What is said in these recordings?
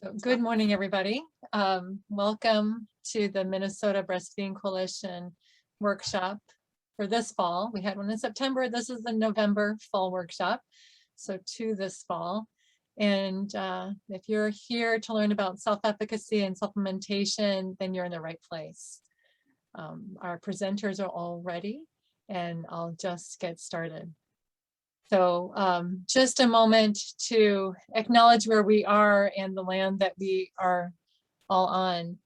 So good morning, everybody. Welcome to the Minnesota Breastfeeding Coalition workshop for this fall. We had one in September. This is the November fall workshop. So to this fall. And if you're here to learn about self-efficacy and supplementation, then you're in the right place. Our presenters are all ready, and I'll just get started. So just a moment to acknowledge where we are and the land that we are all on.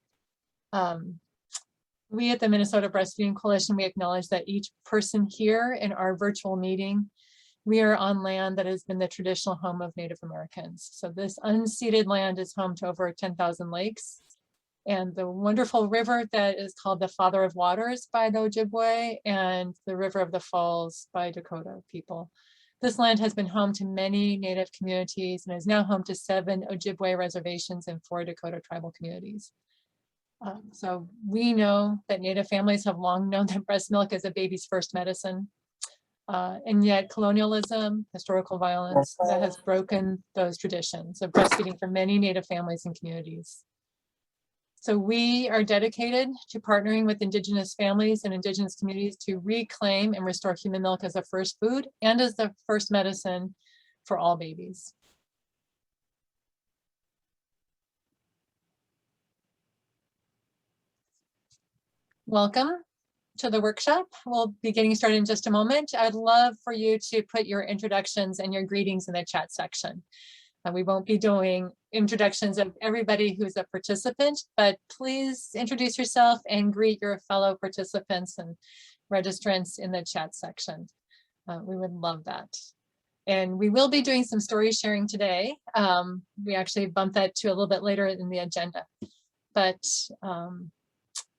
We at the Minnesota Breastfeeding Coalition, we acknowledge that each person here in our virtual meeting, we are on land that has been the traditional home of Native Americans. So this unceded land is home to over 10,000 lakes. And the wonderful river that is called the Father of Waters by the Ojibwe and the River of the Falls by Dakota people. This land has been home to many Native communities and is now home to 7 Ojibwe reservations and 4 Dakota tribal communities. So we know that Native families have long known that breast milk is a baby's first medicine. And yet colonialism, historical violence, that has broken those traditions of breastfeeding for many Native families and communities. So we are dedicated to partnering with Indigenous families and Indigenous communities to reclaim and restore human milk as a first food and as the first medicine for all babies. Welcome to the workshop. We'll be getting started in just a moment. I'd love for you to put your introductions and your greetings in the chat section. We won't be doing introductions of everybody who's a participant, but please introduce yourself and greet your fellow participants and registrants in the chat section. We would love that. And we will be doing some story sharing today. We actually bumped that to a little bit later in the agenda, but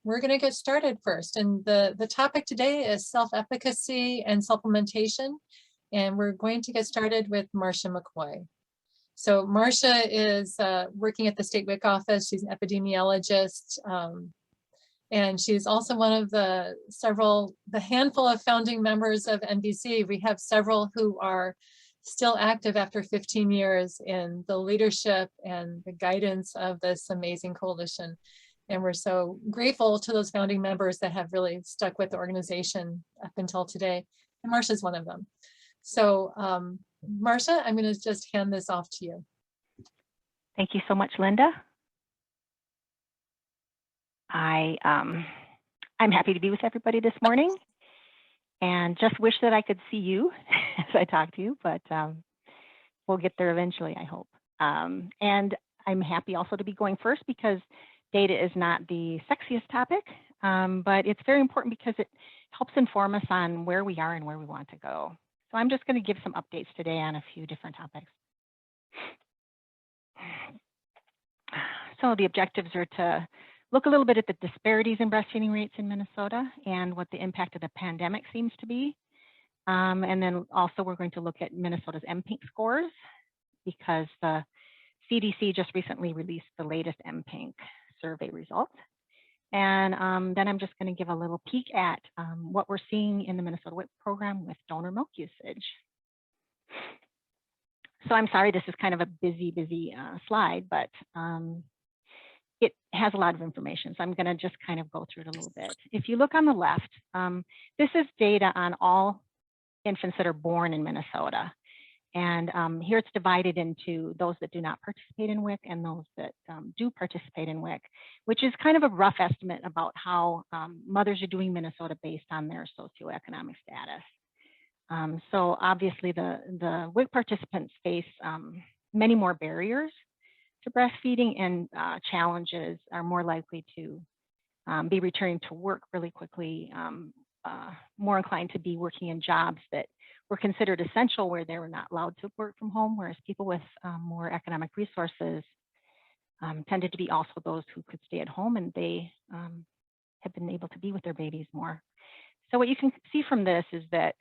we're going to get started first. And the topic today is self-efficacy and supplementation. And we're going to get started with Marcia Mccoy. So Marcia is working at the state WIC office. She's an epidemiologist, and she's also one of the handful of founding members of NBC. We have several who are still active after 15 years in the leadership and the guidance of this amazing coalition. And we're so grateful to those founding members that have really stuck with the organization up until today. And Marcia's one of them. So Marcia, I'm going to just hand this off to you. Thank you so much, Linda. I'm happy to be with everybody this morning and just wish that I could see you as I talk to you, but we'll get there eventually, I hope. And I'm happy also to be going first because data is not the sexiest topic, but it's very important because it helps inform us on where we are and where we want to go. So I'm just going to give some updates today on a few different topics. So the objectives are to look a little bit at the disparities in breastfeeding rates in Minnesota and what the impact of the pandemic seems to be. And then also we're going to look at Minnesota's MPINK scores because the CDC just recently released the latest MPINK survey results. And then I'm just going to give a little peek at what we're seeing in the Minnesota WIC program with donor milk usage. So I'm sorry, this is kind of a busy slide, but it has a lot of information. So I'm going to just kind of go through it a little bit. If you look on the left, this is data on all infants that are born in Minnesota. And here it's divided into those that do not participate in WIC and those that do participate in WIC, which is kind of a rough estimate about how mothers are doing in Minnesota based on their socioeconomic status. So obviously the WIC participants face many more barriers to breastfeeding, and challenges are more likely to be returning to work really quickly, more inclined to be working in jobs that were considered essential where they were not allowed to work from home, whereas people with more economic resources tended to be also those who could stay at home, and they have been able to be with their babies more. So what you can see from this is that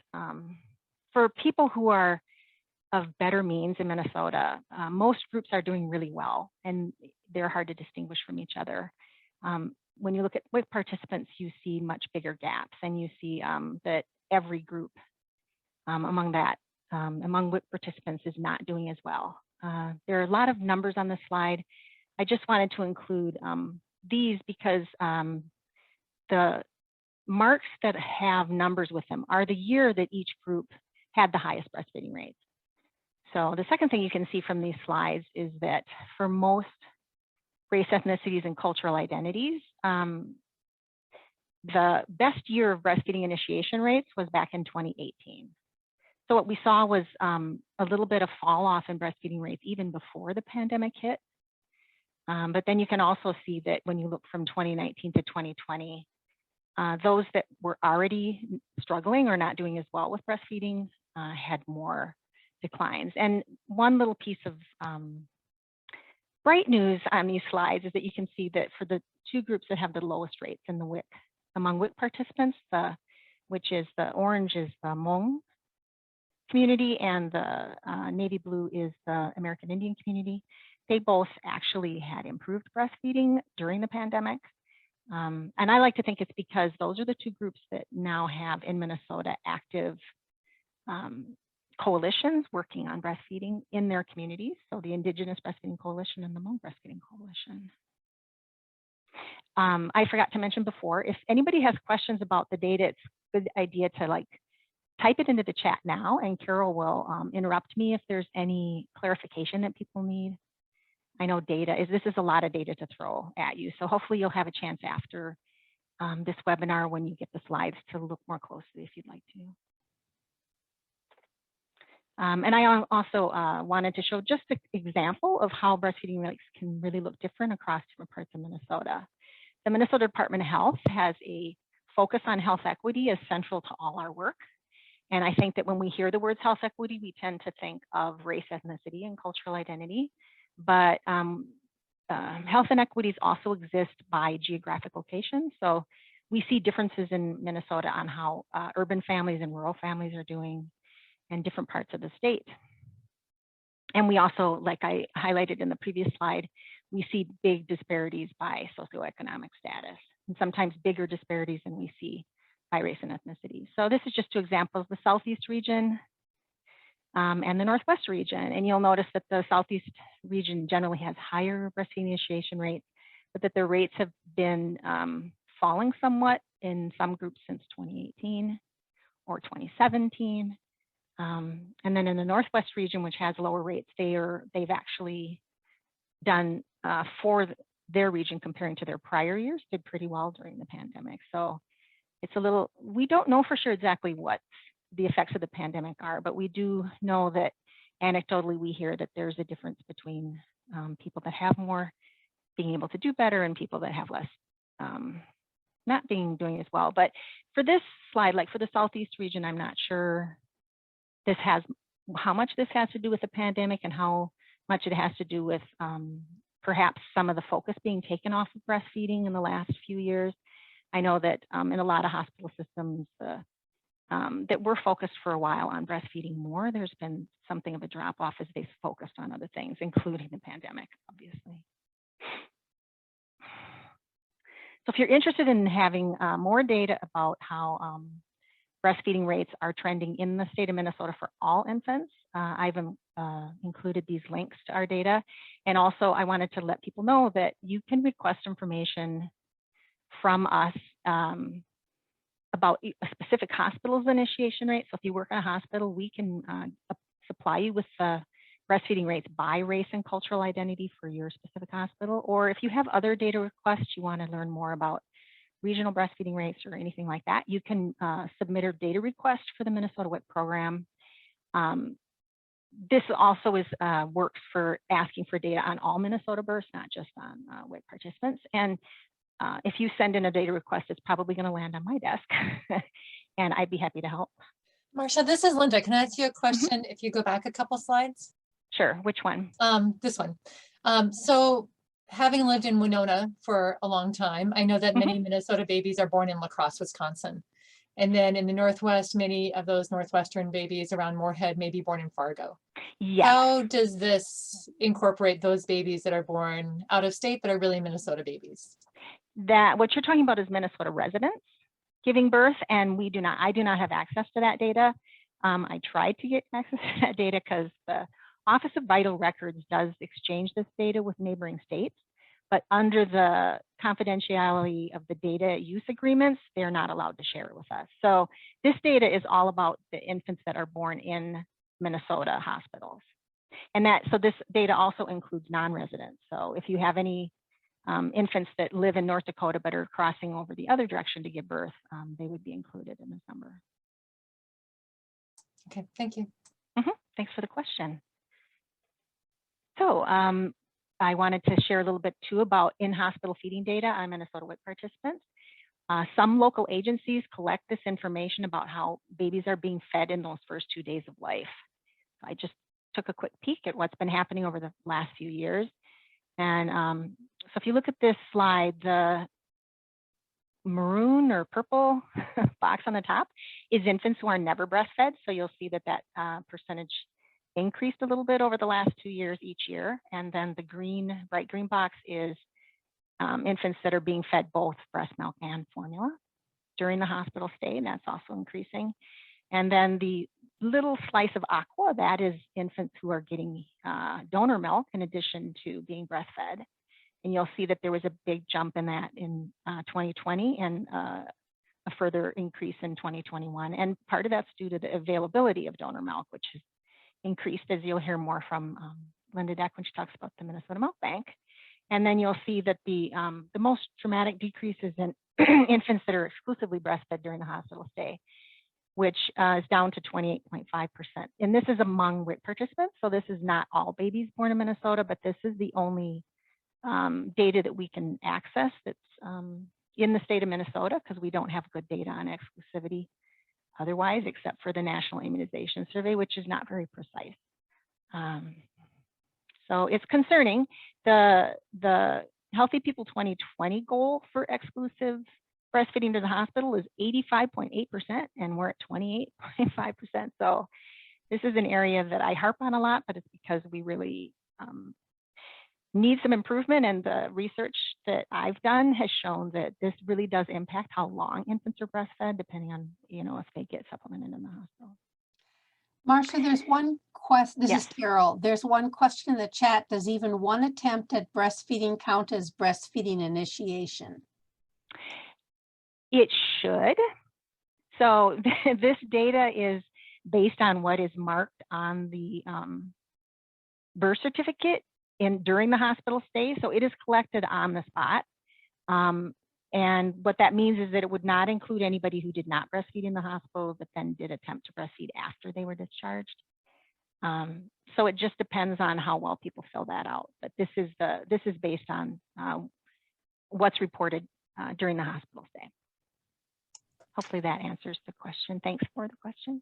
for people who are of better means in Minnesota, most groups are doing really well, and they're hard to distinguish from each other. When you look at WIC participants, you see much bigger gaps, and you see that every group among WIC participants is not doing as well. There are a lot of numbers on this slide. I just wanted to include these because the marks that have numbers with them are the year that each group had the highest breastfeeding rates. So the second thing you can see from these slides is that for most race, ethnicities, and cultural identities, the best year of breastfeeding initiation rates was back in 2018. So what we saw was a little bit of fall off in breastfeeding rates even before the pandemic hit. But then you can also see that when you look from 2019 to 2020, those that were already struggling or not doing as well with breastfeeding had more declines. And one little piece of bright news on these slides is that you can see that for the two groups that have the lowest rates in the WIC, among WIC participants, which is the orange is the Hmong community and the navy blue is the American Indian community. They both actually had improved breastfeeding during the pandemic. And I like to think it's because those are the two groups that now have in Minnesota active coalitions working on breastfeeding in their communities. So the Indigenous Breastfeeding Coalition and the Hmong Breastfeeding Coalition. I forgot to mention before, if anybody has questions about the data, it's a good idea to type it into the chat now, and Carol will interrupt me if there's any clarification that people need. I know this is a lot of data to throw at you, so hopefully you'll have a chance after this webinar when you get the slides to look more closely if you'd like to. And I also wanted to show just an example of how breastfeeding rates can really look different across different parts of Minnesota. The Minnesota Department of Health has a focus on health equity as central to all our work. And I think that when we hear the words health equity, we tend to think of race, ethnicity, and cultural identity. But health inequities also exist by geographic location. So we see differences in Minnesota on how urban families and rural families are doing in different parts of the state. And we also, like I highlighted in the previous slide, we see big disparities by socioeconomic status, and sometimes bigger disparities than we see by race and ethnicity. So this is just two examples, the Southeast region and the Northwest region. And you'll notice that the Southeast region generally has higher breastfeeding initiation rates, but that their rates have been falling somewhat in some groups since 2018 or 2017. And then in the Northwest region, which has lower rates, they've actually done for their region comparing to their prior years, did pretty well during the pandemic. So it's a little, we don't know for sure exactly what the effects of the pandemic are, but we do know that anecdotally we hear that there's a difference between people that have more being able to do better and people that have less not doing as well. But for this slide, like for the Southeast region, I'm not sure how much this has to do with the pandemic and how much it has to do with perhaps some of the focus being taken off of breastfeeding in the last few years. I know that in a lot of hospital systems that were focused for a while on breastfeeding more, there's been something of a drop off as they've focused on other things, including the pandemic, obviously. So if you're interested in having more data about how breastfeeding rates are trending in the state of Minnesota for all infants, I've included these links to our data. And also I wanted to let people know that you can request information from us about a specific hospital's initiation rate. So if you work in a hospital, we can supply you with the breastfeeding rates by race and cultural identity for your specific hospital. Or if you have other data requests, you want to learn more about regional breastfeeding rates or anything like that, you can submit a data request for the Minnesota WIC program. This also works for asking for data on all Minnesota births, not just on WIC participants. And if you send in a data request, it's probably going to land on my desk, and I'd be happy to help. Marcia, this is Linda. Can I ask you a question if you go back a couple slides? Sure. Which one? This one. So having lived in Winona for a long time, I know that many Minnesota babies are born in La Crosse, Wisconsin. And then in the Northwest, many of those Northwestern babies around Moorhead may be born in Fargo. Yes. How does this incorporate those babies that are born out of state but are really Minnesota babies? That what you're talking about is Minnesota residents giving birth, and I do not have access to that data. I tried to get access to that data because the Office of Vital Records does exchange this data with neighboring states. but under the confidentiality of the data use agreements, they're not allowed to share it with us. So this data is all about the infants that are born in Minnesota hospitals. And so this data also includes non-residents. So if you have any infants that live in North Dakota but are crossing over the other direction to give birth, they would be included in this number. Okay, thank you. Thanks for the question. So I wanted to share a little bit too about in-hospital feeding data on Minnesota WIC participants. Some local agencies collect this information about how babies are being fed in those first 2 days of life. I just took a quick peek at what's been happening over the last few years. And so if you look at this slide, the maroon or purple box on the top is infants who are never breastfed. So you'll see that that percentage increased a little bit over the last 2 years each year. And then the green, bright green box is infants that are being fed both breast milk and formula during the hospital stay, and that's also increasing. And then the little slice of aqua, that is infants who are getting donor milk in addition to being breastfed. And you'll see that there was a big jump in that in 2020 and a further increase in 2021. And part of that's due to the availability of donor milk, which has increased, as you'll hear more from Linda Deck when she talks about the Minnesota Milk Bank. And then you'll see that the most dramatic decrease is in infants that are exclusively breastfed during the hospital stay, which is down to 28.5%. And this is among WIC participants. So this is not all babies born in Minnesota, but this is the only data that we can access that's in the state of Minnesota, because we don't have good data on exclusivity otherwise, except for the National Immunization Survey, which is not very precise. So it's concerning. The Healthy People 2020 goal for exclusive breastfeeding to the hospital is 85.8%, and we're at 28.5%. So this is an area that I harp on a lot, but it's because we really need some improvement, and the research that I've done has shown that this really does impact how long infants are breastfed, depending on, if they get supplemented in the hospital. Marcia, there's one question. This Yes. is Carol. There's one question in the chat. Does even one attempt at breastfeeding count as breastfeeding initiation? It should. So this data is based on what is marked on the birth certificate during the hospital stay. So it is collected on the spot. And what that means is that it would not include anybody who did not breastfeed in the hospital, but then did attempt to breastfeed after they were discharged. So it just depends on how well people fill that out. But this is based on what's reported during the hospital stay. Hopefully that answers the question. Thanks for the question.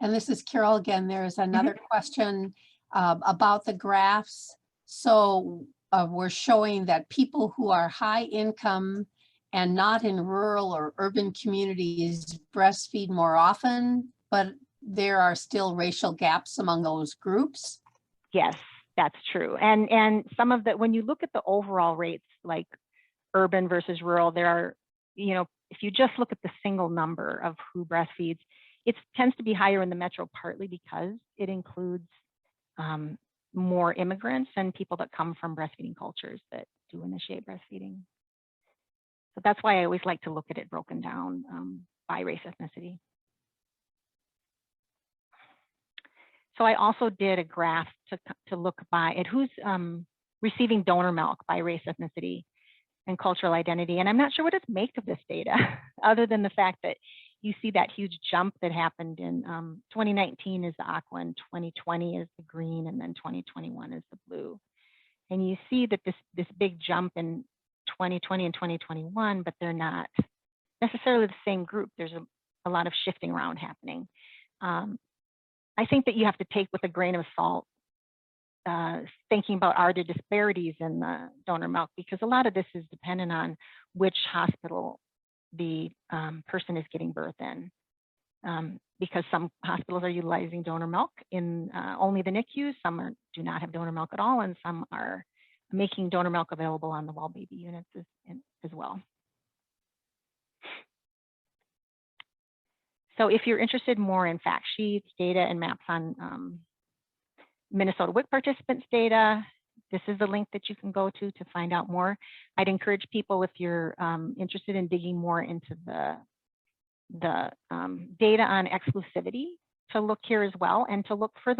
And this is Carol again. There's another question about the graphs. So we're showing that people who are high income and not in rural or urban communities breastfeed more often, but there are still racial gaps among those groups. Yes, that's true. And some of the, when you look at the overall rates, like urban versus rural, there are, if you just look at the single number of who breastfeeds, it tends to be higher in the metro, partly because it includes more immigrants and people that come from breastfeeding cultures that do initiate breastfeeding. So that's why I always like to look at it broken down by race, ethnicity. So I also did a graph to look at who's receiving donor milk by race, ethnicity, and cultural identity. And I'm not sure what to make of this data, other than the fact that you see that huge jump that happened in 2019 is the aqua, and 2020 is the green, and then 2021 is the blue. And you see that this big jump in 2020 and 2021, but they're not necessarily the same group. There's a lot of shifting around happening. I think that you have to take with a grain of salt, thinking about are there disparities in the donor milk, because a lot of this is dependent on which hospital the person is getting birth in, because some hospitals are utilizing donor milk in only the NICU, some do not have donor milk at all, and some are making donor milk available on the well baby units as well. So if you're interested more in fact sheets, data, and maps on Minnesota WIC participants data, This is the link that you can go to find out more. I'd encourage people, if you're interested in digging more into the data on exclusivity, to look here as well, and to look for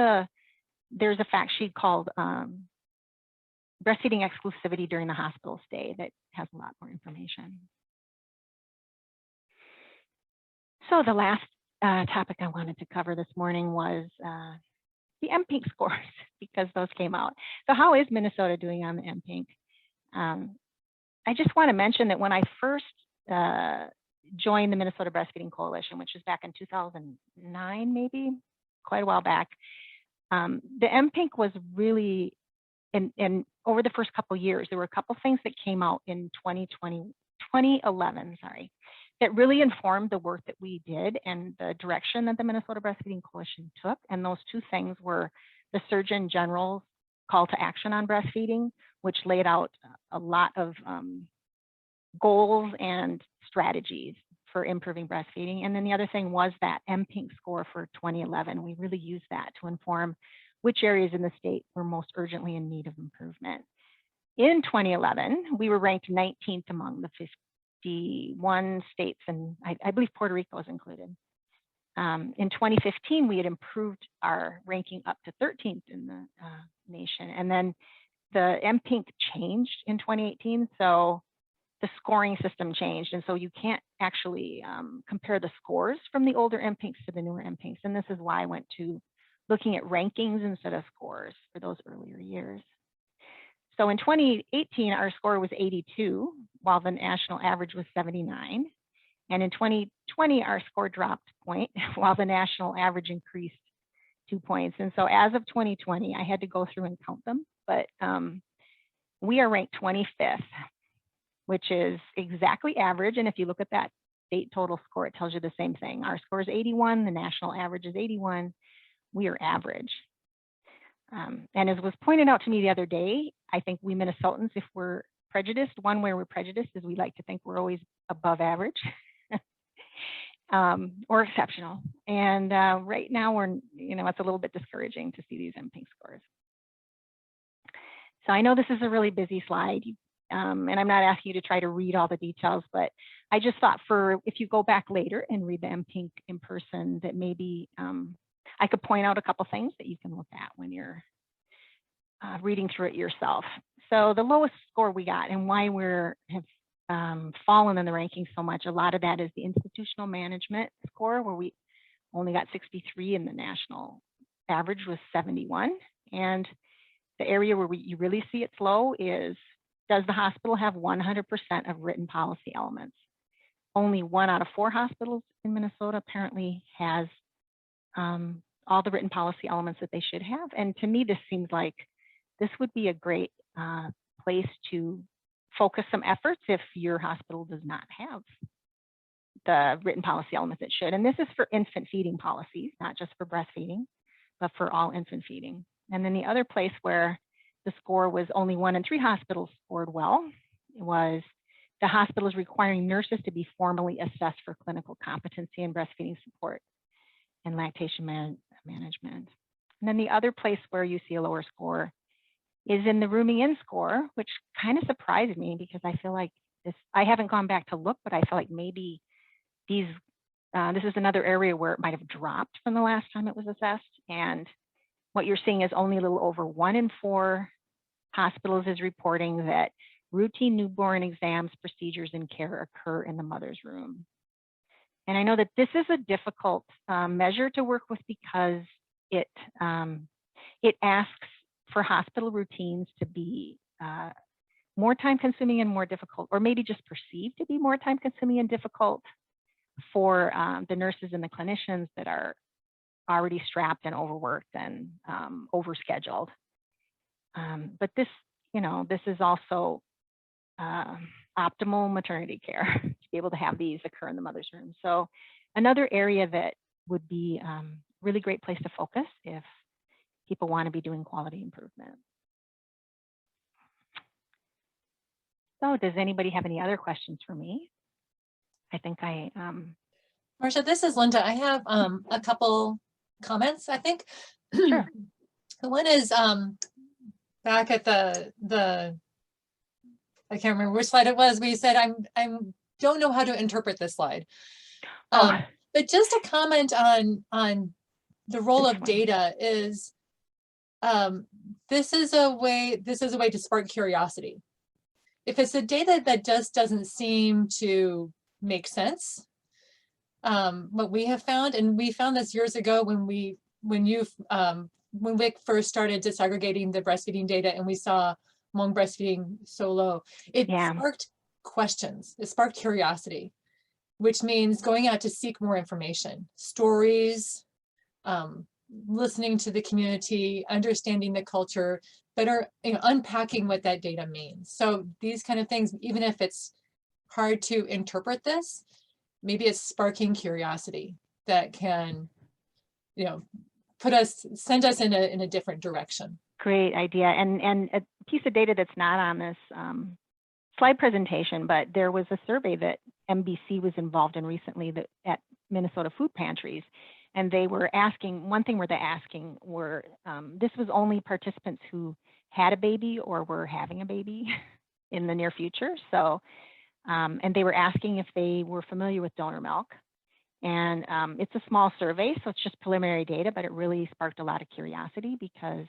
there's a fact sheet called Breastfeeding Exclusivity During the Hospital Stay that has a lot more information. So the last topic I wanted to cover this morning was the MPINK scores, because those came out. So how is Minnesota doing on the MPINK? I just want to mention that when I first joined the Minnesota Breastfeeding Coalition, which was back in 2009, maybe, quite a while back, the MPINK was really, and over the first couple of years, there were a couple things that came out in 2011, that really informed the work that we did and the direction that the Minnesota Breastfeeding Coalition took. And those two things were the Surgeon General's call to action on breastfeeding, which laid out a lot of goals and strategies for improving breastfeeding. And then the other thing was that MPINK score for 2011. We really used that to inform which areas in the state were most urgently in need of improvement. In 2011, we were ranked 19th among the 51 states, and I believe Puerto Rico is included. In 2015, we had improved our ranking up to 13th in the nation. And then the MPINK changed in 2018, so the scoring system changed. And so you can't actually compare the scores from the older MPINKs to the newer MPINKs. And this is why I went to looking at rankings instead of scores for those earlier years. So in 2018, our score was 82, while the national average was 79. And in 2020, our score dropped a point, while the national average increased 2 points. And so as of 2020, I had to go through and count them, but we are ranked 25th, which is exactly average. And if you look at that state total score, it tells you the same thing. Our score is 81, the national average is 81. We are average. And as was pointed out to me the other day, I think we Minnesotans, if we're prejudiced, one way we're prejudiced is we like to think we're always above average or exceptional. And right now we're, it's a little bit discouraging to see these MPINK scores. So I know this is a really busy slide, and I'm not asking you to try to read all the details, but I just thought if you go back later and read the MPINK in person, that maybe I could point out a couple things that you can look at when you're reading through it yourself. So the lowest score we got, and why we have fallen in the rankings so much, a lot of that is the institutional management score, where we only got 63 and the national average was 71. And the area where you really see it's low is, does the hospital have 100% of written policy elements? Only 1 out of 4 hospitals in Minnesota apparently has all the written policy elements that they should have. And to me, this seems like this would be a great place to focus some efforts if your hospital does not have the written policy elements it should. And this is for infant feeding policies, not just for breastfeeding, but for all infant feeding. And then the other place where the score was only 1 in 3 hospitals scored well was the hospitals requiring nurses to be formally assessed for clinical competency in breastfeeding support and lactation management. And then the other place where you see a lower score is in the rooming in score, which kind of surprised me, because I feel like I haven't gone back to look, but I feel like maybe this is another area where it might have dropped from the last time it was assessed. And what you're seeing is only a little over 1 in 4 hospitals is reporting that routine newborn exams, procedures, and care occur in the mother's room. And I know that this is a difficult measure to work with, because it asks for hospital routines to be more time consuming and more difficult, or maybe just perceived to be more time consuming and difficult for the nurses and the clinicians that are already strapped and overworked and overscheduled. But this is also optimal maternity care to be able to have these occur in the mother's room. So another area that would be a really great place to focus if people want to be doing quality improvement. So does anybody have any other questions for me? I think Marcia, this is Linda. I have a couple comments, I think. Sure. One is back at I can't remember which slide it was, where you said, don't know how to interpret this slide. But just a comment on the role of data is, this is a way to spark curiosity. If it's a data that just doesn't seem to make sense, what we have found, and we found this years ago when WIC first started disaggregating the breastfeeding data, and we saw hmong breastfeeding so low, it sparked questions, it sparked curiosity, which means going out to seek more information, stories, listening to the community, understanding the culture, better, unpacking what that data means. So these kind of things, even if it's hard to interpret this, maybe it's sparking curiosity that can, send us in a different direction. Great idea. And a piece of data that's not on this slide presentation, but there was a survey that MBC was involved in recently at Minnesota food pantries. And they were asking, one thing where they're asking were, this was only participants who had a baby or were having a baby in the near future. So, and they were asking if they were familiar with donor milk. And it's a small survey, so it's just preliminary data, but it really sparked a lot of curiosity because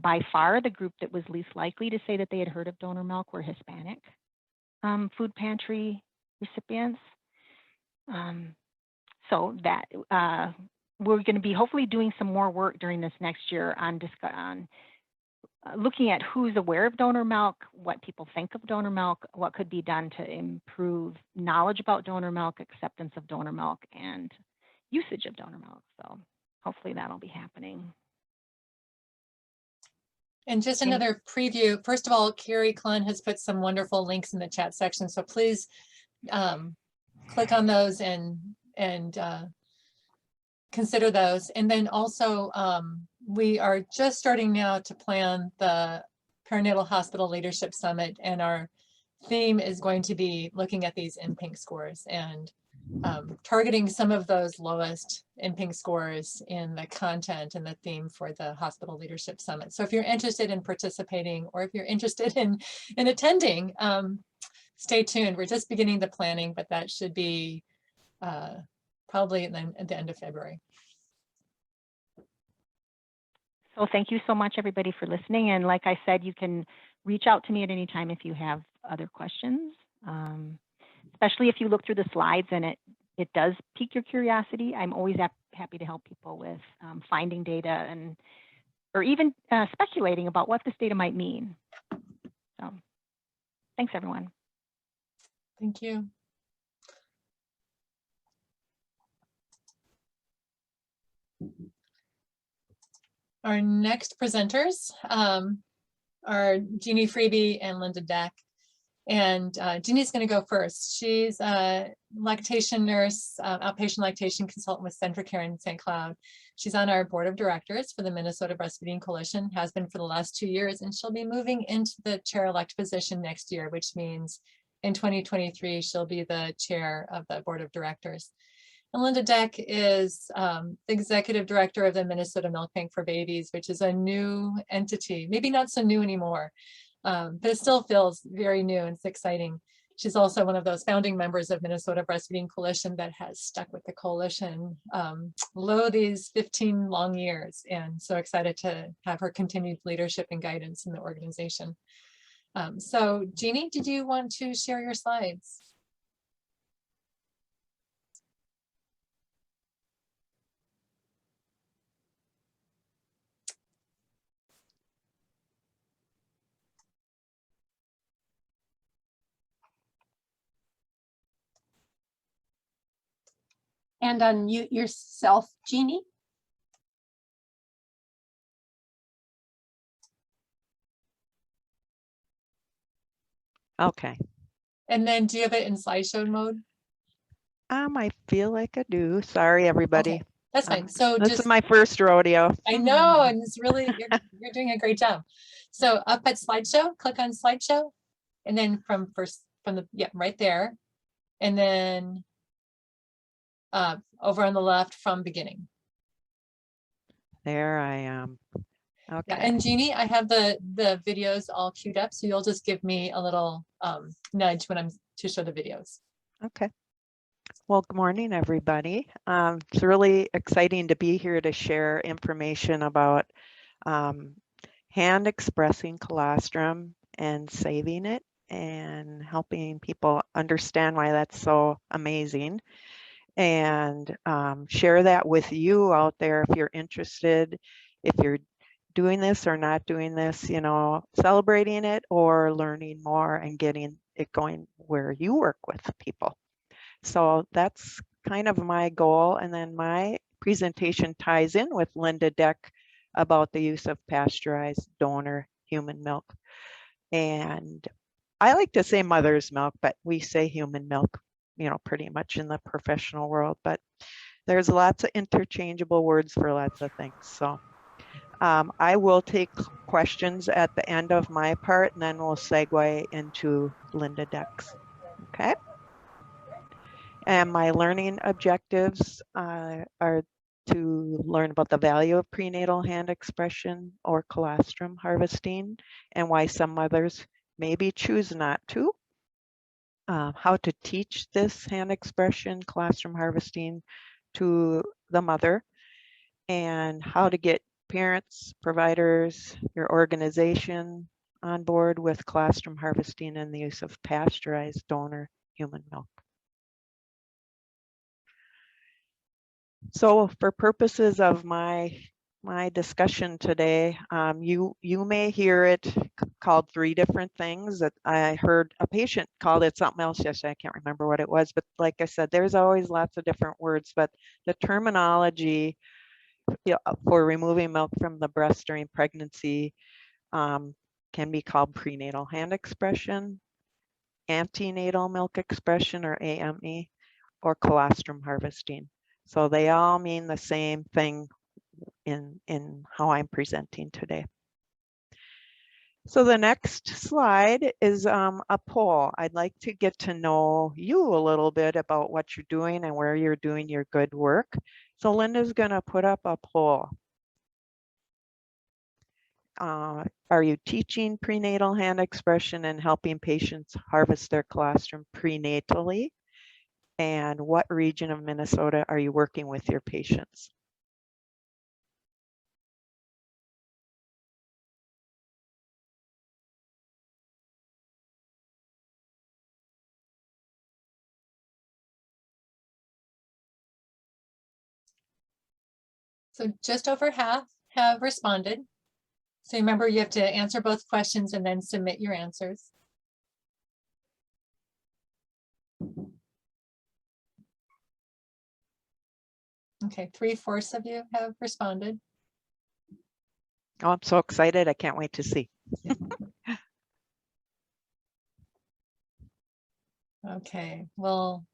by far the group that was least likely to say that they had heard of donor milk were Hispanic food pantry recipients. So that we're going to be hopefully doing some more work during this next year on looking at who's aware of donor milk, what people think of donor milk, what could be done to improve knowledge about donor milk, acceptance of donor milk, and usage of donor milk. So hopefully that'll be happening. And just another preview. First of all, Carrie Clun has put some wonderful links in the chat section. So please click on those and consider those. And then also, we are just starting now to plan the Perinatal Hospital Leadership Summit, and our theme is going to be looking at these NPINK scores and targeting some of those lowest NPINK scores in the content and the theme for the Hospital Leadership Summit. So if you're interested in participating, or if you're interested in attending, stay tuned. We're just beginning the planning, but that should be probably at the end of February. So thank you so much, everybody, for listening. And like I said, you can reach out to me at any time if you have other questions, especially if you look through the slides and it does pique your curiosity. I'm always happy to help people with finding data or even speculating about what this data might mean. So thanks, everyone. Thank you. Our next presenters are Jeannie Freeby and Linda Deck. And Jeannie's going to go first. She's a lactation nurse, outpatient lactation consultant with Centricare in St. Cloud. She's on our board of directors for the Minnesota Breastfeeding Coalition, has been for the last 2 years, and she'll be moving into the chair-elect position next year, which means in 2023, she'll be the chair of the board of directors. And Linda Deck is the executive director of the Minnesota Milk Bank for Babies, which is a new entity, maybe not so new anymore, but it still feels very new and it's exciting. She's also one of those founding members of Minnesota Breastfeeding Coalition that has stuck with the coalition these 15 long years, and so excited to have her continued leadership and guidance in the organization. So Jeannie, did you want to share your slides? And unmute yourself, Jeannie. Okay. And then do you have it in slideshow mode? I feel like I do. Sorry, everybody. Okay, that's fine. So this is my first rodeo. I know, and it's really, you're doing a great job. So up at slideshow, click on slideshow, and then from right there, and then over on the left from beginning. There I am. Yeah, Okay. and Jeannie, I have the videos all queued up, so you'll just give me a little nudge when I'm to show the videos. Okay. Well, good morning, everybody. It's really exciting to be here to share information about hand expressing colostrum and saving it and helping people understand why that's so amazing, and share that with you out there if you're interested, if you're doing this or not doing this, you know, celebrating it or learning more and getting it going where you work with people. So that's kind of my goal. And then my presentation ties in with Linda Deck about the use of pasteurized donor human milk. And I like to say mother's milk, but we say human milk, you know, pretty much in the professional world. But there's lots of interchangeable words for lots of things. So I will take questions at the end of my part, and then we'll segue into Linda Deck's. Okay. And my learning objectives are to learn about the value of prenatal hand expression or colostrum harvesting and why some mothers maybe choose not to, how to teach this hand expression, colostrum harvesting to the mother, and how to get parents, providers, your organization on board with colostrum harvesting and the use of pasteurized donor human milk. So for purposes of my discussion today, you may hear it called 3 different things. That I heard a patient called it something else yesterday. I can't remember what it was, but like I said, there's always lots of different words, but the terminology, you know, for removing milk from the breast during pregnancy can be called prenatal hand expression, antenatal milk expression or AME, or colostrum harvesting. So they all mean the same thing in how I'm presenting today. So the next slide is a poll. I'd like to get to know you a little bit about what you're doing and where you're doing your good work. So Linda's going to put up a poll. Are you teaching prenatal hand expression and helping patients harvest their colostrum prenatally? And what region of Minnesota are you working with your patients? So just over half have responded. So remember, you have to answer both questions and then submit your answers. Okay, 3/4 of you have responded. Oh, I'm so excited. I can't wait to see. Okay, well,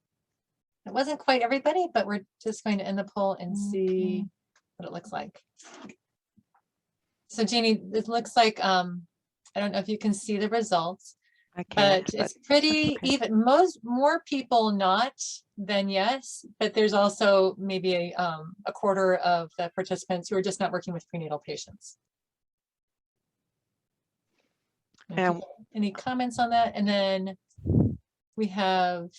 it wasn't quite everybody, but we're just going to end the poll and see what it looks like. So Jeannie, it looks like, I don't know if you can see the results, I can't, but it's pretty okay. even. More people not than yes, but there's also maybe a 1/4 of the participants who are just not working with prenatal patients. And any comments on that? And then we have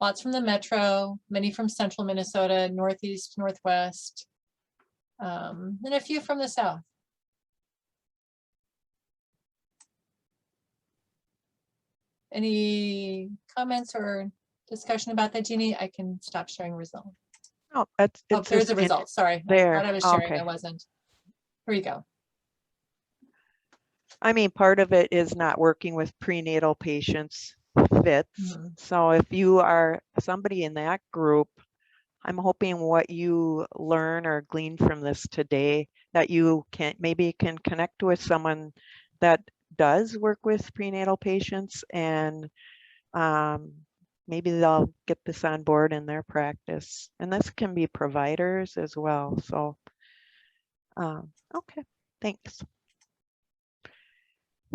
lots from the metro, many from central Minnesota, northeast, northwest, and a few from the south. Any comments or discussion about that, Jeannie? I can stop sharing result. oh, it's there's a result. Sorry, there. I thought I was sharing. Okay. I wasn't. Here you go. I mean, part of it is not working with prenatal patients fits. So if you are somebody in that group, I'm hoping what you learn or glean from this today, that you can maybe connect with someone that does work with prenatal patients, and maybe they'll get this on board in their practice. And this can be providers as well. So, okay, thanks.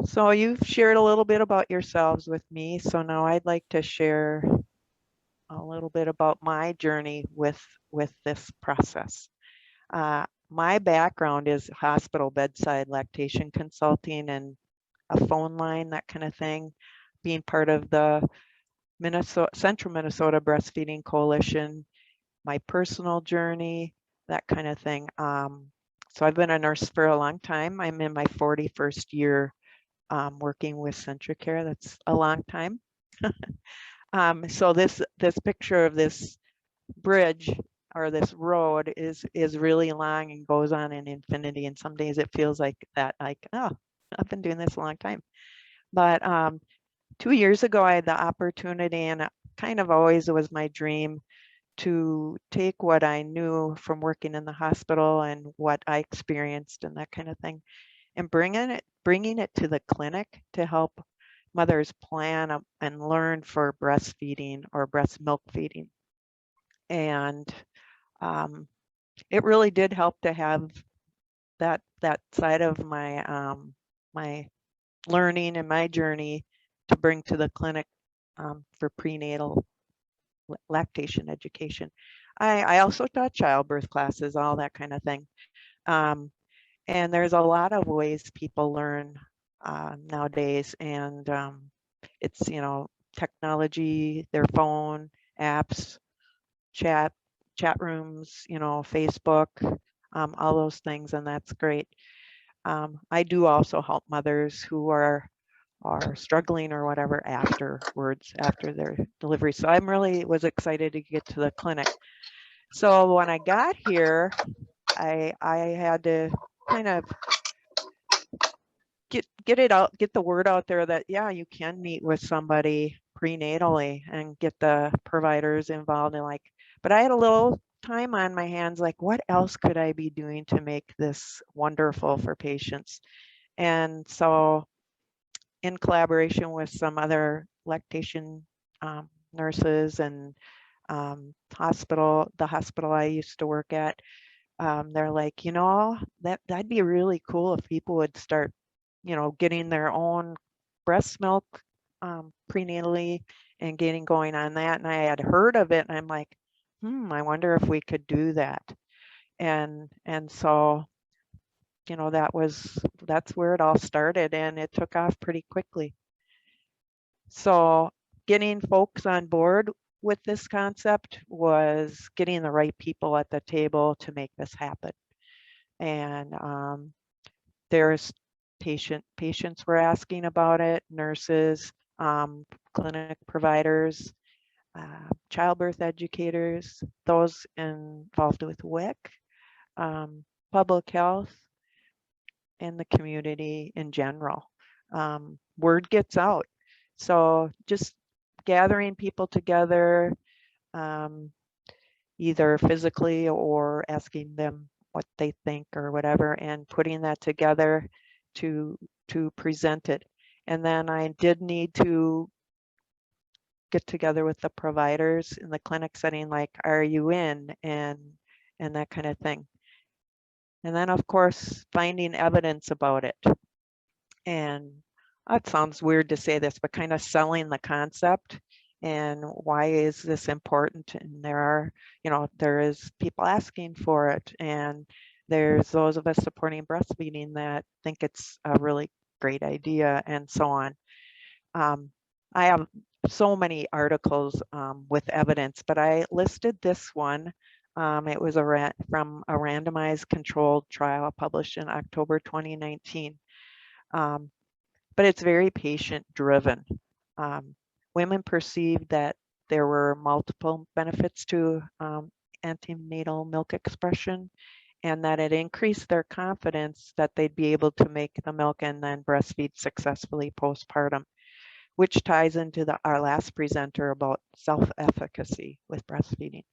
So you've shared a little bit about yourselves with me. So now I'd like to share a little bit about my journey with this process. my background is hospital bedside lactation consulting and a phone line, that kind of thing, being part of the Central Minnesota Breastfeeding Coalition, my personal journey, that kind of thing. So I've been a nurse for a long time. I'm in my 41st year working with Centricare. That's a long time. So this picture of this bridge or this road is really long and goes on in infinity. And some days it feels like that, like, oh, I've been doing this a long time. But 2 years ago, I had the opportunity, and it kind of always was my dream, to take what I knew from working in the hospital and what I experienced and that kind of thing, and bringing it to the clinic to help mothers plan and learn for breastfeeding or breast milk feeding. And it really did help to have that side of my my learning and my journey to bring to the clinic for prenatal lactation education. I also taught childbirth classes, all that kind of thing. And there's a lot of ways people learn nowadays, and it's, you know, technology, their phone, apps, chat rooms, you know, Facebook, all those things, and that's great. I do also help mothers who are struggling or whatever afterwards, after their delivery. So I'm really was excited to get to the clinic. So when I got here, I had to kind of get the word out there that, yeah, you can meet with somebody prenatally and get the providers involved, and like, but I had a little time on my hands, like, what else could I be doing to make this wonderful for patients? And so in collaboration with some other lactation nurses and the hospital I used to work at, they're like, you know, that'd be really cool if people would start, you know, getting their own breast milk prenatally and getting going on that. And I had heard of it, and I'm like, I wonder if we could do that. And so, you know, that's where it all started, and it took off pretty quickly. So getting folks on board with this concept was getting the right people at the table to make this happen. And there's patients were asking about it, nurses, clinic providers, childbirth educators, those involved with WIC, public health, and the community in general. Word gets out. So just gathering people together, either physically or asking them what they think or whatever, and putting that together to present it. And then I did need to get together with the providers in the clinic setting, like, are you in, and that kind of thing. And then, of course, finding evidence about it. And that sounds weird to say this, but kind of selling the concept and why is this important. And there are, you know, there is people asking for it, and there's those of us supporting breastfeeding that think it's a really great idea, and so on. I have so many articles with evidence, but I listed this one. It was from a randomized controlled trial published in October 2019. But it's very patient driven. Women perceived that there were multiple benefits to antenatal milk expression, and that it increased their confidence that they'd be able to make the milk and then breastfeed successfully postpartum, which ties into our last presenter about self-efficacy with breastfeeding.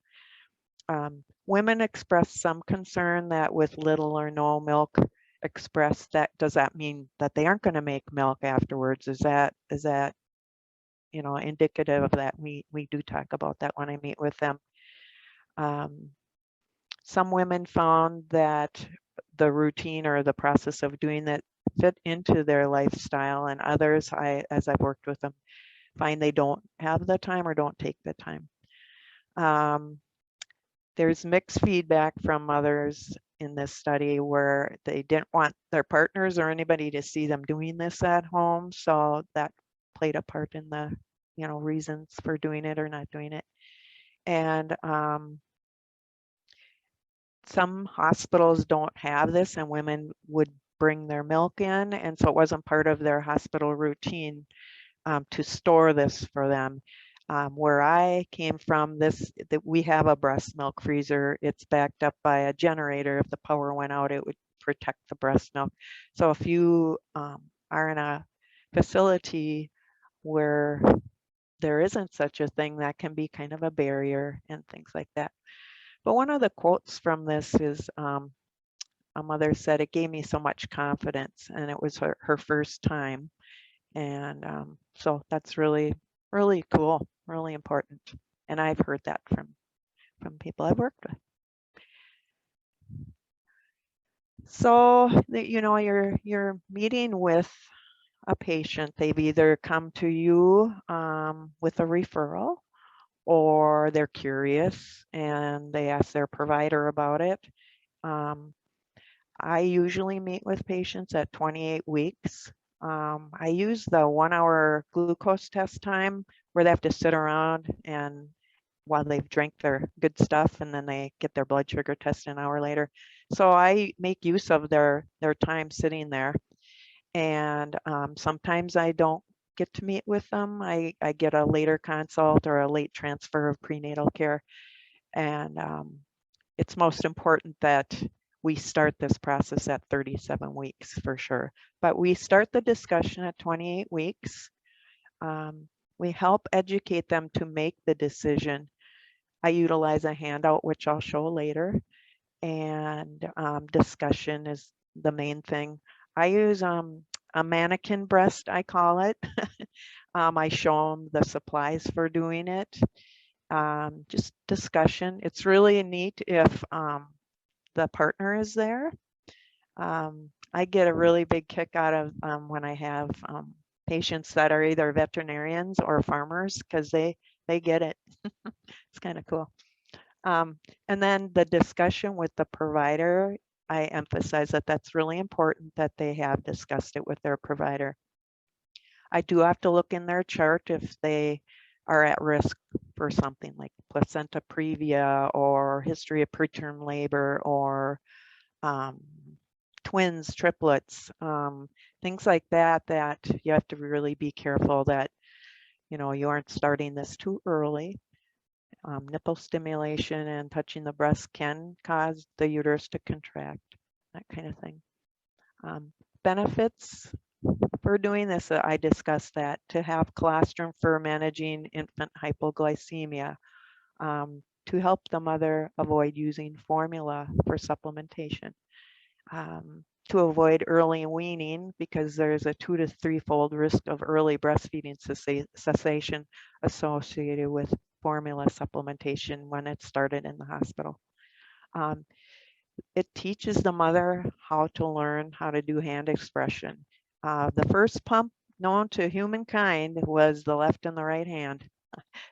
Women expressed some concern that with little or no milk expressed, does that mean that they aren't going to make milk afterwards? Is that you know, indicative of that? We do talk about that when I meet with them. Some women found that the routine or the process of doing that fit into their lifestyle, and others, as I've worked with them, find they don't have the time or don't take the time. There's mixed feedback from mothers in this study where they didn't want their partners or anybody to see them doing this at home. So that played a part in the, reasons for doing it or not doing it. And some hospitals don't have this, and women would bring their milk in, and so it wasn't part of their hospital routine to store this for them. Where I came from, we have a breast milk freezer. It's backed up by a generator. If the power went out, it would protect the breast milk. So if you are in a facility where there isn't such a thing, that can be kind of a barrier and things like that. But one of the quotes from this is, a mother said, "It gave me so much confidence," and it was her first time. And so that's really, really cool, really important. And I've heard that from people I've worked with. So, you're meeting with a patient. They've either come to you with a referral, or they're curious and they ask their provider about it. I usually meet with patients at 28 weeks. I use the 1-hour glucose test time where they have to sit around and while they've drank their good stuff, and then they get their blood sugar test an hour later. So I make use of their time sitting there. And sometimes I don't get to meet with them. I get a later consult or a late transfer of prenatal care. And it's most important that we start this process at 37 weeks for sure. But we start the discussion at 28 weeks. We help educate them to make the decision. I utilize a handout, which I'll show later. And discussion is the main thing. I use a mannequin breast, I call it. I show them the supplies for doing it. Just discussion. It's really neat if the partner is there. I get a really big kick out of when I have patients that are either veterinarians or farmers, because they get it. It's kind of cool. And then the discussion with the provider, I emphasize that that's really important, that they have discussed it with their provider. I do have to look in their chart if they are at risk for something like placenta previa or history of preterm labor or twins, triplets, things like that, that you have to really be careful that, you aren't starting this too early. Nipple stimulation and touching the breast can cause the uterus to contract, that kind of thing. Benefits for doing this, I discussed that, to have colostrum for managing infant hypoglycemia, to help the mother avoid using formula for supplementation, to avoid early weaning, because there's a 2 to 3-fold risk of early breastfeeding cessation associated with formula supplementation when it's started in the hospital. It teaches the mother how to learn how to do hand expression. The first pump known to humankind was the left and the right hand.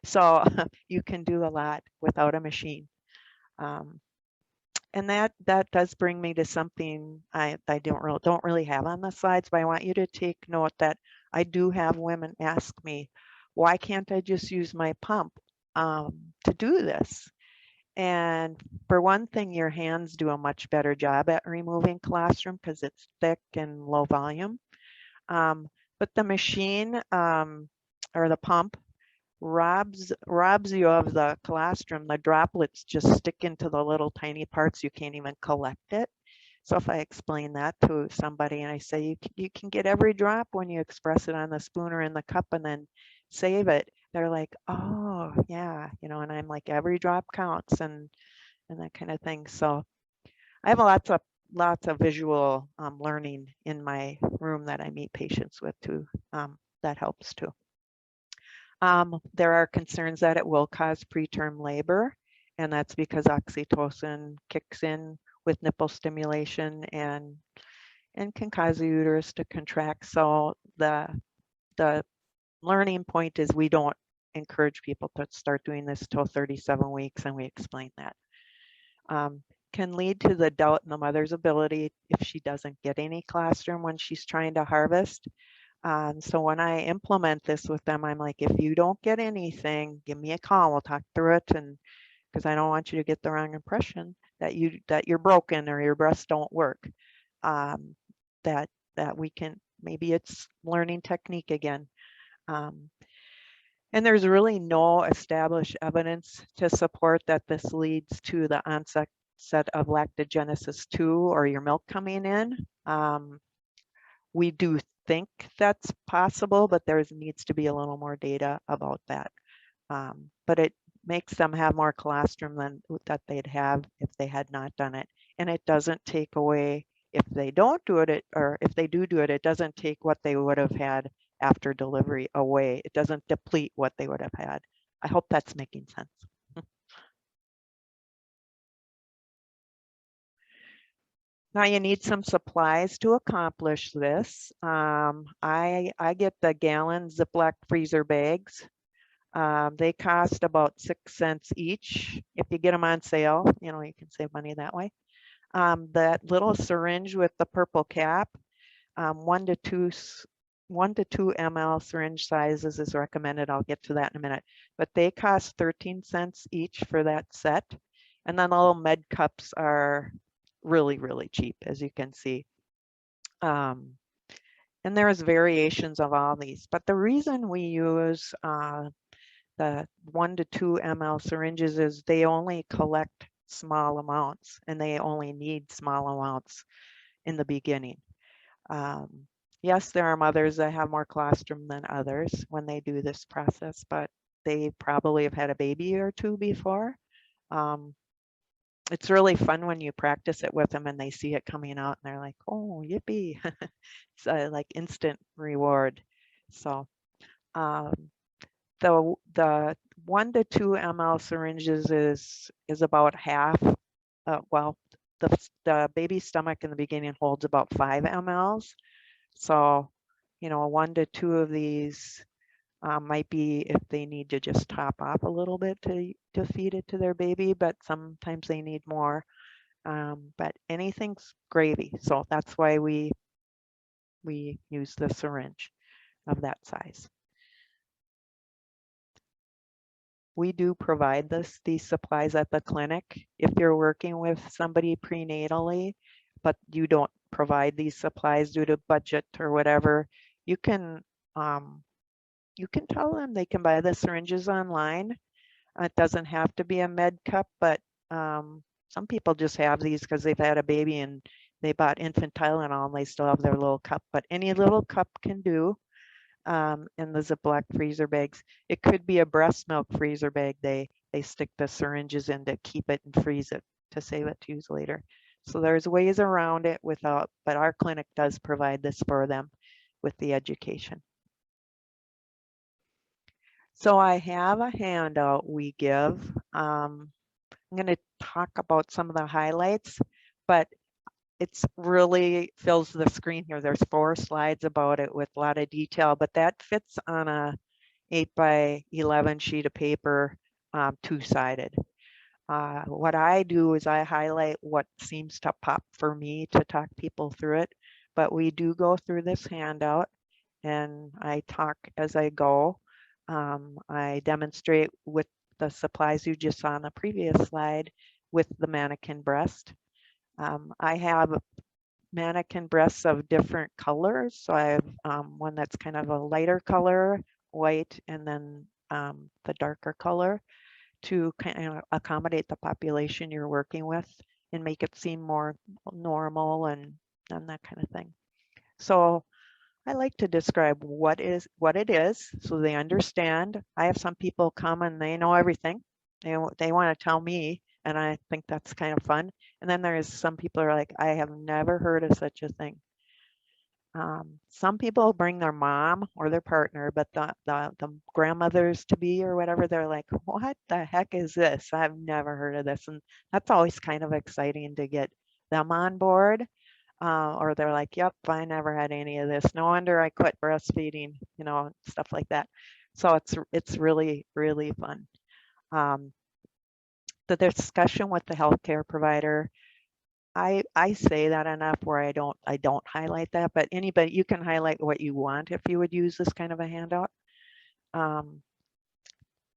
So you can do a lot without a machine. And that does bring me to something I don't really have on the slides, but I want you to take note that I do have women ask me, why can't I just use my pump to do this? And for one thing, your hands do a much better job at removing colostrum because it's thick and low volume. But the machine or the pump robs you of the colostrum. The droplets just stick into the little tiny parts. You can't even collect it. So if I explain that to somebody and I say you can get every drop when you express it on the spoon or in the cup and then save it, they're like, oh yeah, and I'm like, every drop counts and that kind of thing. So I have lots of visual learning in my room that I meet patients with too. That helps too. There are concerns that it will cause preterm labor, and that's because oxytocin kicks in with nipple stimulation and can cause the uterus to contract. So the learning point is we don't encourage people to start doing this till 37 weeks, and we explain that. can lead to the doubt in the mother's ability if she doesn't get any colostrum when she's trying to harvest. So when I implement this with them, I'm like, if you don't get anything, give me a call. We'll talk through it, and because I don't want you to get the wrong impression that you're broken or your breasts don't work. That we can, maybe it's learning technique again. And there's really no established evidence to support that this leads to the onset of lactogenesis 2 or your milk coming in. We do think that's possible, but there needs to be a little more data about that. But it makes them have more colostrum than that they'd have if they had not done it. And it doesn't take away, if they don't do it, or if they do it, it doesn't take what they would have had after delivery away. It doesn't deplete what they would have had. I hope that's making sense. Now you need some supplies to accomplish this. I get the gallon Ziploc freezer bags. They cost about 6 cents each. If you get them on sale, you can save money that way. That little syringe with the purple cap, 1 to 2 ml syringe sizes is recommended. I'll get to that in a minute, but they cost 13 cents each for that set. And then the little med cups are really, really cheap, as you can see. And there's variations of all these, but the reason we use the 1 to 2 ml syringes is they only collect small amounts, and they only need small amounts in the beginning. Yes, there are mothers that have more colostrum than others when they do this process, but they probably have had a baby or two before. It's really fun when you practice it with them and they see it coming out and they're like, oh, yippee. It's like instant reward. So the 1 to 2 ml syringes is about half. Well, the baby's stomach in the beginning holds about 5 mLs. So, 1 to 2 of these might be if they need to just top off a little bit to feed it to their baby, but sometimes they need more. But anything's gravy. So that's why we use the syringe of that size. We do provide these supplies at the clinic. If you're working with somebody prenatally, but you don't provide these supplies due to budget or whatever, you can tell them they can buy the syringes online. It doesn't have to be a med cup, but some people just have these because they've had a baby and they bought infant Tylenol and they still have their little cup, but any little cup can do. In the Ziploc freezer bags. It could be a breast milk freezer bag. They stick the syringes in to keep it and freeze it to save it to use later. So there's ways around it without, but our clinic does provide this for them with the education. So I have a handout we give. I'm going to talk about some of the highlights, but it's really fills the screen here. There's 4 slides about it with a lot of detail, but that fits on a 8x11 sheet of paper, 2-sided. What I do is I highlight what seems to pop for me to talk people through it, but we do go through this handout and I talk as I go. I demonstrate with the supplies you just saw on the previous slide with the mannequin breast. I have mannequin breasts of different colors. So I have one that's kind of a lighter color, white, and then the darker color to kind of accommodate the population you're working with and make it seem more normal and that kind of thing. So I like to describe what it is so they understand. I have some people come and they know everything. They want to tell me, and I think that's kind of fun. And then there's some people are like, I have never heard of such a thing. Some people bring their mom or their partner, but the grandmothers to be or whatever, they're like, what the heck is this? I've never heard of this. And that's always kind of exciting to get them on board. Or they're like, yep, I never had any of this. No wonder I quit breastfeeding, stuff like that. So it's really, really fun. the discussion with the healthcare provider, I say that enough where I don't highlight that, but anybody, you can highlight what you want if you would use this kind of a handout.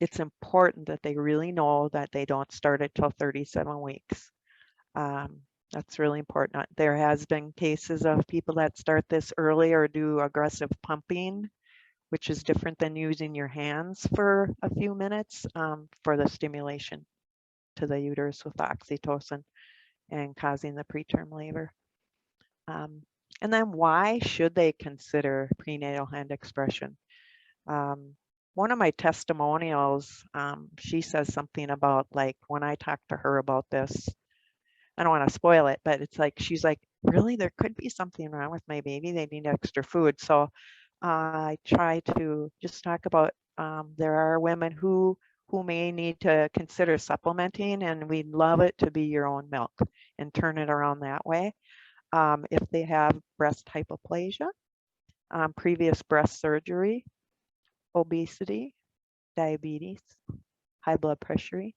It's important that they really know that they don't start it till 37 weeks. That's really important. There has been cases of people that start this early or do aggressive pumping, which is different than using your hands for a few minutes for the stimulation to the uterus with oxytocin and causing the preterm labor. And then why should they consider prenatal hand expression? One of my testimonials, she says something about, like, when I talked to her about this, I don't want to spoil it, but it's like, she's like, really, there could be something wrong with my baby. They need extra food. So I try to just talk about, there are women who may need to consider supplementing, and we'd love it to be your own milk and turn it around that way. If they have breast hypoplasia, previous breast surgery, obesity, diabetes, high blood pressure,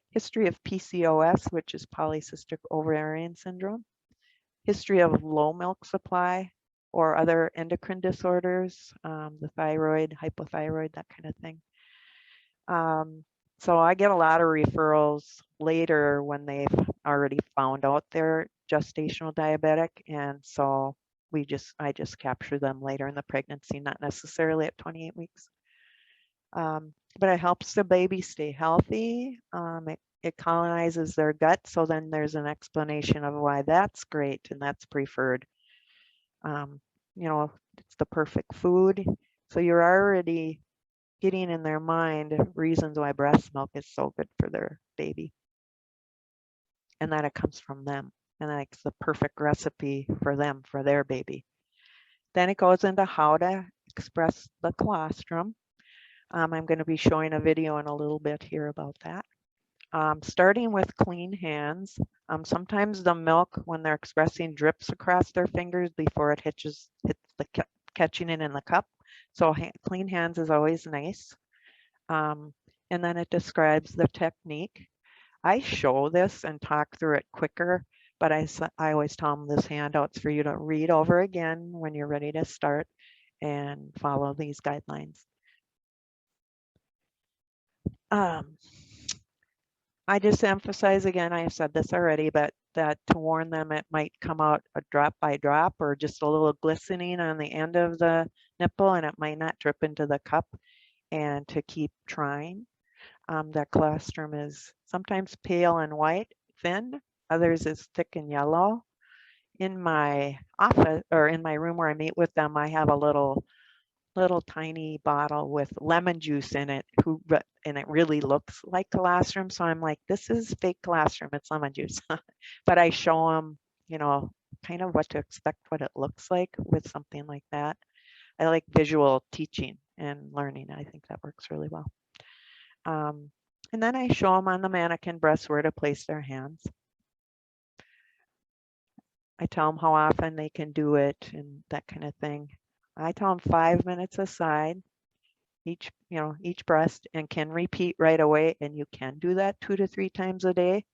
history of PCOS, which is polycystic ovarian syndrome, history of low milk supply or other endocrine disorders, the thyroid, hypothyroid, that kind of thing. So I get a lot of referrals later when they've already found out they're gestational diabetic, and so I just capture them later in the pregnancy, not necessarily at 28 weeks. But it helps the baby stay healthy. It colonizes their gut, so then there's an explanation of why that's great and that's preferred. You know, it's the perfect food. So you're already getting in their mind reasons why breast milk is so good for their baby, and that it comes from them, and that it's the perfect recipe for them, for their baby. Then it goes into how to express the colostrum. I'm going to be showing a video in a little bit here about that. Starting with clean hands. Sometimes the milk, when they're expressing, drips across their fingers before it hits the catching it in the cup. So clean hands is always nice. And then it describes the technique. I show this and talk through it quicker, but I always tell them this handout's for you to read over again when you're ready to start and follow these guidelines. I just emphasize again, I have said this already, but that to warn them it might come out a drop by drop or just a little glistening on the end of the nipple, and it might not drip into the cup, and to keep trying. That colostrum is sometimes pale and white, thin, others is thick and yellow. In my office, or in my room where I meet with them, I have a little tiny bottle with lemon juice in it, and it really looks like colostrum. So I'm like, this is fake colostrum, it's lemon juice. But I show them, you know, kind of what to expect, what it looks like with something like that. I like visual teaching and learning. I think that works really well. And then I show them on the mannequin breast where to place their hands. I tell them how often they can do it and that kind of thing. I tell them 5 minutes aside, each breast, and can repeat right away. And you can do that 2 to 3 times a day.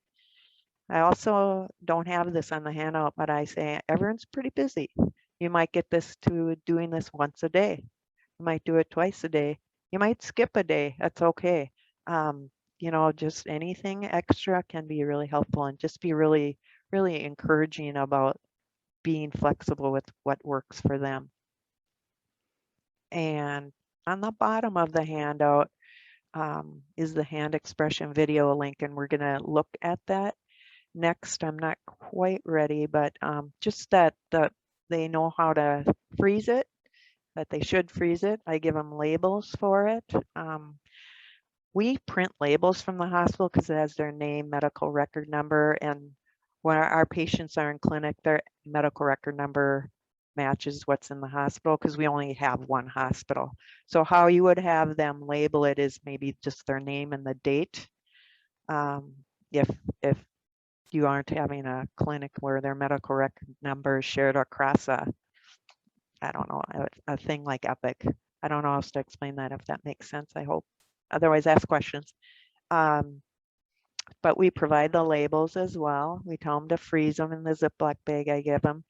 I also don't have this on the handout, but I say everyone's pretty busy. You might get this to doing this once a day. You might do it twice a day. You might skip a day. That's okay. You know, just anything extra can be really helpful, and just be really, really encouraging about being flexible with what works for them. And on the bottom of the handout is the hand expression video link, and we're going to look at that next. I'm not quite ready, but just that they know how to freeze it, that they should freeze it. I give them labels for it. We print labels from the hospital because it has their name, medical record number, and when our patients are in clinic, their medical record number matches what's in the hospital because we only have one hospital. So how you would have them label it is maybe just their name and the date. If you aren't having a clinic where their medical record number is shared across I don't know, a thing like Epic. I don't know how else to explain that, if that makes sense, I hope. Otherwise, ask questions. But we provide the labels as well. We tell them to freeze them in the Ziploc bag I give them,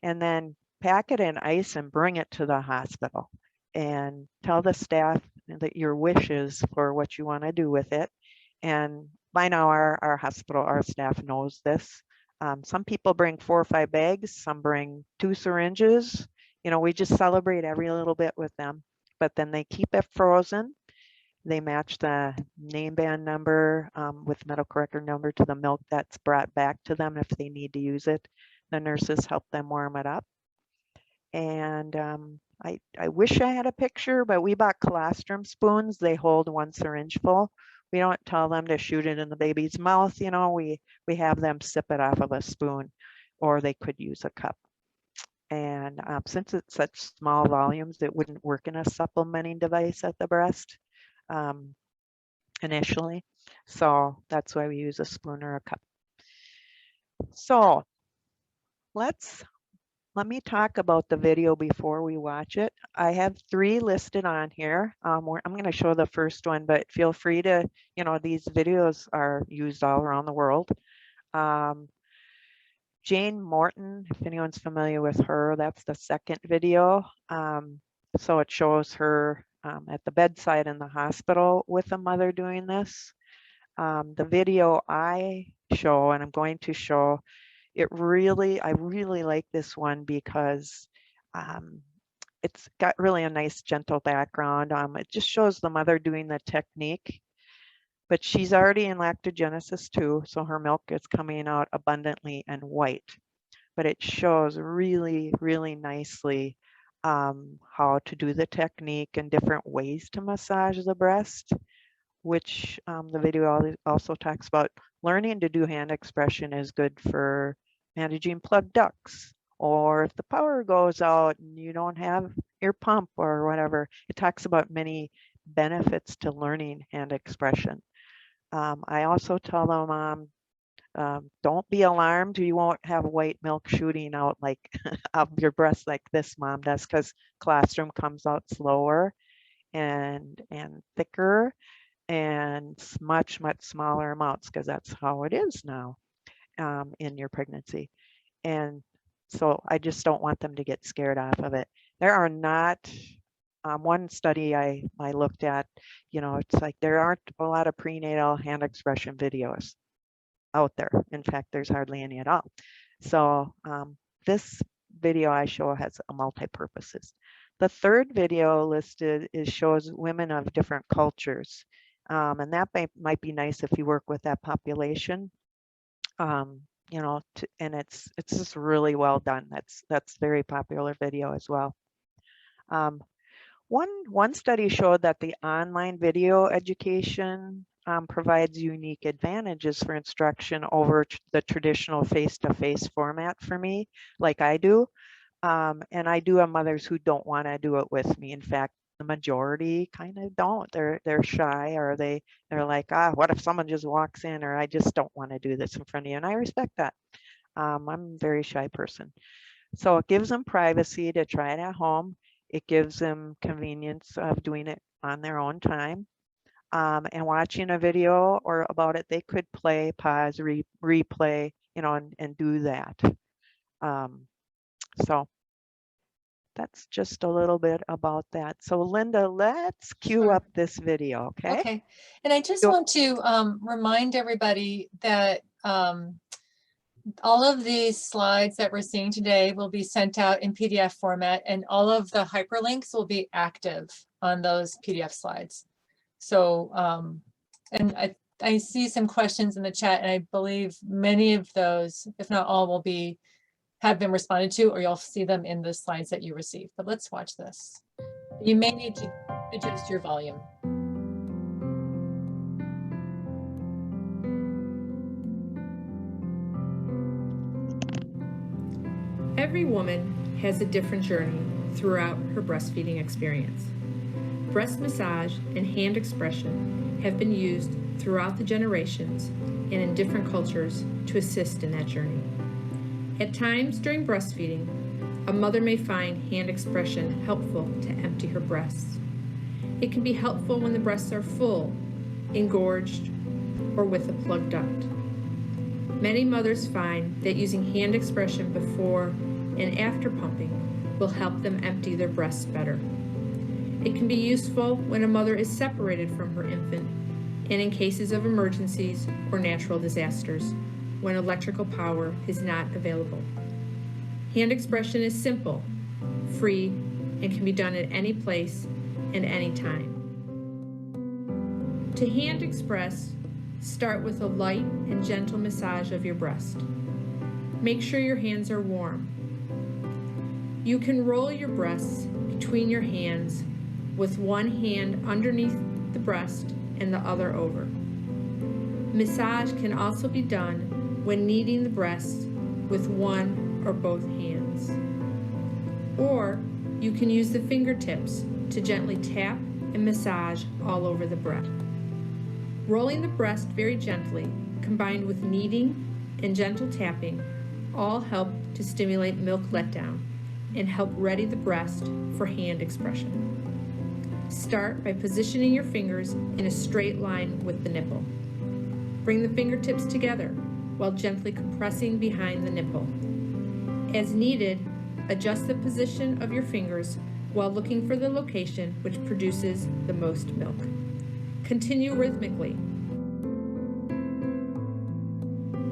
and then pack it in ice and bring it to the hospital and tell the staff that your wishes for what you want to do with it. And by now our hospital, our staff knows this. Some people bring 4 or 5 bags, some bring 2 syringes. You know, we just celebrate every little bit with them, but then they keep it frozen. They match the name band number with medical record number to the milk that's brought back to them if they need to use it. The nurses help them warm it up. And I wish I had a picture, but we bought colostrum spoons. They hold 1 syringe full. We don't tell them to shoot it in the baby's mouth. You know, we have them sip it off of a spoon, or they could use a cup. And since it's such small volumes, it wouldn't work in a supplementing device at the breast initially. So that's why we use a spoon or a cup. So let me talk about the video before we watch it. I have 3 listed on here. I'm going to show the first one, but feel free to, you know, these videos are used all around the world. Jane Morton, if anyone's familiar with her, that's the second video. So it shows her at the bedside in the hospital with a mother doing this. The video I show, and I'm going to show, I really like this one because it's got really a nice gentle background. It just shows the mother doing the technique, but she's already in lactogenesis too, so her milk is coming out abundantly and white. But it shows really, really nicely how to do the technique and different ways to massage the breast, which the video also talks about. Learning to do hand expression is good for managing plugged ducts, or if the power goes out and you don't have your pump or whatever. It talks about many benefits to learning hand expression. I also tell them, don't be alarmed. You won't have white milk shooting out like of your breast like this mom does, because colostrum comes out slower and thicker and much smaller amounts, because that's how it is now in your pregnancy. And so I just don't want them to get scared off of it. There are not one study I looked at, you know, it's like there aren't a lot of prenatal hand expression videos out there. In fact, there's hardly any at all. So this video I show has a multi-purposes. The third video listed shows women of different cultures. And that might be nice if you work with that population. You know, and it's just really well done. That's very popular video as well. One study showed that the online video education provides unique advantages for instruction over the traditional face-to-face format for me, like I do. And I do have mothers who don't want to do it with me. In fact, the majority kind of don't. They're shy, or they're like, what if someone just walks in, or I just don't want to do this in front of you. And I respect that. I'm a very shy person. So it gives them privacy to try it at home. It gives them convenience of doing it on their own time. And watching a video or about it, they could play, pause, replay, you know, and do that. So that's just a little bit about that. So Linda, let's cue up this video, okay? Okay. And I just want to remind everybody that all of these slides that we're seeing today will be sent out in PDF format, and all of the hyperlinks will be active on those PDF slides. So, and I see some questions in the chat, and I believe many of those, if not all, have been responded to, or you'll see them in the slides that you received. But let's watch this. You may need to adjust your volume. Every woman has a different journey throughout her breastfeeding experience. Breast massage and hand expression have been used throughout the generations and in different cultures to assist in that journey. At times during breastfeeding, a mother may find hand expression helpful to empty her breasts. It can be helpful when the breasts are full engorged, or with a plugged duct. Many mothers find that using hand expression before and after pumping will help them empty their breasts better. It can be useful when a mother is separated from her infant and in cases of emergencies or natural disasters when electrical power is not available. Hand expression is simple, free, and can be done at any place and any time. To hand express, start with a light and gentle massage of your breast. Make sure your hands are warm. You can roll your breasts between your hands with one hand underneath the breast and the other over. Massage can also be done when kneading the breast with one or both hands. Or you can use the fingertips to gently tap and massage all over the breast. Rolling the breast very gently, combined with kneading and gentle tapping, all help to stimulate milk letdown and help ready the breast for hand expression. Start by positioning your fingers in a straight line with the nipple. Bring the fingertips together while gently compressing behind the nipple. As needed, adjust the position of your fingers while looking for the location which produces the most milk. Continue rhythmically.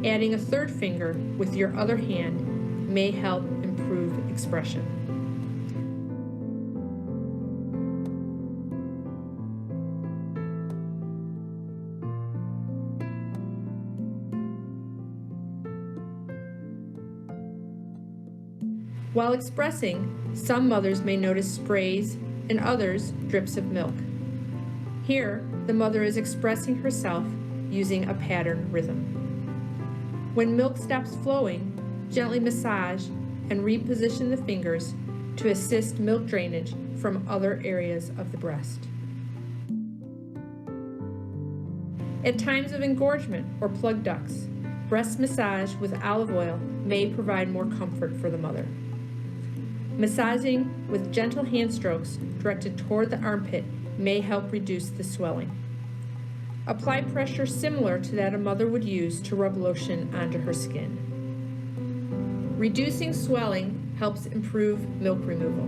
Adding a third finger with your other hand may help improve expression. While expressing, some mothers may notice sprays and others drips of milk. Here, the mother is expressing herself using a pattern rhythm. When milk stops flowing, gently massage and reposition the fingers to assist milk drainage from other areas of the breast. At times of engorgement or plugged ducts, breast massage with olive oil may provide more comfort for the mother. Massaging with gentle hand strokes directed toward the armpit may help reduce the swelling. Apply pressure similar to that a mother would use to rub lotion onto her skin. Reducing swelling helps improve milk removal.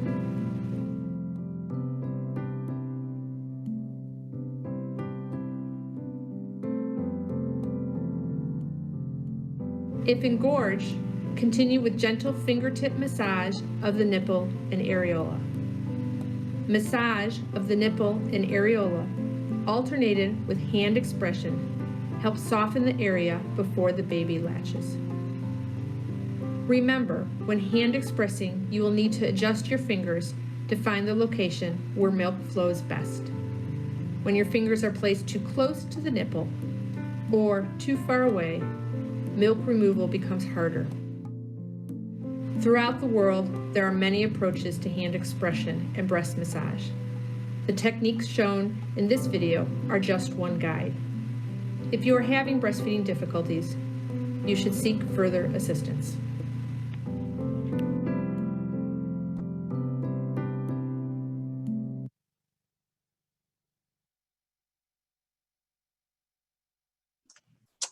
If engorged, continue with gentle fingertip massage of the nipple and areola. Massage of the nipple and areola, alternated with hand expression, helps soften the area before the baby latches. Remember, when hand expressing, you will need to adjust your fingers to find the location where milk flows best. When your fingers are placed too close to the nipple or too far away, milk removal becomes harder. Throughout the world, there are many approaches to hand expression and breast massage. The techniques shown in this video are just one guide. If you are having breastfeeding difficulties, you should seek further assistance.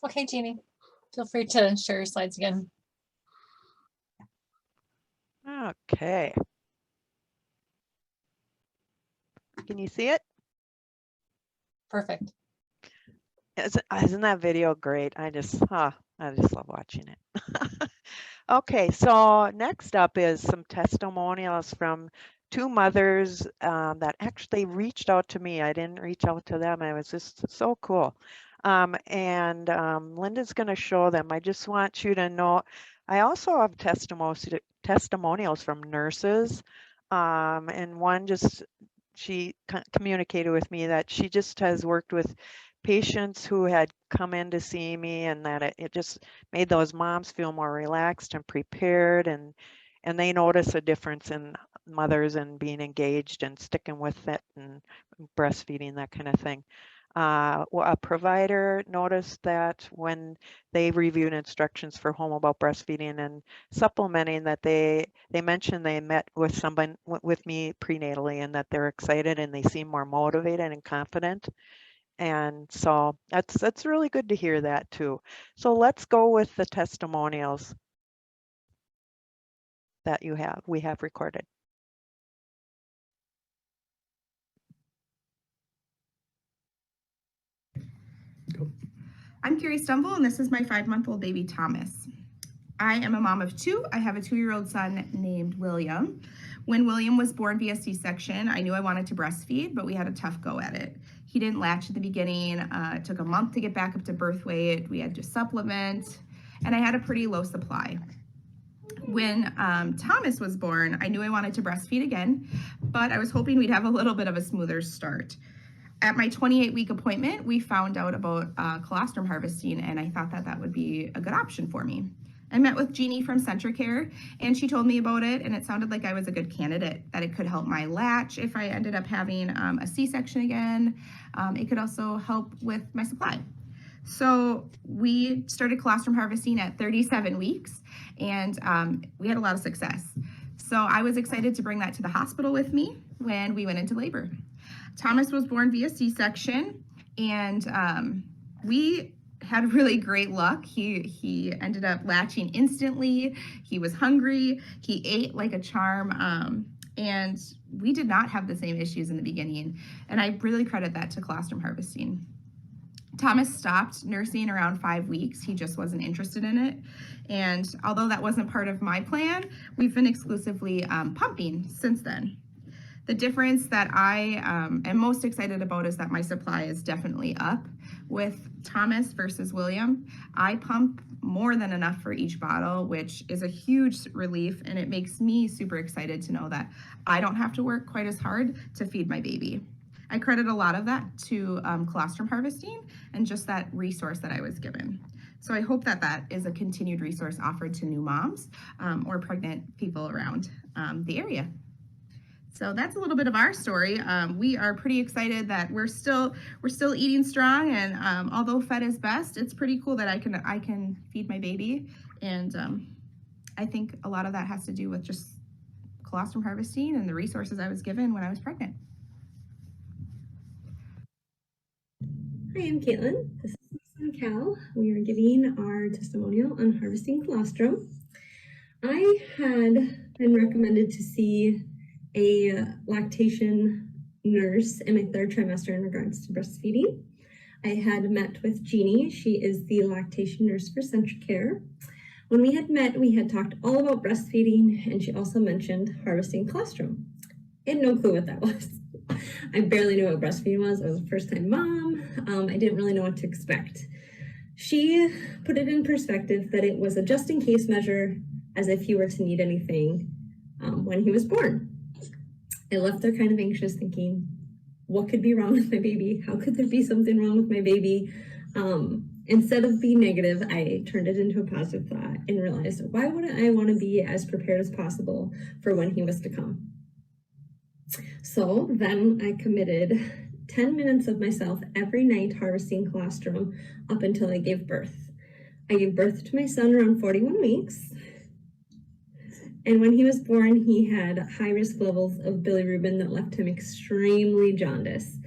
Okay, Jeannie, feel free to share your slides again. Okay. Can you see it? Perfect. Isn't that video great? I just love watching it. Okay, so next up is some testimonials from two mothers that actually reached out to me. I didn't reach out to them. It was just so cool. Linda's going to show them. I just want you to know, I also have testimonials from nurses, and one she communicated with me that she just has worked with patients who had come in to see me, and that it just made those moms feel more relaxed and prepared, and they notice a difference in mothers and being engaged and sticking with it and breastfeeding, that kind of thing. A provider noticed that when they reviewed instructions for home about breastfeeding and supplementing, that they mentioned they met with someone with me prenatally, and that they're excited and they seem more motivated and confident. And so that's really good to hear that too. So let's go with the testimonials that we have recorded. I'm Carrie Stumble, and this is my 5-month-old baby, Thomas. I am a mom of 2. I have a 2-year-old son named William. When William was born via C-section, I knew I wanted to breastfeed, but we had a tough go at it. He didn't latch at the beginning. It took a month to get back up to birth weight. We had to supplement, and I had a pretty low supply. When Thomas was born, I knew I wanted to breastfeed again, but I was hoping we'd have a little bit of a smoother start. At my 28-week appointment, we found out about colostrum harvesting, and I thought that that would be a good option for me. I met with Jeannie from Centricare, and she told me about it, and it sounded like I was a good candidate, that it could help my latch if I ended up having a C-section again. It could also help with my supply. So we started colostrum harvesting at 37 weeks, and we had a lot of success. So I was excited to bring that to the hospital with me when we went into labor. Thomas was born via C-section, and we had really great luck. He ended up latching instantly. He was hungry. He ate like a charm, and we did not have the same issues in the beginning. And I really credit that to colostrum harvesting. Thomas stopped nursing around 5 weeks. He just wasn't interested in it. And although that wasn't part of my plan, we've been exclusively pumping since then. The difference that I am most excited about is that my supply is definitely up. With Thomas versus William, I pump more than enough for each bottle, which is a huge relief, and it makes me super excited to know that I don't have to work quite as hard to feed my baby. I credit a lot of that to colostrum harvesting and just that resource that I was given. So I hope that that is a continued resource offered to new moms or pregnant people around the area. So that's a little bit of our story. We are pretty excited that we're still eating strong, and although fed is best, it's pretty cool that I can feed my baby, and I think a lot of that has to do with just colostrum harvesting and the resources I was given when I was pregnant. Hi, I'm Caitlin. This is Lisa and Cal. We are giving our testimonial on harvesting colostrum. I had been recommended to see a lactation nurse in my 3rd trimester in regards to breastfeeding. I had met with Jeannie. She is the lactation nurse for Centricare. When we had met, we had talked all about breastfeeding, and she also mentioned harvesting colostrum. I had no clue what that was. I barely knew what breastfeeding was. I was a first-time mom. I didn't really know what to expect. She put it in perspective that it was a just-in-case measure, as if he were to need anything when he was born. I left there kind of anxious, thinking, what could be wrong with my baby? How could there be something wrong with my baby? Instead of being negative, I turned it into a positive thought and realized, why wouldn't I want to be as prepared as possible for when he was to come? So then I committed 10 minutes of myself every night harvesting colostrum up until I gave birth. I gave birth to my son around 41 weeks. And when he was born, he had high-risk levels of bilirubin that left him extremely jaundiced.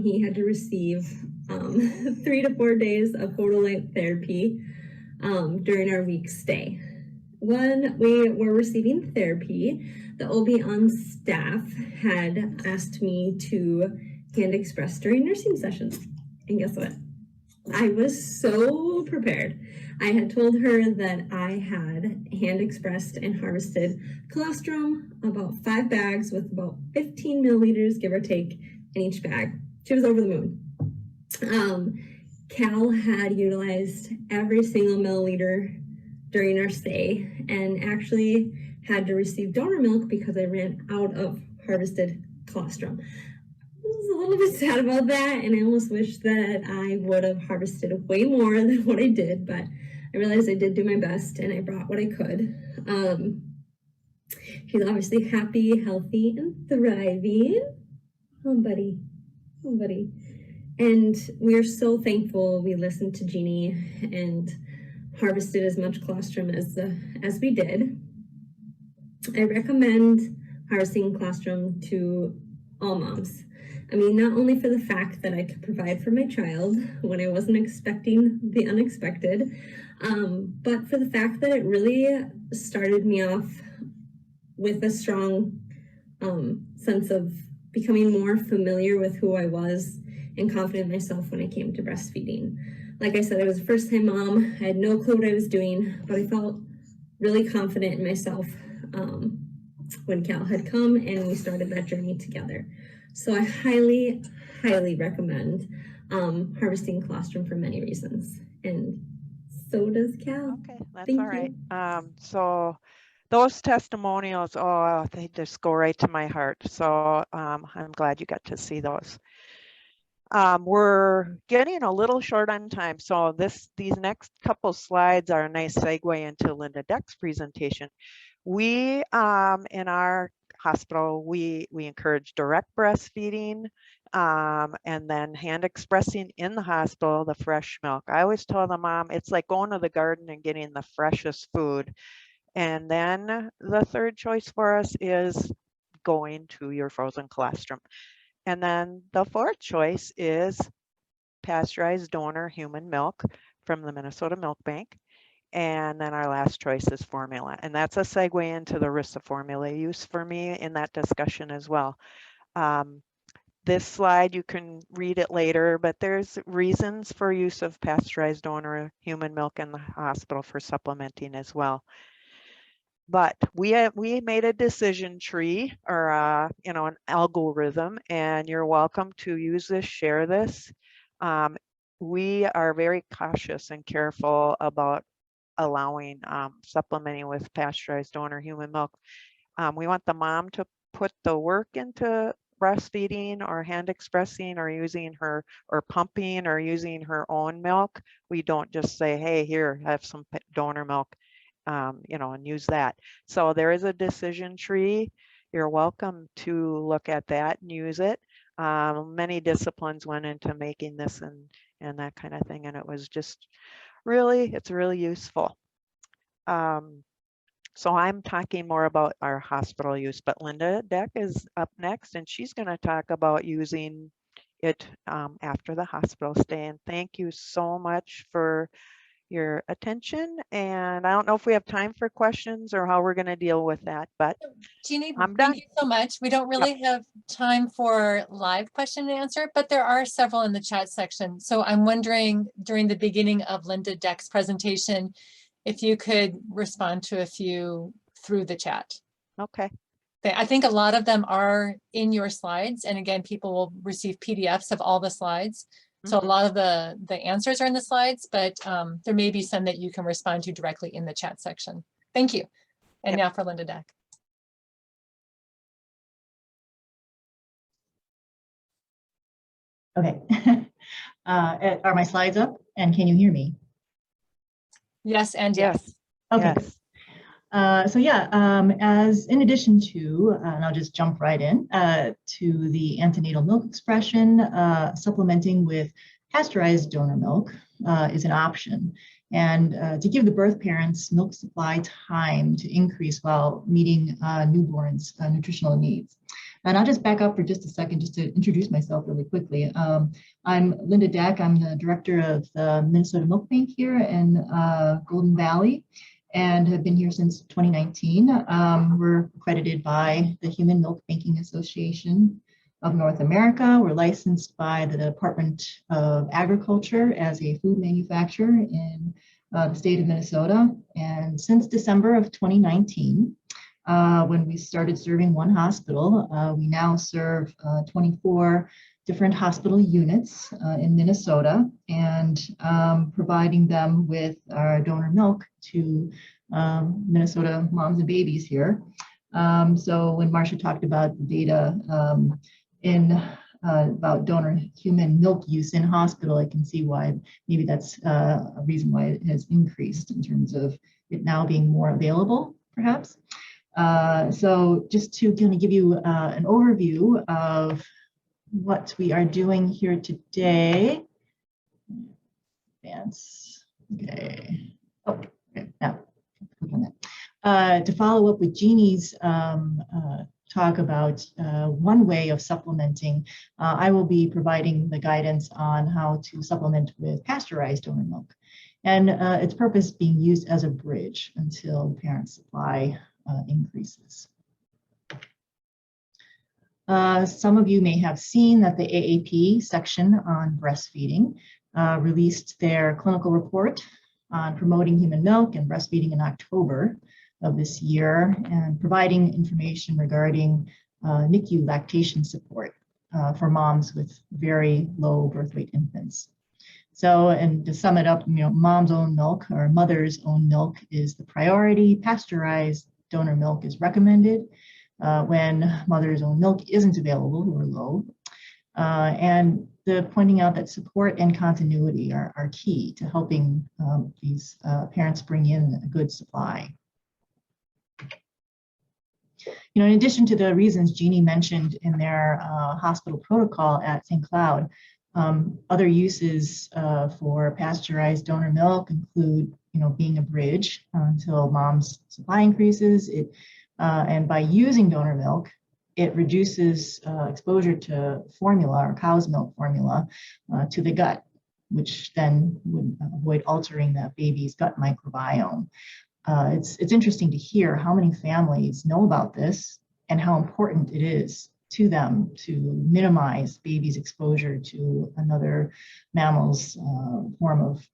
He had to receive 3 to 4 days of photolight therapy during our week stay. When we were receiving therapy, the OB on staff had asked me to hand express during nursing sessions. And guess what? I was so prepared. I had told her that I had hand expressed and harvested colostrum, about 5 bags with about 15 milliliters, give or take, in each bag. She was over the moon. Cal had utilized every single milliliter during our stay and actually had to receive donor milk because I ran out of harvested colostrum. I was a little bit sad about that, and I almost wish that I would have harvested way more than what I did, but I realized I did do my best and I brought what I could. He's obviously happy, healthy, and thriving. Oh, buddy. Oh, buddy. And we are so thankful we listened to Jeannie and harvested as much colostrum as we did. I recommend harvesting colostrum to all moms. I mean, not only for the fact that I could provide for my child when I wasn't expecting the unexpected, but for the fact that it really started me off with a strong sense of becoming more familiar with who I was and confident in myself when I came to breastfeeding. Like I said, I was a first-time mom. I had no clue what I was doing, but I felt really confident in myself when Cal had come and we started that journey together. So I highly, highly recommend harvesting colostrum for many reasons. And so does Cal. Okay, that's Thank all right. you. So those testimonials, oh, they just go right to my heart. So I'm glad you got to see those. We're getting a little short on time, so these next couple slides are a nice segue into Linda Deck's presentation. We in our hospital, we encourage direct breastfeeding and then hand expressing in the hospital the fresh milk. I always tell the mom it's like going to the garden and getting the freshest food. And then the third choice for us is going to your frozen colostrum. And then the fourth choice is pasteurized donor human milk from the Minnesota Milk Bank. And then our last choice is formula. And that's a segue into the RISA formula use for me in that discussion as well. This slide, you can read it later, but there's reasons for use of pasteurized donor human milk in the hospital for supplementing as well. But we made a decision tree or an algorithm, and you're welcome to use this, share this. We are very cautious and careful about allowing supplementing with pasteurized donor human milk. We want the mom to put the work into breastfeeding or hand expressing or using her or pumping or using her own milk. We don't just say, hey, here, have some donor milk. And use that. So there is a decision tree. You're welcome to look at that and use it. Many disciplines went into making this and that kind of thing, and it was just it's really useful. So I'm talking more about our hospital use, but Linda Deck is up next, and she's going to talk about using it after the hospital stay. And thank you so much for your attention, and I don't know if we have time for questions or how we're going to deal with that, but Jeannie, I'm done. thank you so much. We don't really have time for live question and answer, but there are several in the chat section. So I'm wondering during the beginning of Linda Deck's presentation, if you could respond to a few through the chat. Okay. I think a lot of them are in your slides. And again, people will receive PDFs of all the slides. So a lot of the answers are in the slides, but there may be some that you can respond to directly in the chat section. Thank you. And now for Linda Deck. Okay. Are my slides up and can you hear me? Yes and yes. Okay. Yes. So yeah, as in addition to, and I'll just jump right in, to the antenatal milk expression, supplementing with pasteurized donor milk is an option. And to give the birth parents milk supply time to increase while meeting newborns' nutritional needs. And I'll just back up for just a second, just to introduce myself really quickly. I'm Linda Deck. I'm the director of the Minnesota Milk Bank here in Golden Valley, and have been here since 2019. We're accredited by the Human Milk Banking Association of North America. We're licensed by the Department of Agriculture as a food manufacturer in the state of Minnesota. And since December of 2019, when we started serving one hospital, we now serve 24 different hospital units in Minnesota, and providing them with our donor milk to Minnesota moms and babies here. So when Marcia talked about the data about donor human milk use in hospital, I can see why maybe that's a reason why it has increased in terms of it now being more available, perhaps. So just to kind of give you an overview of what we are doing here today. Advance. Okay. Oh, okay. Now, click on that. To follow up with Jeannie's talk about one way of supplementing. I will be providing the guidance on how to supplement with pasteurized donor milk, and its purpose being used as a bridge until parent supply increases. Some of you may have seen that the AAP section on breastfeeding released their clinical report on promoting human milk and breastfeeding in October of this year, and providing information regarding NICU lactation support for moms with very low birth weight infants. So, and to sum it up, mom's own milk or mother's own milk is the priority. Pasteurized donor milk is recommended when mother's own milk isn't available or low. And pointing out that support and continuity are key to helping these parents bring in a good supply. In addition to the reasons Jeannie mentioned in their hospital protocol at St. Cloud, other uses for pasteurized donor milk include, being a bridge until mom's supply increases. And by using donor milk, it reduces exposure to formula or cow's milk formula to the gut, which then would avoid altering the baby's gut microbiome. It's interesting to hear how many families know about this and how important it is to them to minimize baby's exposure to another mammal's form of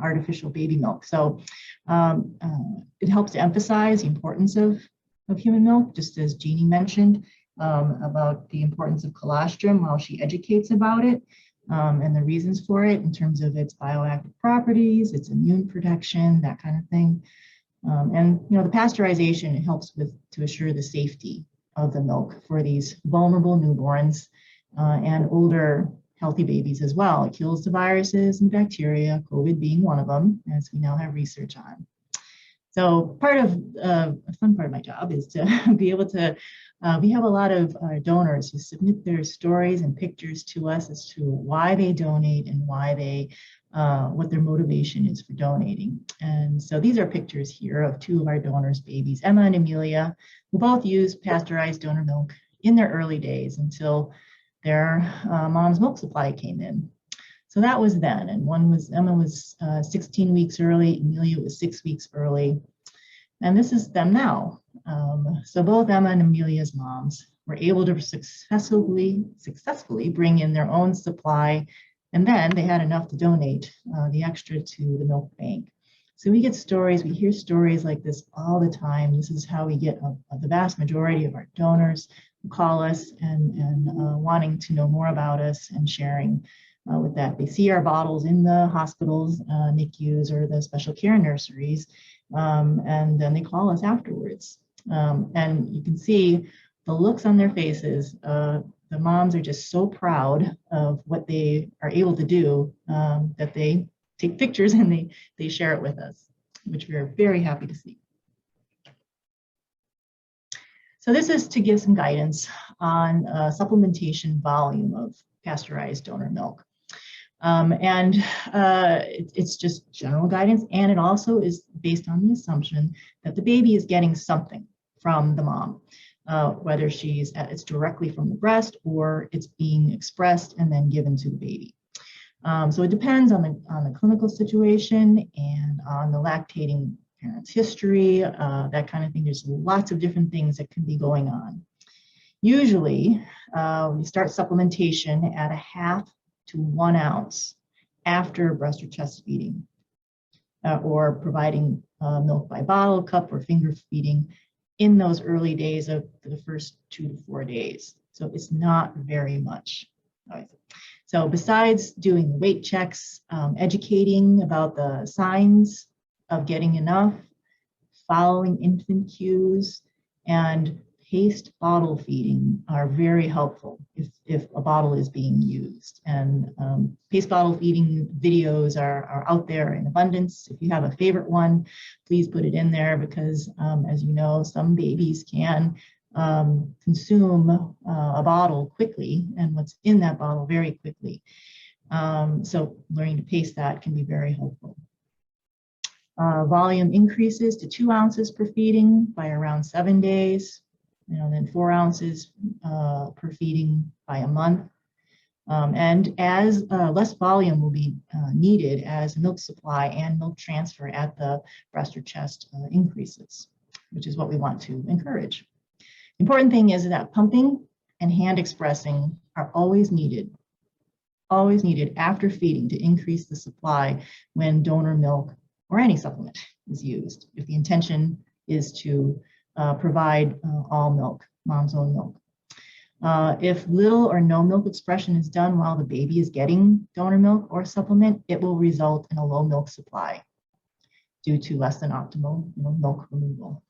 artificial baby milk. So it helps to emphasize the importance of human milk, just as Jeannie mentioned about the importance of colostrum while she educates about it. And the reasons for it in terms of its bioactive properties, its immune protection, that kind of thing. And the pasteurization, it helps to assure the safety of the milk for these vulnerable newborns and older healthy babies as well. It kills the viruses and bacteria, COVID being one of them, as we now have research on. So a fun part of my job is to be able to, we have a lot of donors who submit their stories and pictures to us as to why they donate and why they, what their motivation is for donating. And so these are pictures here of two of our donors' babies, Emma and Amelia, who both used pasteurized donor milk in their early days until their mom's milk supply came in. So that was then, and Emma was 16 weeks early, Amelia was 6 weeks early, and this is them now. So both Emma and Amelia's moms were able to successfully bring in their own supply, and then they had enough to donate the extra to the milk bank. So we get stories, we hear stories like this all the time. This is how we get the vast majority of our donors who call us and wanting to know more about us and sharing with that. They see our bottles in the hospitals, NICUs, or the special care nurseries, and then they call us afterwards. And you can see the looks on their faces. The moms are just so proud of what they are able to do that they take pictures and they share it with us, which we are very happy to see. So this is to give some guidance on supplementation volume of pasteurized donor milk. It's just general guidance, and it also is based on the assumption that the baby is getting something from the mom, whether it's directly from the breast or it's being expressed and then given to the baby. So it depends on the clinical situation and on the lactating parent's history, that kind of thing. There's lots of different things that can be going on. Usually, we start supplementation at 1/2 to 1 ounce after breast or chest feeding, or providing milk by bottle, cup, or finger feeding in those early days of the first 2 to 4 days. So it's not very much. Right. So besides doing weight checks, educating about the signs of getting enough, following infant cues, and paced bottle feeding are very helpful if a bottle is being used. And paced bottle feeding videos are out there in abundance. If you have a favorite one, please put it in there, because as you know, some babies can consume a bottle quickly and what's in that bottle very quickly. So learning to pace that can be very helpful. Volume increases to 2 ounces per feeding by around 7 days. and then 4 ounces per feeding by a month. And as less volume will be needed as milk supply and milk transfer at the breast or chest increases, which is what we want to encourage. The important thing is that pumping and hand expressing are always needed after feeding to increase the supply when donor milk or any supplement is used, if the intention is to provide all milk, mom's own milk. If little or no milk expression is done while the baby is getting donor milk or supplement, it will result in a low milk supply due to less than optimal milk removal.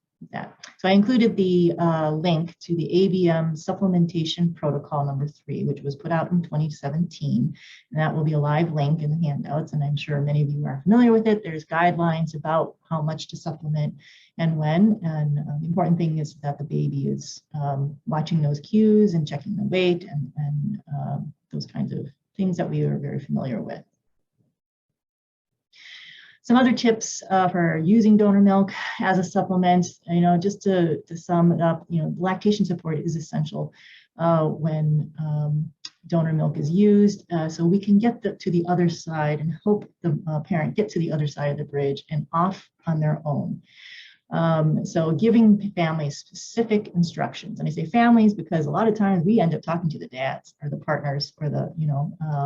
So I included the link to the ABM supplementation protocol number 3, which was put out in 2017. And that will be a live link in the handouts, and I'm sure many of you are familiar with it. There's guidelines about how much to supplement and when. And the important thing is that the baby is watching those cues and checking the weight and those kinds of things that we are very familiar with. Some other tips for using donor milk as a supplement, just to sum it up, lactation support is essential when donor milk is used, so we can get to the other side and help the parent get to the other side of the bridge and off on their own. So giving families specific instructions, and I say families because a lot of times we end up talking to the dads or the partners or the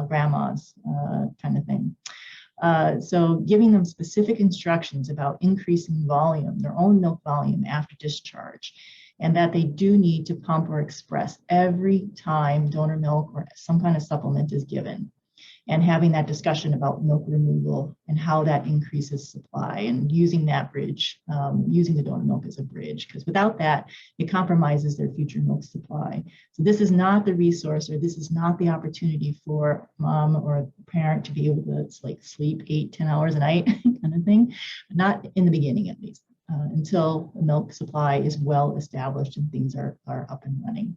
grandmas kind of thing. So giving them specific instructions about increasing volume, their own milk volume after discharge, and that they do need to pump or express every time donor milk or some kind of supplement is given, and having that discussion about milk removal and how that increases supply, and using that bridge, using the donor milk as a bridge, because without that, it compromises their future milk supply. So this is not the resource, or this is not the opportunity for mom or a parent to be able to sleep 8-10 hours a night kind of thing, not in the beginning at least, until the milk supply is well established and things are up and running.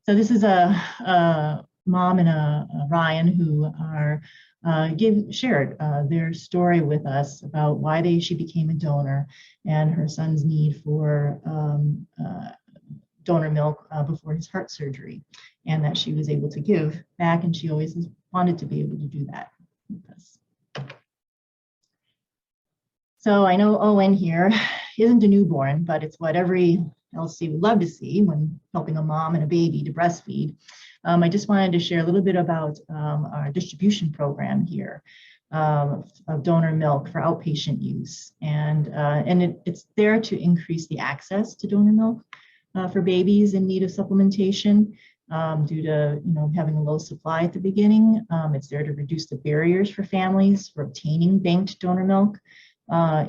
So this is a mom and Ryan who are shared their story with us about why she became a donor and her son's need for donor milk before his heart surgery, and that she was able to give back, and she always wanted to be able to do that with us. So I know Owen here isn't a newborn, but it's what every LC would love to see when helping a mom and a baby to breastfeed. I just wanted to share a little bit about our distribution program here of donor milk for outpatient use. And it's there to increase the access to donor milk for babies in need of supplementation due to having a low supply at the beginning. It's there to reduce the barriers for families for obtaining banked donor milk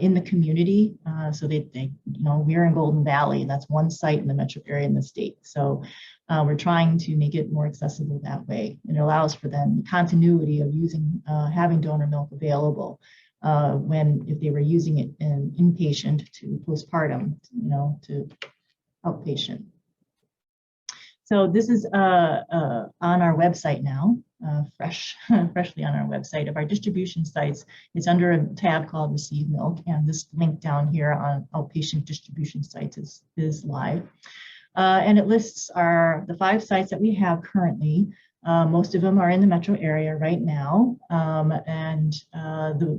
in the community. So we're in Golden Valley, and that's one site in the metro area in the state. So we're trying to make it more accessible that way. And it allows for them continuity of having donor milk available if they were using it in inpatient to postpartum, to outpatient. So this is on our website now, freshly on our website of our distribution sites. It's under a tab called Receive Milk, and this link down here on outpatient distribution sites is live. And it lists the 5 sites that we have currently. Most of them are in the metro area right now, and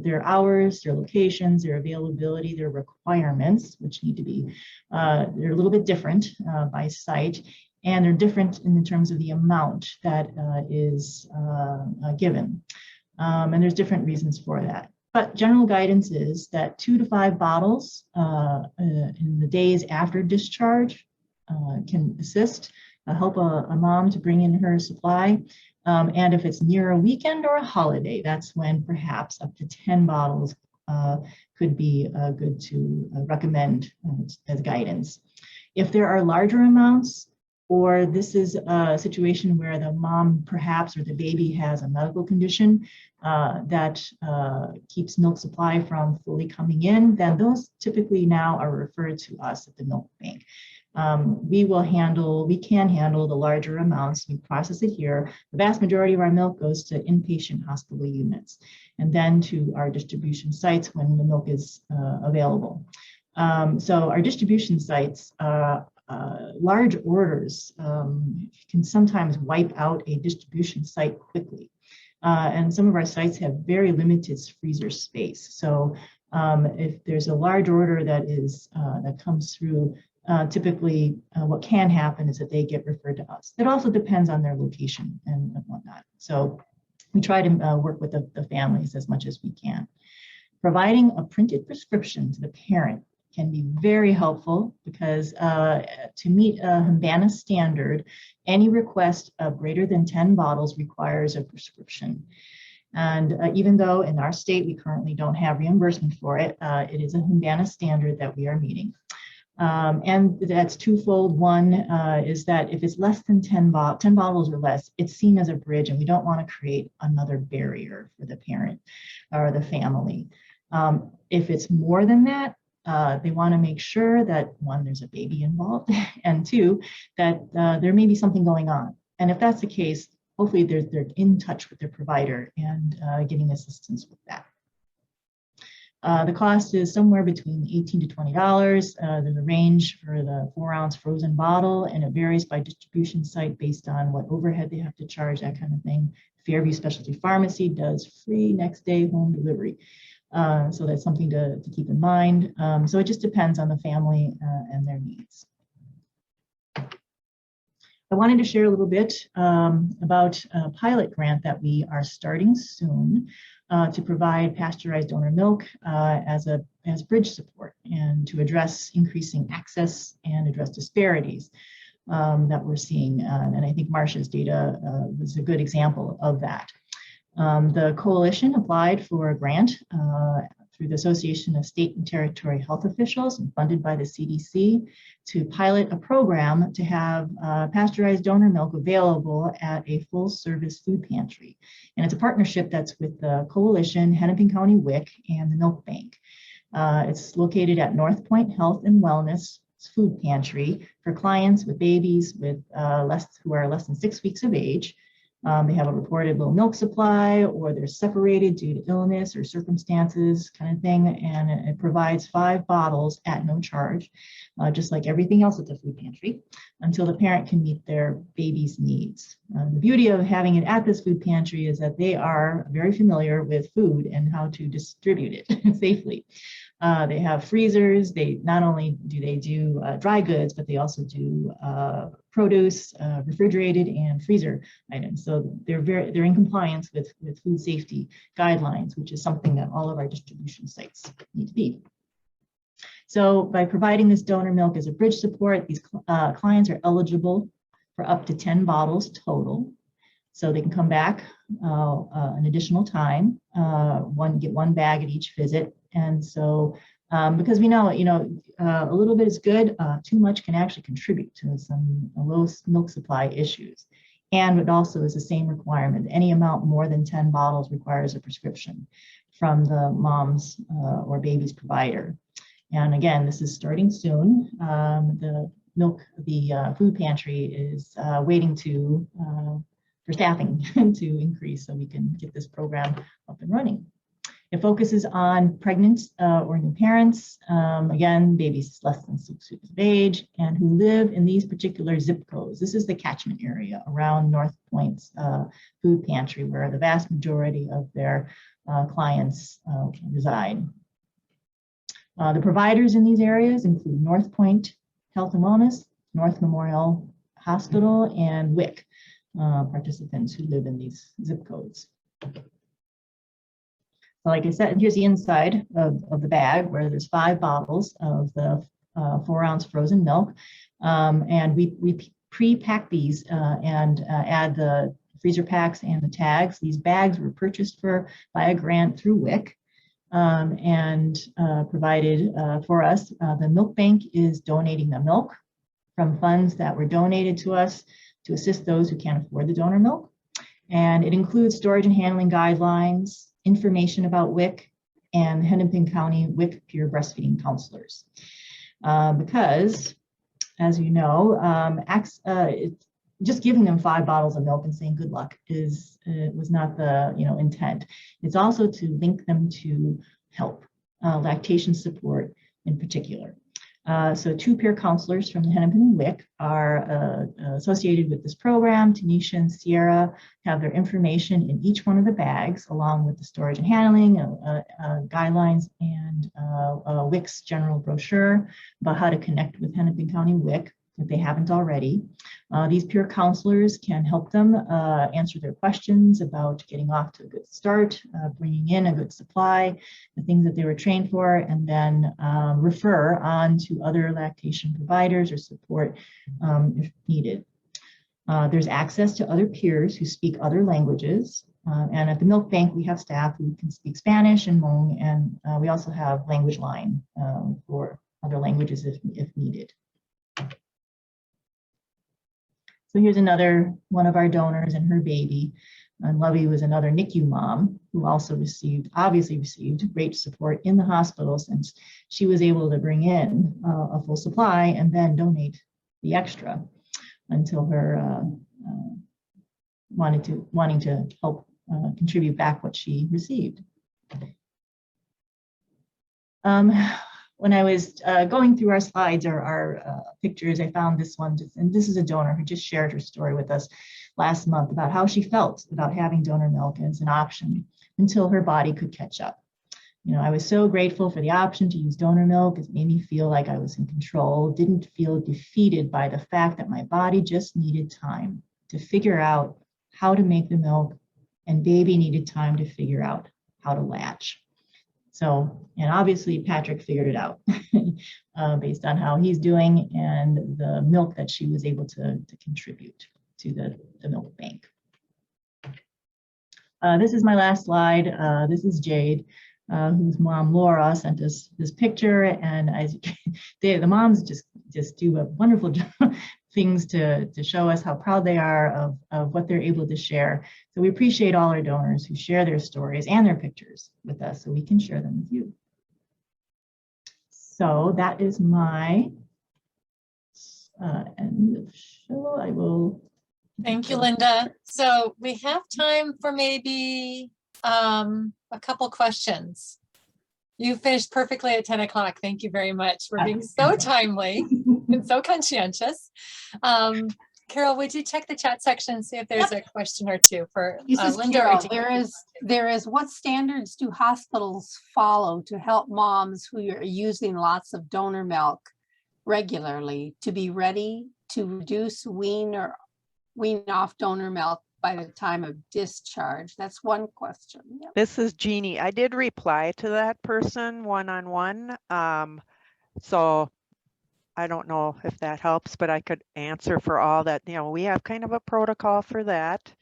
their hours, their locations, their availability, their requirements, which need to be, they're a little bit different by site, and they're different in terms of the amount that is given. And there's different reasons for that. But general guidance is that 2 to 5 bottles in the days after discharge can assist, help a mom to bring in her supply. And if it's near a weekend or a holiday, that's when perhaps up to 10 bottles could be good to recommend as guidance. If there are larger amounts, or this is a situation where the mom perhaps or the baby has a medical condition that keeps milk supply from fully coming in, then those typically now are referred to us at the milk bank. We can handle the larger amounts. We process it here. The vast majority of our milk goes to inpatient hospital units and then to our distribution sites when the milk is available. So our distribution sites, large orders can sometimes wipe out a distribution site quickly. And some of our sites have very limited freezer space. So if there's a large order that comes through, typically what can happen is that they get referred to us. It also depends on their location and whatnot. So we try to work with the families as much as we can. Providing a printed prescription to the parent can be very helpful because to meet a Humana standard, any request of greater than 10 bottles requires a prescription. And even though in our state we currently don't have reimbursement for it, it is a Humana standard that we are meeting. And that's twofold. One is that if it's less than 10 bottles or less, it's seen as a bridge, and we don't want to create another barrier for the parent or the family. If it's more than that, they want to make sure that, one, there's a baby involved, and two, that there may be something going on. And if that's the case, hopefully they're in touch with their provider and getting assistance with that. The cost is somewhere between $18 to $20. There's a range for the 4-ounce frozen bottle, and it varies by distribution site based on what overhead they have to charge, that kind of thing. Fairview Specialty Pharmacy does free next day home delivery. So that's something to keep in mind. So it just depends on the family and their needs. I wanted to share a little bit about a pilot grant that we are starting soon to provide pasteurized donor milk as bridge support and to address increasing access and address disparities that we're seeing. And I think Marcia's data was a good example of that. The coalition applied for a grant through the Association of State and Territory Health Officials and funded by the CDC to pilot a program to have pasteurized donor milk available at a full-service food pantry. And it's a partnership that's with the coalition, Hennepin County WIC, and the Milk Bank. It's located at North Point Health and Wellness Food Pantry for clients with babies who are less than 6 weeks of age. They have a reported low milk supply, or they're separated due to illness or circumstances, kind of thing. And it provides 5 bottles at no charge, just like everything else at the food pantry, until the parent can meet their baby's needs. The beauty of having it at this food pantry is that they are very familiar with food and how to distribute it safely. They have freezers. They not only do dry goods, but they also do produce, refrigerated and freezer items. So they're in compliance with food safety guidelines, which is something that all of our distribution sites need to be. So by providing this donor milk as a bridge support, these clients are eligible for up to 10 bottles total. So they can come back an additional time, get 1 bag at each visit. And so, because we know, a little bit is good, too much can actually contribute to some low milk supply issues. And it also is the same requirement. Any amount more than 10 bottles requires a prescription from the mom's or baby's provider. And again, this is starting soon. The food pantry is waiting for staffing to increase so we can get this program up and running. It focuses on pregnant or new parents, again, babies less than 6 weeks of age, and who live in these particular zip codes. This is the catchment area around North Point's food pantry, where the vast majority of their clients reside. The providers in these areas include North Point Health and Wellness, North Memorial Hospital, and WIC participants who live in these zip codes. Like I said, here's the inside of the bag, where there's 5 bottles of the 4-ounce frozen milk. And we pre-pack these and add the freezer packs and the tags. These bags were purchased by a grant through WIC and provided for us. The Milk Bank is donating the milk from funds that were donated to us to assist those who can't afford the donor milk. And it includes storage and handling guidelines, information about WIC, and Hennepin County WIC peer breastfeeding counselors. Because, as you know, just giving them 5 bottles of milk and saying good luck was not the intent. It's also to link them to help, lactation support, in particular. So 2 peer counselors from the Hennepin WIC are associated with this program. Tanisha and Sierra have their information in each one of the bags, along with the storage and handling guidelines and WIC's general brochure about how to connect with Hennepin County WIC if they haven't already. These peer counselors can help them answer their questions about getting off to a good start, bringing in a good supply, the things that they were trained for, and then refer on to other lactation providers or support if needed. There's access to other peers who speak other languages. And at the milk bank, we have staff who can speak Spanish and Hmong, and we also have language line for other languages if needed. So here's another one of our donors and her baby. And Lovey was another NICU mom who also obviously received great support in the hospital, since she was able to bring in a full supply and then donate the extra until her wanting to help contribute back what she received. When I was going through our slides or our pictures, I found this one, and this is a donor who just shared her story with us last month about how she felt about having donor milk as an option until her body could catch up. You know, I was so grateful for the option to use donor milk. It made me feel like I was in control, didn't feel defeated by the fact that my body just needed time to figure out how to make the milk, and baby needed time to figure out how to latch. So, and obviously Patrick figured it out based on how he's doing and the milk that she was able to contribute to the milk bank. This is my last slide. This is Jade, whose mom Laura sent us this picture, and the moms just do a wonderful job, things to show us how proud they are of what they're able to share. So we appreciate all our donors who share their stories and their pictures with us so we can share them with you. So that is my end of show. I will. Thank you, Linda. So we have time for maybe a couple questions. You finished perfectly at 10 o'clock. Thank you very much for being so timely and so conscientious. Carol, would you check the chat section and see if there's a question or two for Linda? Carol, there is what standards do hospitals follow to help moms who are using lots of donor milk regularly to be ready to reduce, wean off donor milk by the time of discharge? That's one question. Yep. This is Jeannie. I did reply to that person one-on-one. So I don't know if that helps, but I could answer for all that. You know, we have kind of a protocol for that,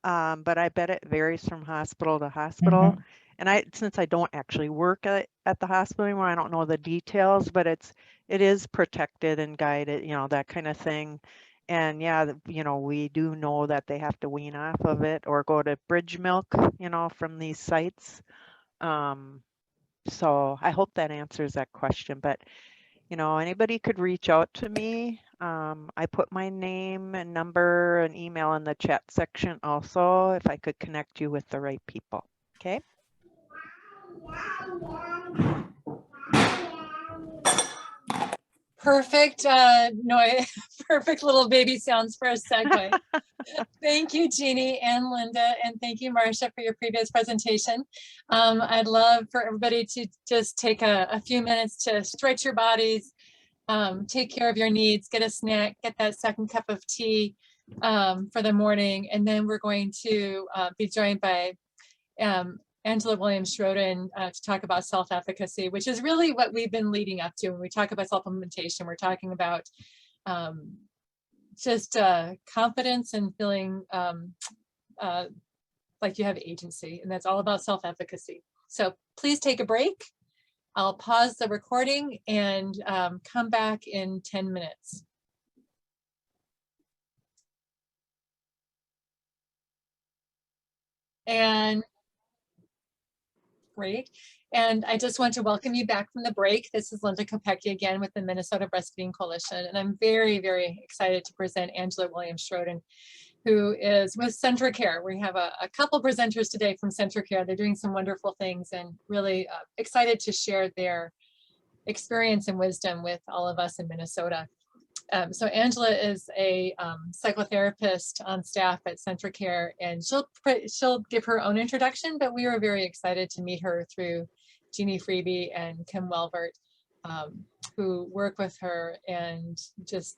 but I bet it varies from hospital to hospital. Mm-hmm. And since I don't actually work at the hospital anymore, I don't know the details, but it is protected and guided, you know, that kind of thing. And yeah, you know, we do know that they have to wean off of it or go to bridge milk, you know, from these sites. So I hope that answers that question, but you know, anybody could reach out to me. I put my name and number and email in the chat section also, if I could connect you with the right people. Okay. Perfect perfect little baby sounds for a segue. Thank you, Jeannie and Linda, and thank you, Marcia, for your previous presentation. I'd love for everybody to just take a few minutes to stretch your bodies, take care of your needs, get a snack, get that second cup of tea for the morning, and then we're going to be joined by Angela Williams-Schroden to talk about self-efficacy, which is really what we've been leading up to. When we talk about supplementation, we're talking about just confidence and feeling like you have agency, and that's all about self-efficacy. So please take a break. I'll pause the recording and come back in 10 minutes. And great. And I just want to welcome you back from the break. This is Linda Kopecki again with the Minnesota Breastfeeding Coalition. And I'm very, very excited to present Angela Williams-Schroden, who is with Centricare. We have a couple presenters today from Centricare. They're doing some wonderful things and really excited to share their experience and wisdom with all of us in Minnesota. So Angela is a psychotherapist on staff at CentraCare, and she'll give her own introduction, but we were very excited to meet her through Jeannie Freeby and Kim Welvert, who work with her, and just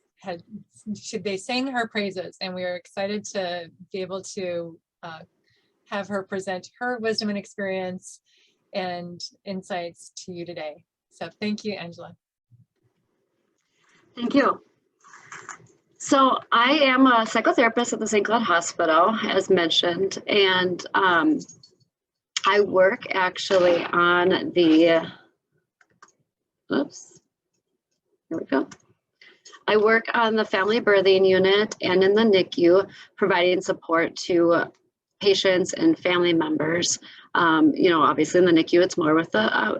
they sang her praises, and we are excited to be able to have her present her wisdom and experience and insights to you today. So thank you, Angela. Thank you. So I am a psychotherapist at the St. Cloud Hospital, as mentioned, and I work actually on the, oops, here we go. I work on the family birthing unit and in the NICU, providing support to patients and family members. You know, obviously in the NICU, it's more with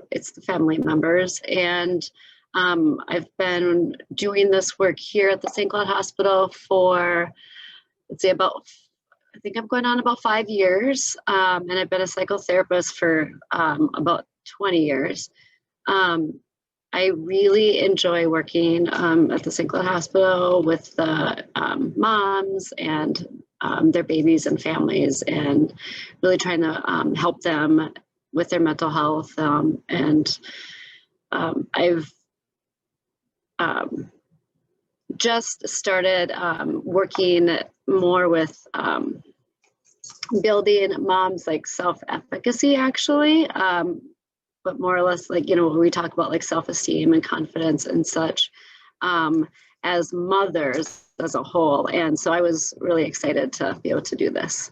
it's the family members. And I've been doing this work here at the St. Cloud Hospital for, let's say I think I'm going on about 5 years. And I've been a psychotherapist for about 20 years. I really enjoy working at the St. Cloud Hospital with the moms and their babies and families, and really trying to help them with their mental health. And I've just started working more with building moms like self-efficacy, actually. But more or less, like, you know, when we talk about like self-esteem and confidence and such, as mothers as a whole. And so I was really excited to be able to do this.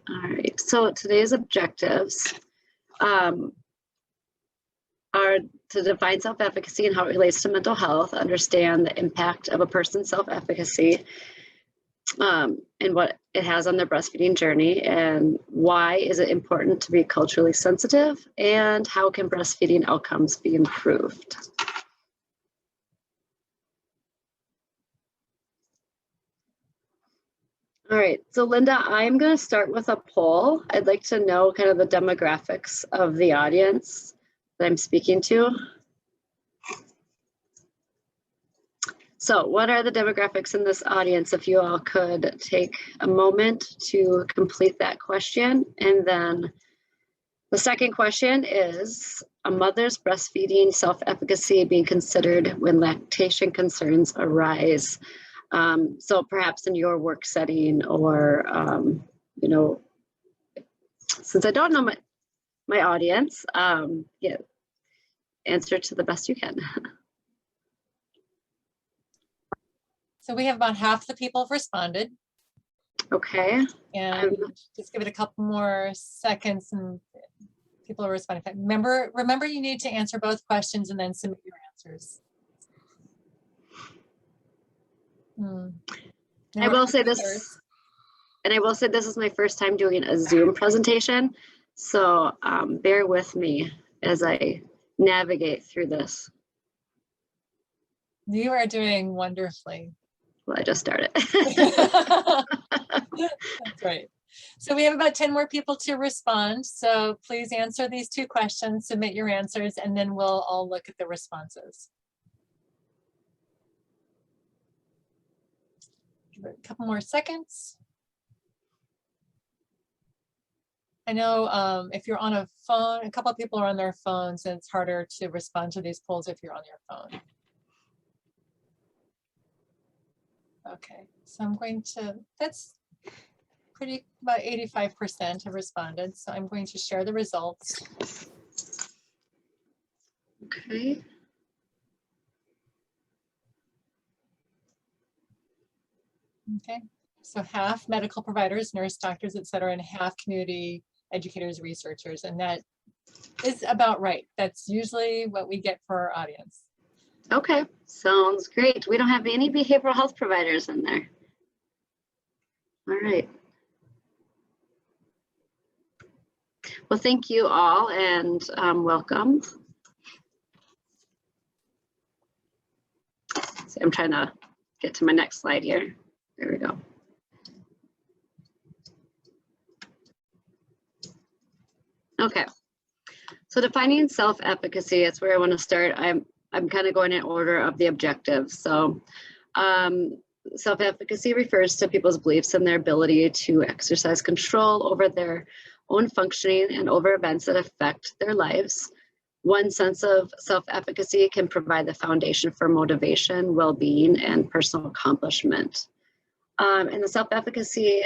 All right, so today's objectives are to define self-efficacy and how it relates to mental health, understand the impact of a person's self-efficacy, and what it has on their breastfeeding journey, and why is it important to be culturally sensitive, and how can breastfeeding outcomes be improved. All right, so Linda, I'm going to start with a poll. I'd like to know kind of the demographics of the audience that I'm speaking to. So what are the demographics in this audience? If you all could take a moment to complete that question. And then the second question is, a mother's breastfeeding self-efficacy being considered when lactation concerns arise. So perhaps in your work setting, or, you know, since I don't know my audience, yeah, answer to the best you can. So we have about half the people have responded. Okay. And just give it a couple more seconds and people are responding. Remember you need to answer both questions and then submit your answers. I will say this, and I will say this is my first time doing a Zoom presentation. So bear with me as I navigate through this. You are doing wonderfully. Well, I just started. That's right. So we have about 10 more people to respond. So please answer these two questions, submit your answers, and then we'll all look at the responses. Give it a couple more seconds. I know if you're on a phone, a couple of people are on their phones, and it's harder to respond to these polls if you're on your phone. Okay, so I'm going to, that's pretty, about 85% have responded. So I'm going to share the results. Okay. Okay, so half medical providers, nurse, doctors, et cetera, and half community educators, researchers, and that is about right. That's usually what we get for our audience. Okay, sounds great. We don't have any behavioral health providers in there. All right. Well, thank you all, and welcome. So I'm trying to get to my next slide here. There we go. Okay, So defining self-efficacy, that's where I want to start. I'm kind of going in order of the objectives. So self-efficacy refers to people's beliefs and their ability to exercise control over their own functioning and over events that affect their lives. One sense of self-efficacy can provide the foundation for motivation, well-being, and personal accomplishment. And the self-efficacy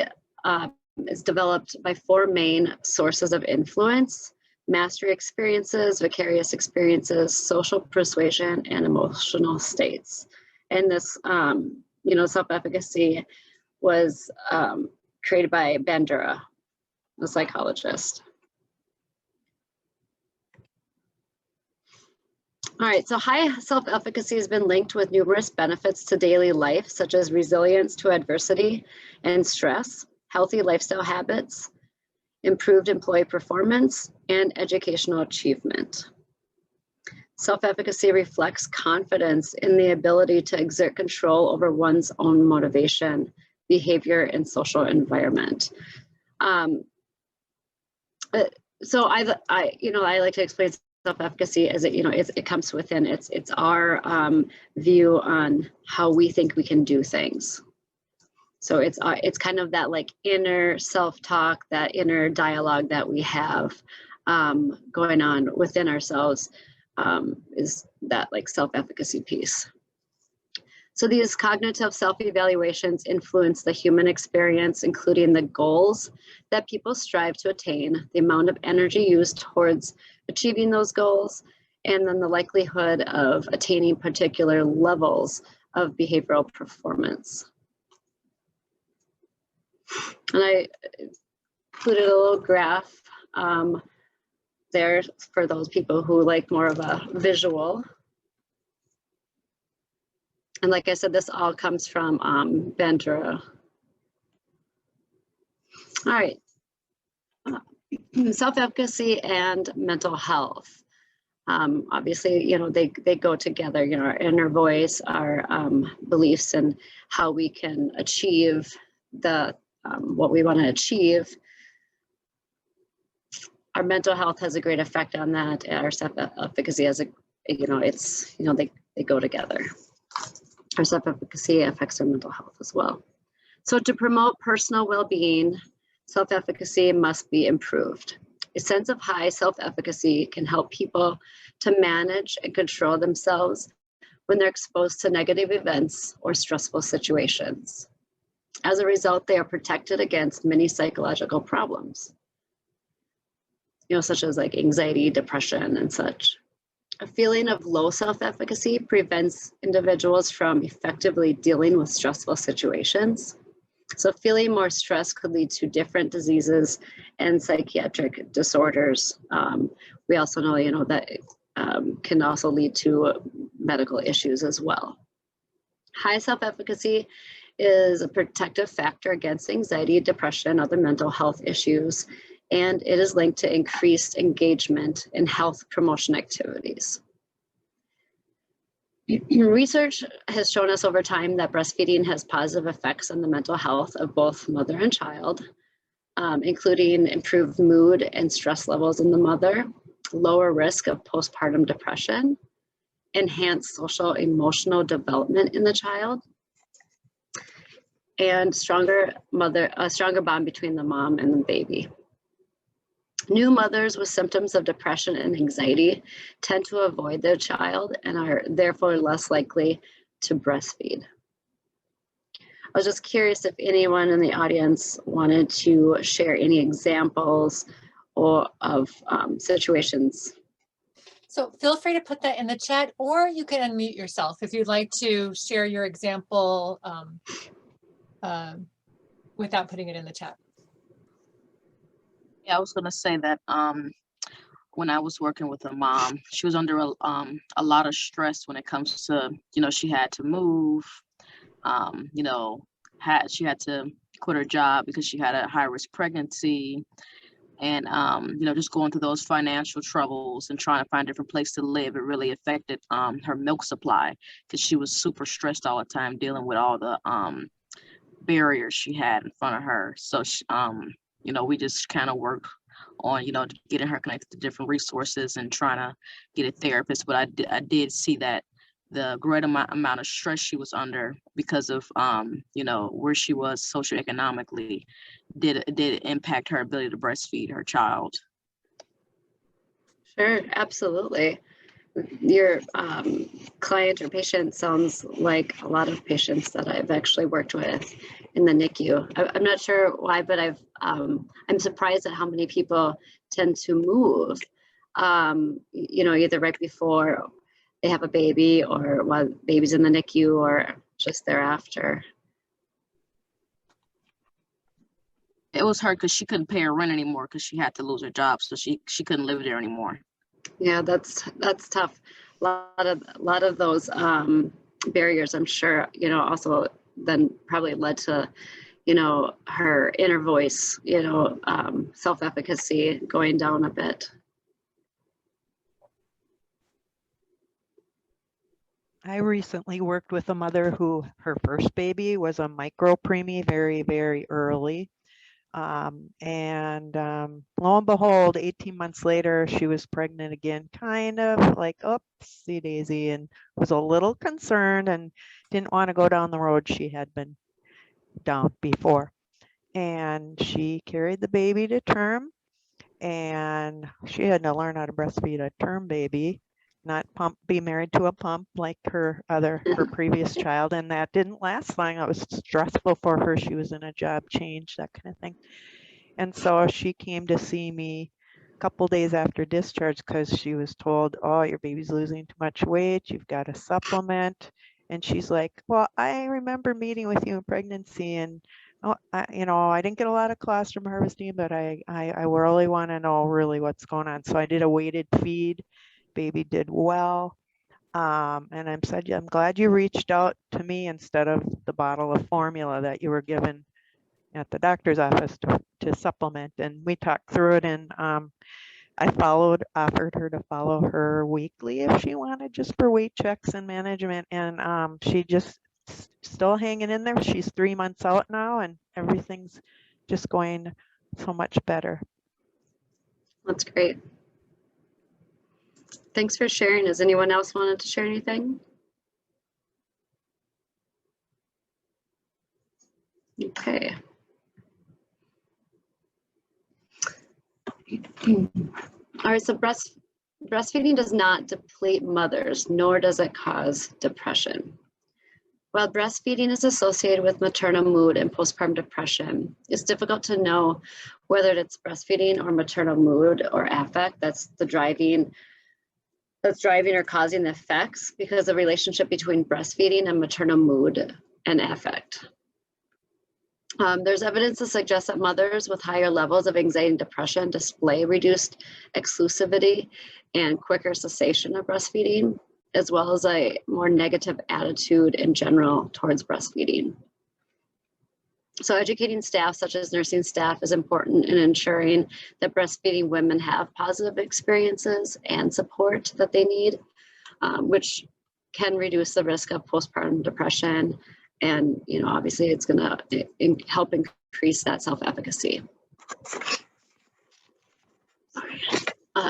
is developed by 4 main sources of influence: mastery experiences, vicarious experiences, social persuasion, and emotional states. And this, self-efficacy was created by Bandura, the psychologist. All right, so high self-efficacy has been linked with numerous benefits to daily life, such as resilience to adversity and stress, healthy lifestyle habits, improved employee performance, and educational achievement. Self-efficacy reflects confidence in the ability to exert control over one's own motivation, behavior, and social environment. So I like to explain self-efficacy as it comes within. It's our view on how we think we can do things. So it's kind of that like inner self-talk, that inner dialogue that we have going on within ourselves, is that like self-efficacy piece. So these cognitive self-evaluations influence the human experience, including the goals that people strive to attain, the amount of energy used towards achieving those goals, and then the likelihood of attaining particular levels of behavioral performance. And I included a little graph there for those people who like more of a visual. And like I said, this all comes from Bandura. All right, self-efficacy and mental health. Obviously, they go together, our inner voice, our beliefs, and how we can achieve what we want to achieve. Our mental health has a great effect on that. Our self-efficacy has they go together. Our self-efficacy affects our mental health as well. So to promote personal well-being, self-efficacy must be improved. A sense of high self-efficacy can help people to manage and control themselves when they're exposed to negative events or stressful situations. As a result, they are protected against many psychological problems, such as like anxiety, depression, and such. A feeling of low self-efficacy prevents individuals from effectively dealing with stressful situations. So feeling more stress could lead to different diseases and psychiatric disorders. We also know, that can also lead to medical issues as well. High self-efficacy is a protective factor against anxiety, depression, and other mental health issues, and it is linked to increased engagement in health promotion activities. Research has shown us over time that breastfeeding has positive effects on the mental health of both mother and child, including improved mood and stress levels in the mother, lower risk of postpartum depression, enhanced social emotional development in the child, and a stronger bond between the mom and the baby. New mothers with symptoms of depression and anxiety tend to avoid their child and are therefore less likely to breastfeed. I was just curious if anyone in the audience wanted to share any examples of situations. So feel free to put that in the chat, or you can unmute yourself if you'd like to share your example without putting it in the chat. Yeah, I was gonna say that when I was working with a mom, she was under a lot of stress when it comes to, she had to move, she had to quit her job because she had a high-risk pregnancy, and just going through those financial troubles and trying to find a different place to live. It really affected her milk supply because she was super stressed all the time dealing with all the barriers she had in front of her. So she, we just kind of worked on, getting her connected to different resources and trying to get a therapist. But I did see that the great amount of stress she was under because of, where she was socioeconomically did impact her ability to breastfeed her child. Sure, absolutely. Your client or patient sounds like a lot of patients that I've actually worked with in the NICU. I'm not sure why, but I'm surprised at how many people tend to move, either right before they have a baby or while baby's in the NICU or just thereafter. It was hard because she couldn't pay her rent anymore because she had to lose her job, so she couldn't live there anymore. Yeah, that's tough. A lot of those barriers, I'm sure, also then probably led to, her inner voice, self-efficacy going down a bit. I recently worked with a mother who her first baby was a micro-preemie very, very early. Lo and behold, 18 months later, she was pregnant again, kind of like, oopsie daisy, and was a little concerned and didn't want to go down the road she had been down before. And she carried the baby to term, and she had to learn how to breastfeed a term baby, not be married to a pump like her previous child. And that didn't last long. It was stressful for her. She was in a job change, that kind of thing. And so she came to see me a couple days after discharge because she was told, oh, your baby's losing too much weight. You've got to supplement. And she's like, well, I remember meeting with you in pregnancy, and I didn't get a lot of colostrum harvesting, but I really want to know really what's going on. So I did a weighted feed. Baby did well. And I'm glad you reached out to me instead of the bottle of formula that you were given at the doctor's office to supplement. And we talked through it, and I offered her to follow her weekly if she wanted, just for weight checks and management. And she just still hanging in there. She's 3 months out now, and everything's just going so much better. That's great. Thanks for sharing. Does anyone else wanted to share anything? Okay. All right, so breastfeeding does not deplete mothers, nor does it cause depression. While breastfeeding is associated with maternal mood and postpartum depression, it's difficult to know whether it's breastfeeding or maternal mood or affect that's driving or causing the effects, because the relationship between breastfeeding and maternal mood and affect. There's evidence to suggest that mothers with higher levels of anxiety and depression display reduced exclusivity and quicker cessation of breastfeeding, as well as a more negative attitude in general towards breastfeeding. So educating staff, such as nursing staff, is important in ensuring that breastfeeding women have positive experiences and support that they need, which can reduce the risk of postpartum depression. And, obviously it's going to help increase that self-efficacy.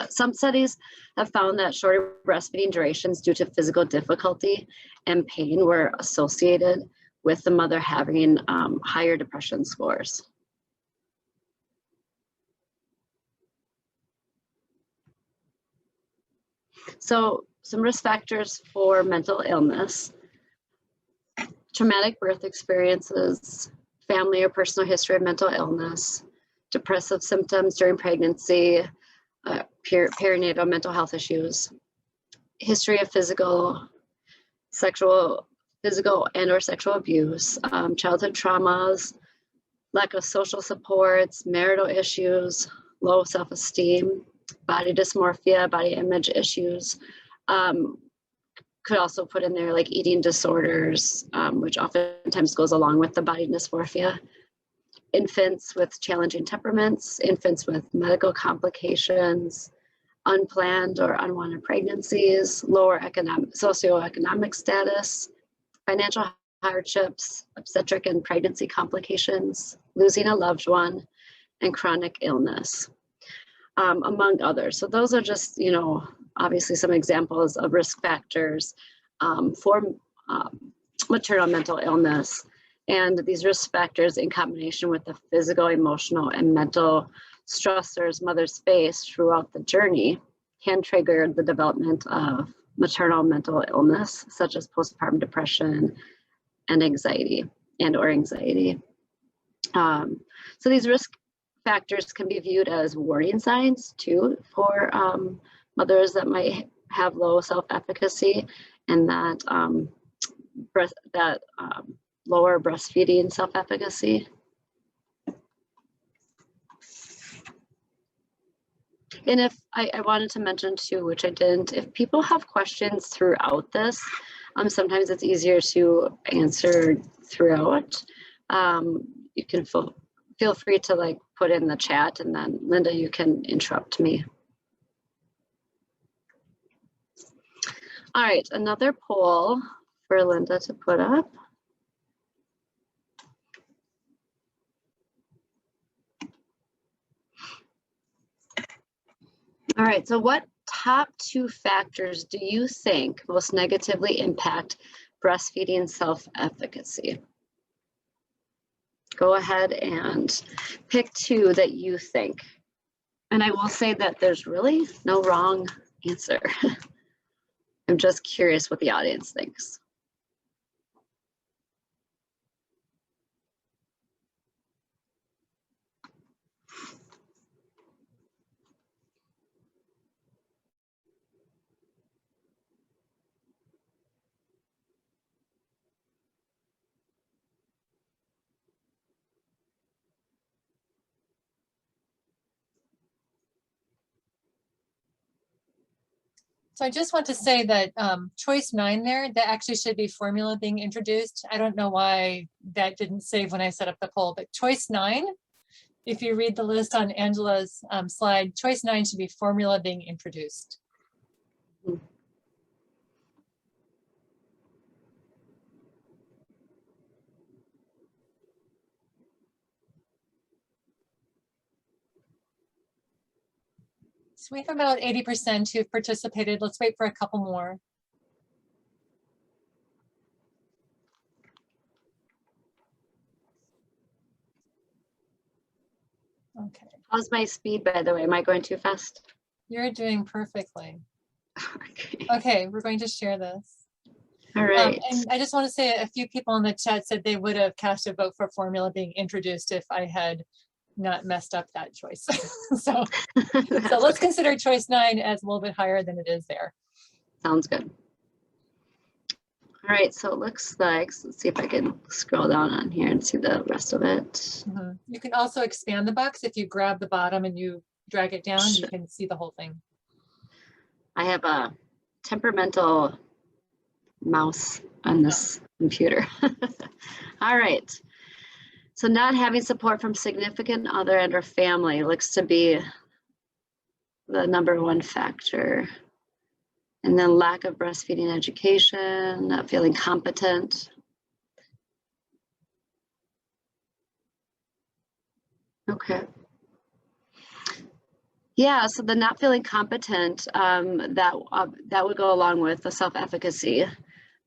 Some studies have found that shorter breastfeeding durations due to physical difficulty and pain were associated with the mother having higher depression scores. So some risk factors for mental illness: traumatic birth experiences, family or personal history of mental illness, depressive symptoms during pregnancy, perinatal mental health issues, history of physical and or sexual abuse, childhood traumas, lack of social supports, marital issues, low self-esteem, body dysmorphia, body image issues. Could also put in there like eating disorders, which oftentimes goes along with the body dysmorphia. Infants with challenging temperaments, infants with medical complications, unplanned or unwanted pregnancies, lower socioeconomic status, financial hardships, obstetric and pregnancy complications, losing a loved one, and chronic illness. among others. So those are just, you know, obviously some examples of risk factors for maternal mental illness. And these risk factors, in combination with the physical, emotional, and mental stressors mothers face throughout the journey, can trigger the development of maternal mental illness, such as postpartum depression and anxiety or anxiety. So these risk factors can be viewed as warning signs too for mothers that might have low self-efficacy, and that lower breastfeeding self-efficacy. And if I wanted to mention too, which I didn't, if people have questions throughout this, sometimes it's easier to answer throughout. You can feel free to like put in the chat, and then Linda, you can interrupt me. All right, another poll for Linda to put up. All right, so what top 2 factors do you think most negatively impact breastfeeding self-efficacy? Go ahead and pick 2 that you think. And I will say that there's really no wrong answer. I'm just curious what the audience thinks. So I just want to say that choice 9 there, that actually should be formula being introduced. I don't know why that didn't save when I set up the poll, but choice 9, if you read the list on Angela's slide, choice 9 should be formula being introduced. So we have about 80% who've participated. Let's wait for a couple more. Okay. How's my speed, by the way? Am I going too fast? You're doing perfectly. Okay. Okay, we're going to share this. All right. And I just want to say a few people in the chat said they would have cast a vote for formula being introduced if I had not messed up that choice. so let's consider choice 9 as a little bit higher than it is there. Sounds good. All right, so it looks like, let's see if I can scroll down on here and see the rest of it. Mm-hmm. You can also expand the box. If you grab the bottom and you drag it down, you can see the whole thing. I have a temperamental mouse on this computer. All right. So not having support from significant other and or family looks to be the #1 factor. And then lack of breastfeeding education, not feeling competent. Okay. Yeah, so the not feeling competent, that would go along with the self-efficacy.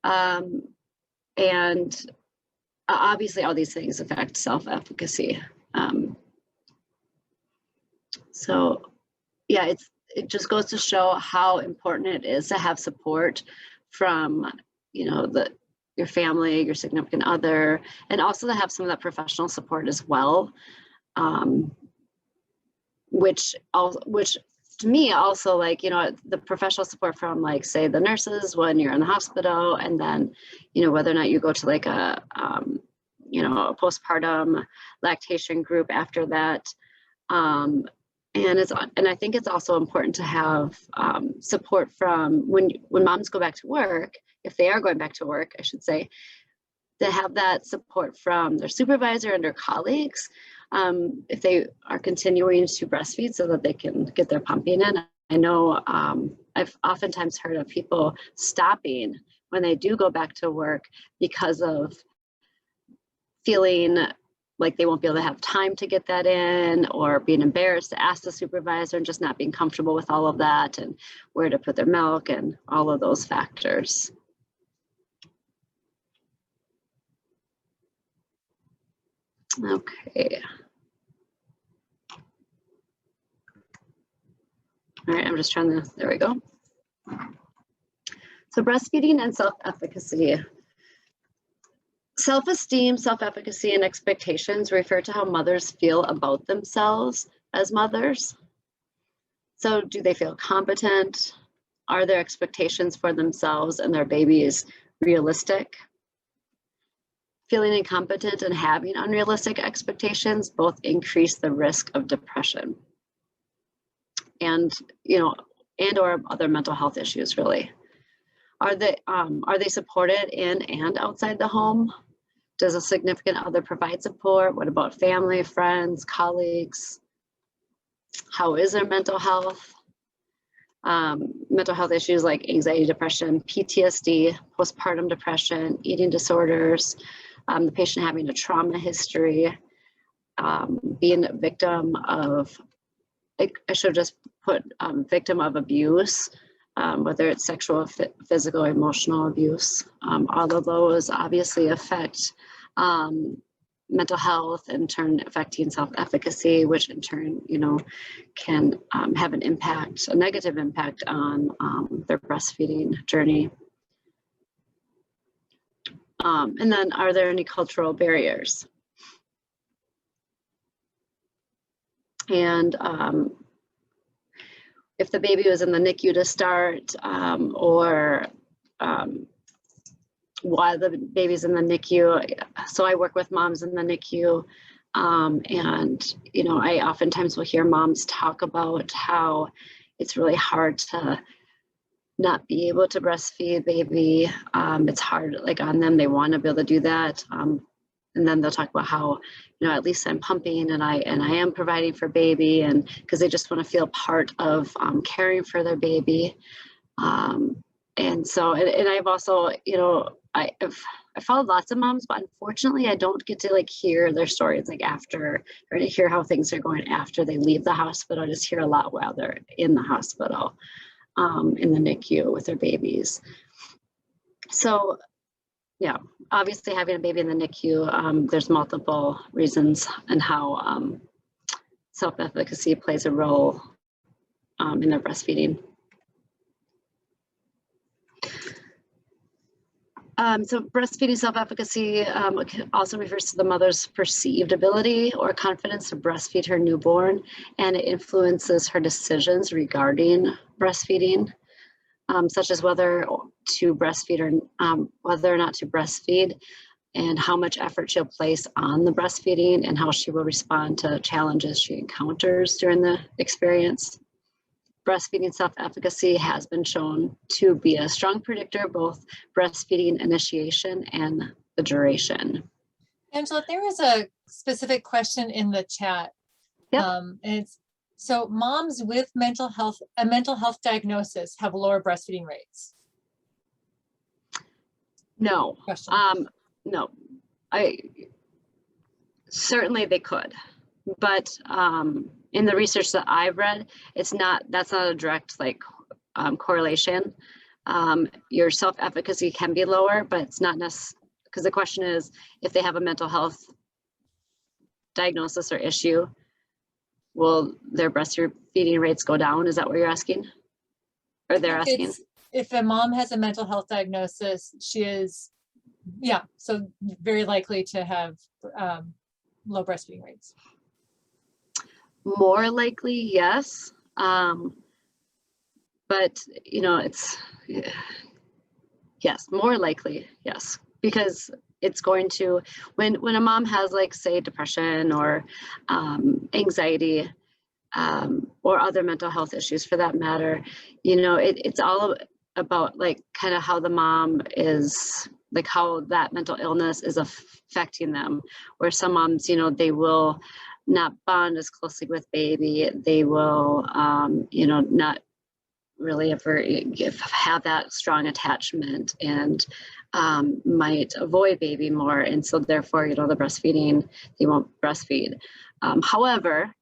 And obviously all these things affect self-efficacy. So yeah, it just goes to show how important it is to have support from, you know, your family, your significant other, and also to have some of that professional support as well. Which to me also, like, you know, the professional support from, like, say the nurses when you're in the hospital, and then, you know, whether or not you go to like a you know, a postpartum lactation group after that. And I think it's also important to have support from when moms go back to work, if they are going back to work, I should say, to have that support from their supervisor and their colleagues, if they are continuing to breastfeed, so that they can get their pumping in. I know I've oftentimes heard of people stopping when they do go back to work because of feeling like they won't be able to have time to get that in, or being embarrassed to ask the supervisor and just not being comfortable with all of that and where to put their milk and all of those factors. Okay. All right, I'm just trying to, there we go. So breastfeeding and self-efficacy. Self-esteem, self-efficacy, and expectations refer to how mothers feel about themselves as mothers. So do they feel competent? Are their expectations for themselves and their babies realistic? Feeling incompetent and having unrealistic expectations both increase the risk of depression and, and or other mental health issues, really. Are they supported in and outside the home? Does a significant other provide support? What about family, friends, colleagues? How is their mental health? Mental health issues like anxiety, depression, PTSD, postpartum depression, eating disorders, the patient having a trauma history, being a victim of, I should just put victim of abuse, whether it's sexual, physical, emotional abuse. All of those obviously affect mental health, in turn affecting self-efficacy, which in turn, can have an impact, a negative impact on their breastfeeding journey. And then, are there any cultural barriers? And if the baby was in the NICU to start, or while the baby's in the NICU, so I work with moms in the NICU, and I oftentimes will hear moms talk about how it's really hard to not be able to breastfeed baby. It's hard, like, on them. They want to be able to do that, and then they'll talk about how, at least I'm pumping and I am providing for baby, and because they just want to feel part of caring for their baby. And so, and I've also, I've followed lots of moms, but unfortunately I don't get to hear their stories after, or to hear how things are going after they leave the hospital. I just hear a lot while they're in the hospital, in the NICU with their babies. So yeah, obviously having a baby in the NICU, there's multiple reasons and how self-efficacy plays a role in their breastfeeding. So breastfeeding self-efficacy also refers to the mother's perceived ability or confidence to breastfeed her newborn, and it influences her decisions regarding breastfeeding, such as whether to breastfeed or whether or not to breastfeed, and how much effort she'll place on the breastfeeding, and how she will respond to challenges she encounters during the experience. Breastfeeding self-efficacy has been shown to be a strong predictor of both breastfeeding initiation and the duration. Angela, there is a specific question in the chat. Yep. And it's, so moms with a mental health diagnosis have lower breastfeeding rates? No. No. Certainly they could, but in the research that I've read, that's not a direct correlation. Your self-efficacy can be lower, but it's not necessarily, because the question is, if they have a mental health diagnosis or issue, will their breastfeeding rates go down? Is that what you're asking? Or they're asking? If a mom has a mental health diagnosis, she is, so very likely to have low breastfeeding rates. More likely, yes. But, it's, yes, more likely, yes. Because it's going to, when a mom has say depression or anxiety, or other mental health issues for that matter, it's all about kind of how the mom is, how that mental illness is affecting them. Where some moms, they will not bond as closely with baby. They will, not really ever have that strong attachment, and might avoid baby more. And so therefore, you know, the breastfeeding, they won't breastfeed. However,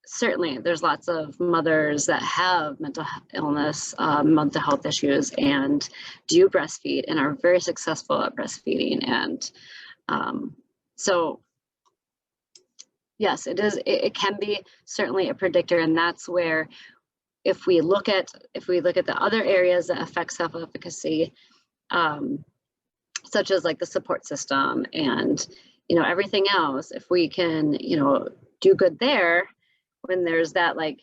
certainly there's lots of mothers that have mental illness, mental health issues, and do breastfeed and are very successful at breastfeeding. And so yes, it can be certainly a predictor. And that's where, if we look at the other areas that affect self-efficacy, such as like the support system and, you know, everything else, if we can, you know, do good there, when there's that like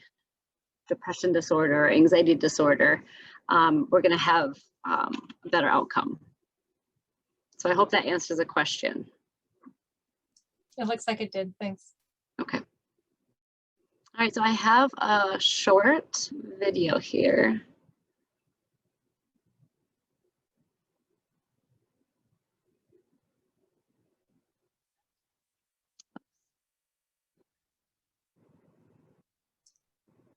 depression disorder, anxiety disorder, we're going to have a better outcome. So I hope that answers the question. It looks like it did. Thanks. Okay. All right, so I have a short video here.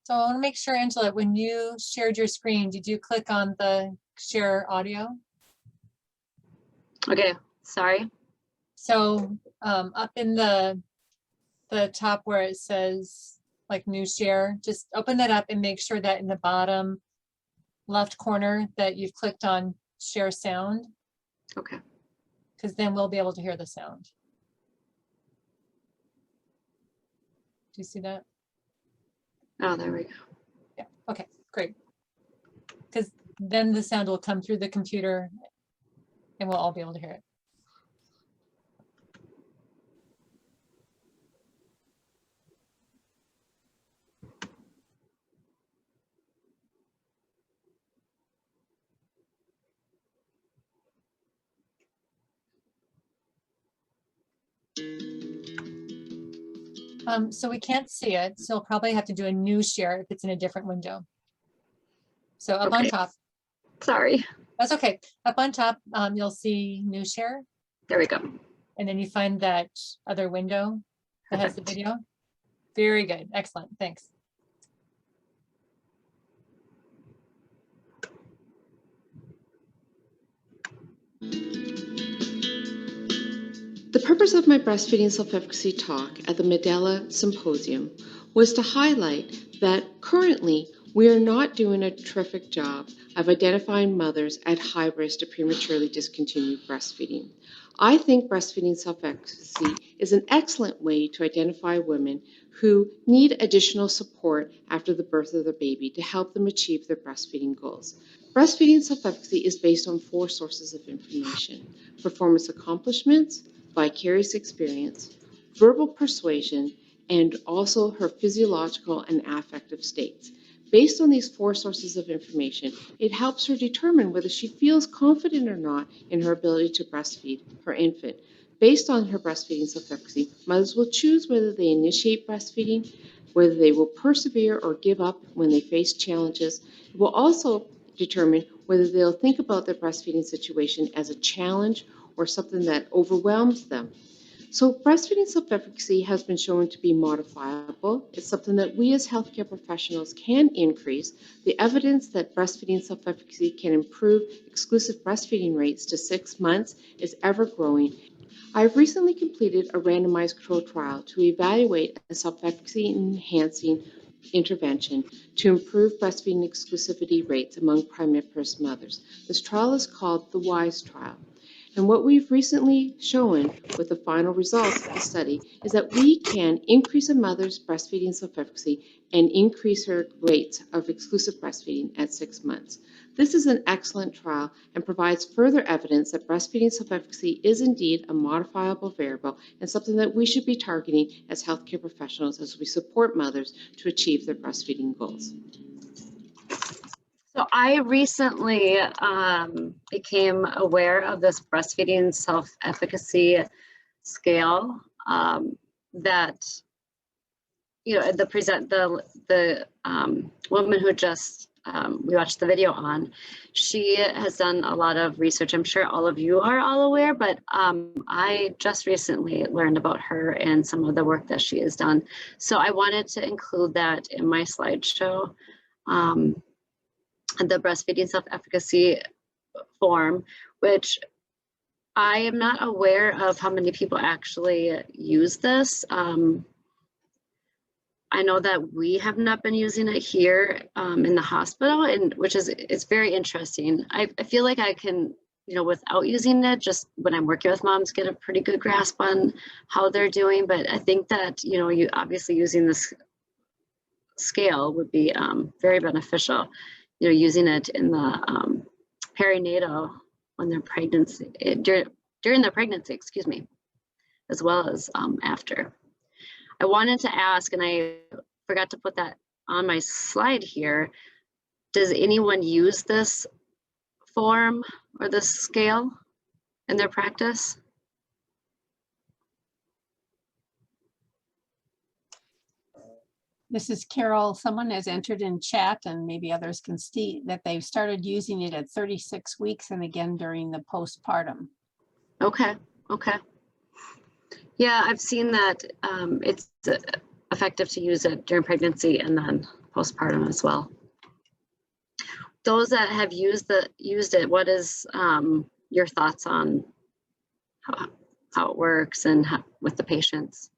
So I want to make sure, Angela, when you shared your screen, did you click on the share audio? Okay, sorry. So up in the top where it says like new share, just open that up and make sure that in the bottom left corner that you've clicked on share sound. Okay. Because then we'll be able to hear the sound. Do you see that? Oh, there we go. Yeah, okay, great. Because then the sound will come through the computer and we'll all be able to hear it. So we can't see it, so we'll probably have to do a new share if it's in a different window. So up on top. Sorry. That's okay. Up on top, you'll see new share. There we go. And then you find that other window that has the video. Very good. Excellent. Thanks. The purpose of my breastfeeding self-efficacy talk at the Medela Symposium was to highlight that currently we are not doing a terrific job of identifying mothers at high risk to prematurely discontinue breastfeeding. I think breastfeeding self-efficacy is an excellent way to identify women who need additional support after the birth of their baby to help them achieve their breastfeeding goals. Breastfeeding self-efficacy is based on 4 sources of information: performance accomplishments, vicarious experience, verbal persuasion, and also her physiological and affective states. Based on these 4 sources of information, it helps her determine whether she feels confident or not in her ability to breastfeed her infant. Based on her breastfeeding self-efficacy, mothers will choose whether they initiate breastfeeding, whether they will persevere or give up when they face challenges. It will also determine whether they'll think about their breastfeeding situation as a challenge or something that overwhelms them. So breastfeeding self-efficacy has been shown to be modifiable. It's something that we as healthcare professionals can increase. The evidence that breastfeeding self-efficacy can improve exclusive breastfeeding rates to 6 months is ever growing. I've recently completed a randomized controlled trial to evaluate a self-efficacy enhancing intervention to improve breastfeeding exclusivity rates among primiparous mothers. This trial is called the WISE trial. And what we've recently shown with the final results of the study is that we can increase a mother's breastfeeding self-efficacy and increase her rates of exclusive breastfeeding at 6 months. This is an excellent trial and provides further evidence that breastfeeding self-efficacy is indeed a modifiable variable and something that we should be targeting as healthcare professionals as we support mothers to achieve their breastfeeding goals. So I recently became aware of this breastfeeding self-efficacy scale that, you know, the woman who just we watched the video on, she has done a lot of research. I'm sure all of you are all aware, but I just recently learned about her and some of the work that she has done. So I wanted to include that in my slideshow. the Breastfeeding Self-Efficacy form, which I am not aware of how many people actually use this. I know that we have not been using it here in the hospital, and it's very interesting. I feel like I can, without using it, just when I'm working with moms, get a pretty good grasp on how they're doing. But I think that, you obviously using this scale would be very beneficial, using it in the perinatal when they're pregnancy, during their pregnancy, excuse me, as well as after. I wanted to ask, and I forgot to put that on my slide here, does anyone use this form or this scale in their practice? This is Carol. Someone has entered in chat, and maybe others can see that they've started using it at 36 weeks and again during the postpartum. Okay. Yeah, I've seen that it's effective to use it during pregnancy and then postpartum as well. Those that have used it, what is your thoughts on how it works and with the patients?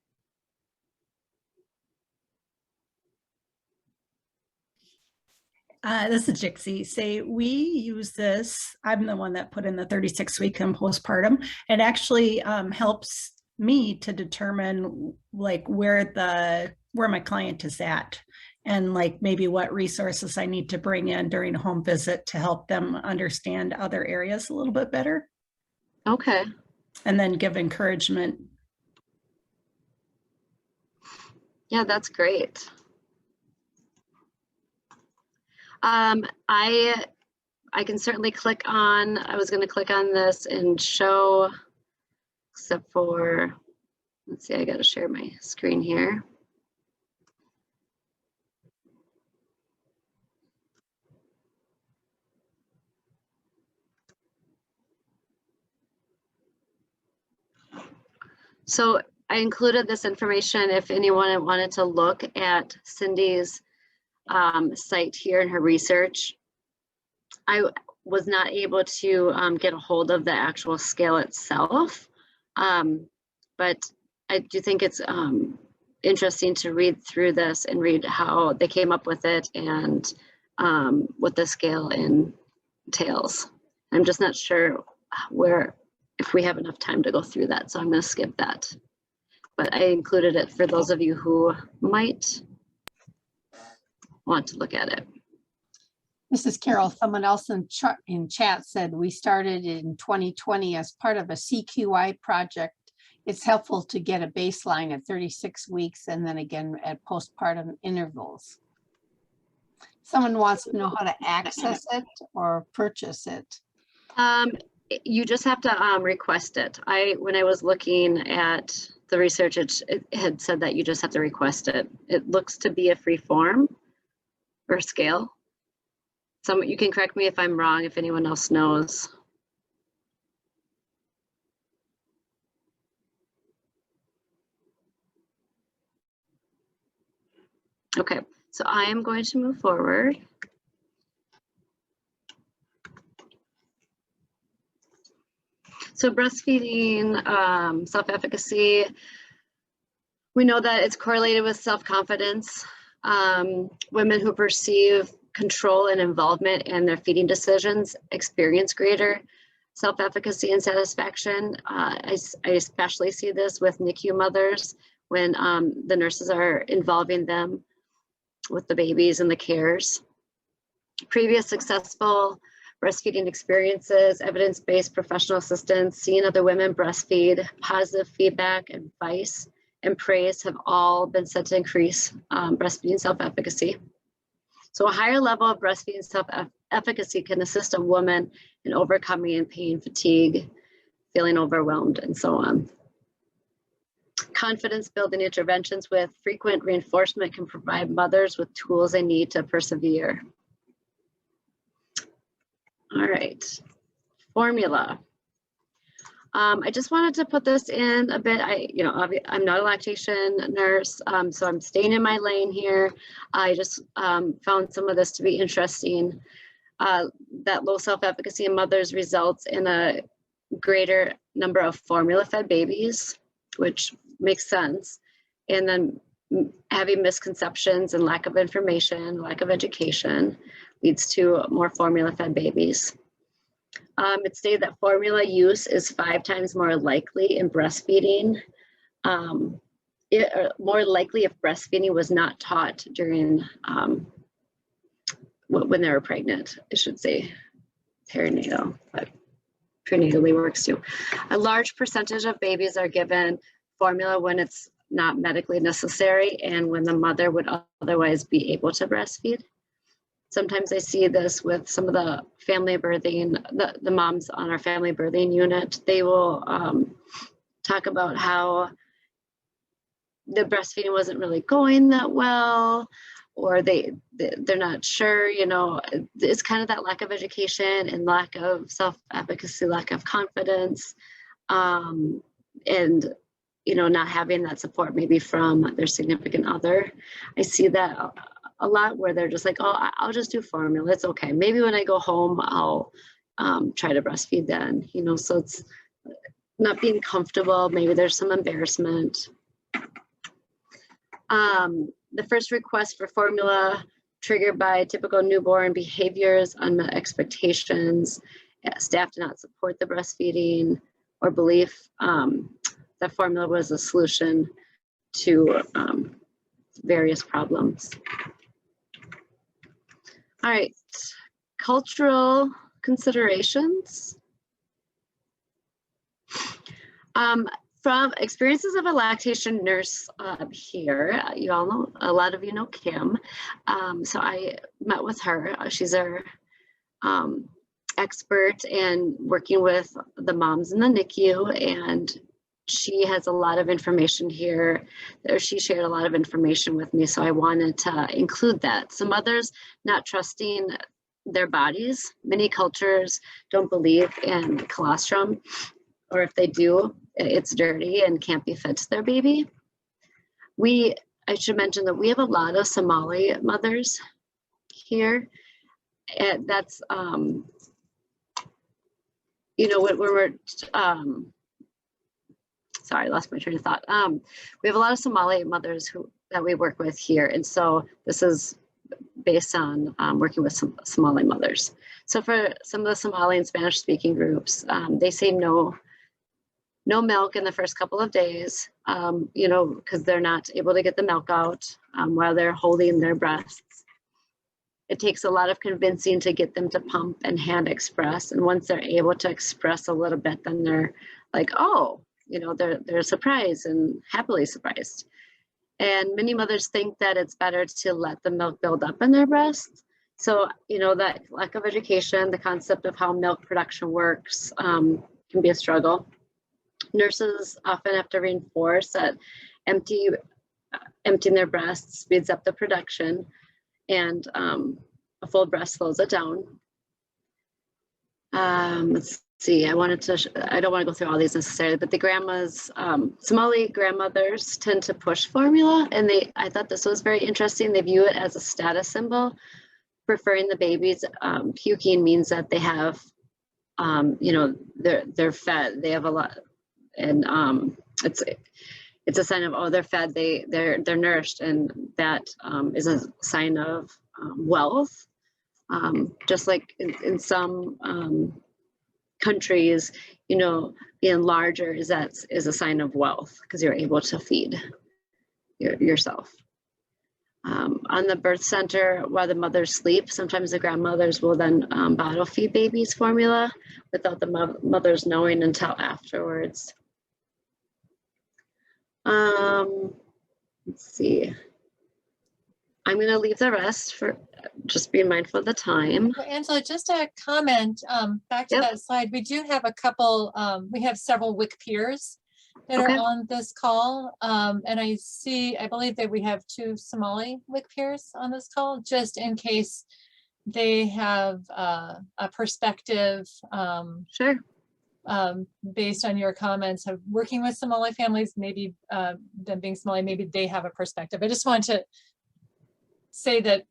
This is Jixie. We use this. I'm the one that put in the 36-week and postpartum. It actually helps me to determine like where my client is at, and like maybe what resources I need to bring in during a home visit to help them understand other areas a little bit better. Okay. And then give encouragement. Yeah, that's great. I can certainly click on, I was going to click on this and show, except for, let's see, I got to share my screen here. So I included this information if anyone wanted to look at Cindy's site here in her research. I was not able to get a hold of the actual scale itself, but I do think it's interesting to read through this and read how they came up with it and what the scale entails. I'm just not sure if we have enough time to go through that, so I'm going to skip that. But I included it for those of you who might want to look at it. This is Carol. Someone else in chat said we started in 2020 as part of a CQI project. It's helpful to get a baseline at 36 weeks and then again at postpartum intervals. Someone wants to know how to access it or purchase it. You just have to request it. When I was looking at the research, it had said that you just have to request it. It looks to be a free form or scale. You can correct me if I'm wrong, if anyone else knows. Okay, so I am going to move forward. So breastfeeding self-efficacy, we know that it's correlated with self-confidence. Women who perceive control and involvement in their feeding decisions experience greater self-efficacy and satisfaction. I especially see this with NICU mothers when the nurses are involving them with the babies and the cares. Previous successful breastfeeding experiences, evidence-based professional assistance, seeing other women breastfeed, positive feedback, advice, and praise have all been said to increase breastfeeding self-efficacy. So a higher level of breastfeeding self-efficacy can assist a woman in overcoming pain, fatigue, feeling overwhelmed, and so on. Confidence building interventions with frequent reinforcement can provide mothers with tools they need to persevere. All right, formula. I just wanted to put this in a bit. I'm not a lactation nurse, so I'm staying in my lane here. I just found some of this to be interesting. That low self-efficacy in mothers results in a greater number of formula-fed babies, which makes sense. And then having misconceptions and lack of information, lack of education leads to more formula-fed babies. It's stated that formula use is 5 times more likely in breastfeeding, more likely if breastfeeding was not taught during when they were pregnant, I should say perinatal, but prenatally works too. A large percentage of babies are given formula when it's not medically necessary and when the mother would otherwise be able to breastfeed. Sometimes I see this with some of the family birthing, the moms on our family birthing unit. They will talk about how the breastfeeding wasn't really going that well, or they're not sure, it's kind of that lack of education and lack of self-efficacy, lack of confidence, and not having that support maybe from their significant other. I see that a lot where they're just like, oh, I'll just do formula, it's okay. Maybe when I go home, I'll try to breastfeed then, so it's not being comfortable. Maybe there's some embarrassment. The first request for formula triggered by typical newborn behaviors, unmet expectations, staff did not support the breastfeeding, or belief that formula was a solution to various problems. All right, cultural considerations. From experiences of a lactation nurse here, you all know, a lot of you know Kim. So I met with her. She's our expert in working with the moms in the NICU, and she has a lot of information here, or she shared a lot of information with me, so I wanted to include that. Some others not trusting their bodies. Many cultures don't believe in colostrum, or if they do, it's dirty and can't be fed to their baby. I should mention that we have a lot of Somali mothers here. And that's, when we're, sorry, I lost my train of thought. We have a lot of Somali mothers that we work with here. And so this is based on working with some Somali mothers. So for some of the Somali and Spanish speaking groups, they say no milk in the first couple of days, because they're not able to get the milk out while they're holding their breasts. It takes a lot of convincing to get them to pump and hand express. And once they're able to express a little bit, then they're like, oh, they're surprised and happily surprised. And many mothers think that it's better to let the milk build up in their breasts. So, that lack of education, the concept of how milk production works can be a struggle. Nurses often have to reinforce that emptying their breasts speeds up the production, and a full breast slows it down. Let's see, I don't want to go through all these necessarily, but the grandmas, Somali grandmothers tend to push formula, and I thought this was very interesting. They view it as a status symbol. Preferring the babies puking means that they have, they're fed, they have a lot. And it's a sign of, oh, they're fed, they're nourished, and that is a sign of wealth. Just like in some countries, being larger is a sign of wealth because you're able to feed yourself. On the birth center, while the mothers sleep, sometimes the grandmothers will then bottle feed babies formula without the mothers knowing until afterwards. Let's see. I'm going to leave the rest for just being mindful of the time. Well, Angela, just a comment back to that slide. We do have a couple, we have several WIC peers that are on this call. And I believe that we have 2 Somali WIC peers on this call, just in case they have a perspective. Sure. based on your comments of working with Somali families, maybe them being Somali, maybe they have a perspective. I just want to say that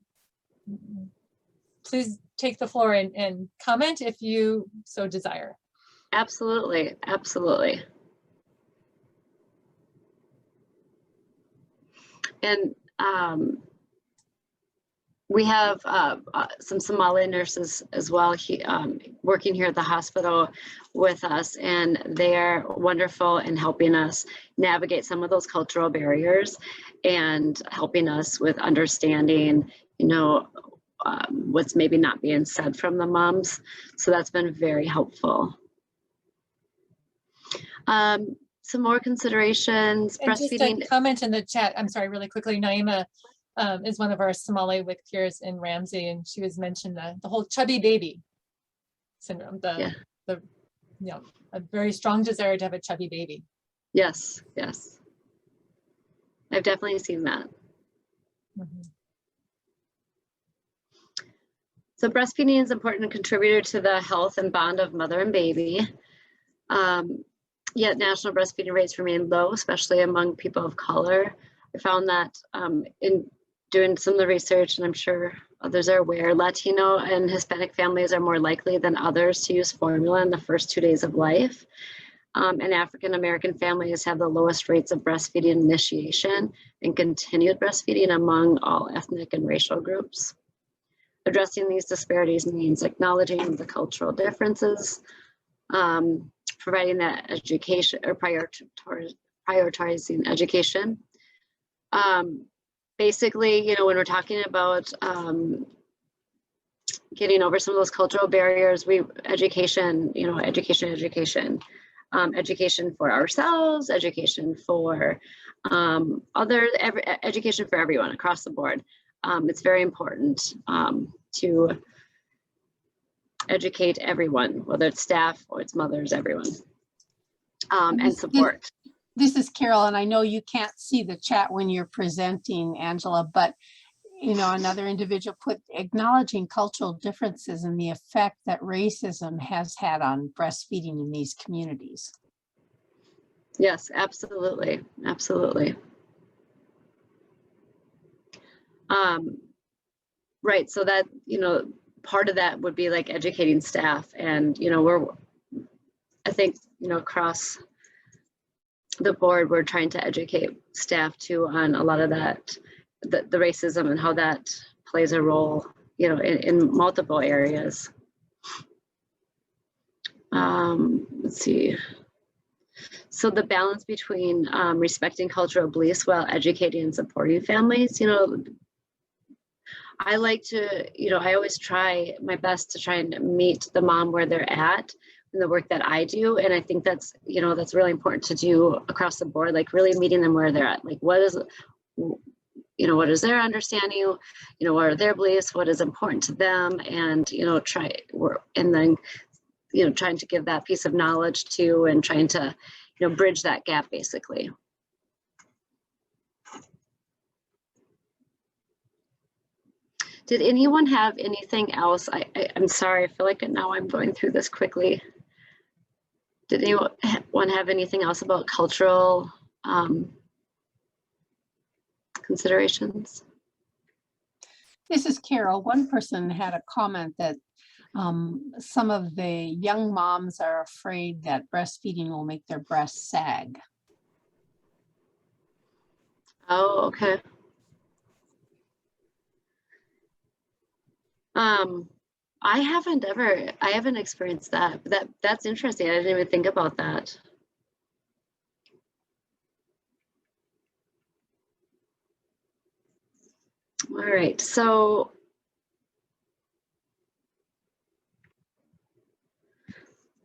please take the floor and comment if you so desire. Absolutely, absolutely. And we have some Somali nurses as well working here at the hospital with us, and they're wonderful in helping us navigate some of those cultural barriers and helping us with understanding, you know, what's maybe not being said from the moms. So that's been very helpful. Some more considerations, and breastfeeding. Just a comment in the chat, I'm sorry, really quickly, Naima is one of our Somali WIC peers in Ramsey, and she was mentioned the whole chubby baby syndrome, the you know, a very strong desire to have a chubby baby. Yes, yes. I've definitely seen that. Mm-hmm. So breastfeeding is an important contributor to the health and bond of mother and baby. Yet national breastfeeding rates remain low, especially among people of color. I found that in doing some of the research, and I'm sure others are aware, Latino and Hispanic families are more likely than others to use formula in the first 2 days of life. And African American families have the lowest rates of breastfeeding initiation and continued breastfeeding among all ethnic and racial groups. Addressing these disparities means acknowledging the cultural differences, providing that education or prioritizing education. Basically, you know, when we're talking about getting over some of those cultural barriers, education for ourselves, education for education for everyone across the board. It's very important to educate everyone, whether it's staff or it's mothers, everyone, and support. This is Carol, and I know you can't see the chat when you're presenting, Angela, but you know, another individual put acknowledging cultural differences and the effect that racism has had on breastfeeding in these communities. Yes, absolutely, absolutely. Right, so that, you know, part of that would be like educating staff, and you know, I think, you know, across the board, we're trying to educate staff too on a lot of that, the racism and how that plays a role, you know, in multiple areas. Let's see. So the balance between respecting cultural beliefs while educating and supporting families, you know, I like to, you know, I always try my best to try and meet the mom where they're at in the work that I do. And I think that's, you know, that's really important to do across the board, like really meeting them where they're at. Like what is, you know, what is their understanding, you know, what are their beliefs, what is important to them, and, you know, and then, you know, trying to give that piece of knowledge to, and trying to, you know, bridge that gap basically. Did anyone have anything else? I'm sorry, I feel like now I'm going through this quickly. Did anyone have anything else about cultural considerations? This is Carol. One person had a comment that some of the young moms are afraid that breastfeeding will make their breasts sag. Oh, okay. I haven't experienced that, but that's interesting. I didn't even think about that. All right, so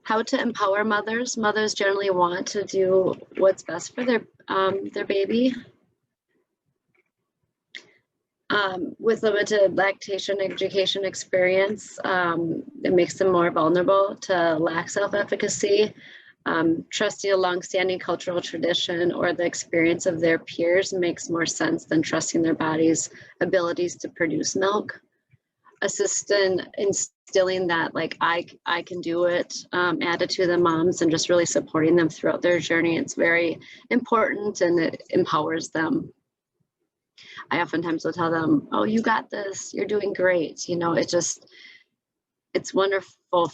how to empower mothers. Mothers generally want to do what's best for their baby. With limited lactation education experience, it makes them more vulnerable to lack self-efficacy. Trusting a long-standing cultural tradition or the experience of their peers makes more sense than trusting their body's abilities to produce milk. assist in instilling that, like, I can do it attitude to the moms, and just really supporting them throughout their journey. It's very important, and it empowers them. I oftentimes will tell them, oh, you got this, you're doing great. You know, it's wonderful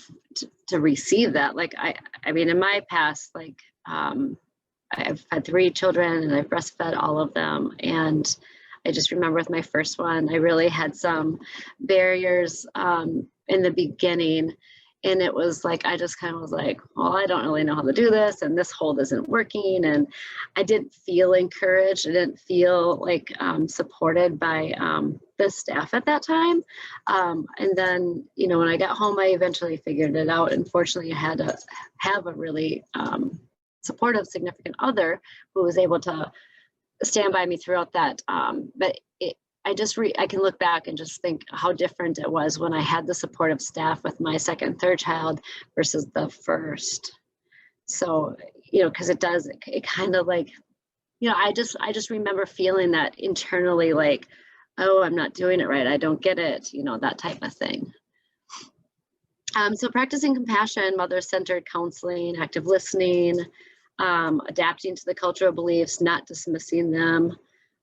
to receive that. Like, I mean, in my past, like, I've had 3 children and I've breastfed all of them. And I just remember with my first one, I really had some barriers in the beginning. And it was like, I just kind of was like, well, I don't really know how to do this, and this hold isn't working. And I didn't feel encouraged. I didn't feel like supported by the staff at that time. And then, you know, when I got home, I eventually figured it out. Unfortunately, I had to have a really supportive significant other who was able to stand by me throughout that. But I can look back and just think how different it was when I had the supportive staff with my second and third child versus the first. So, you know, because it kind of like, you know, I just remember feeling that internally, like, oh, I'm not doing it right, I don't get it, you know, that type of thing. So practicing compassion, mother-centered counseling, active listening, adapting to the cultural beliefs, not dismissing them.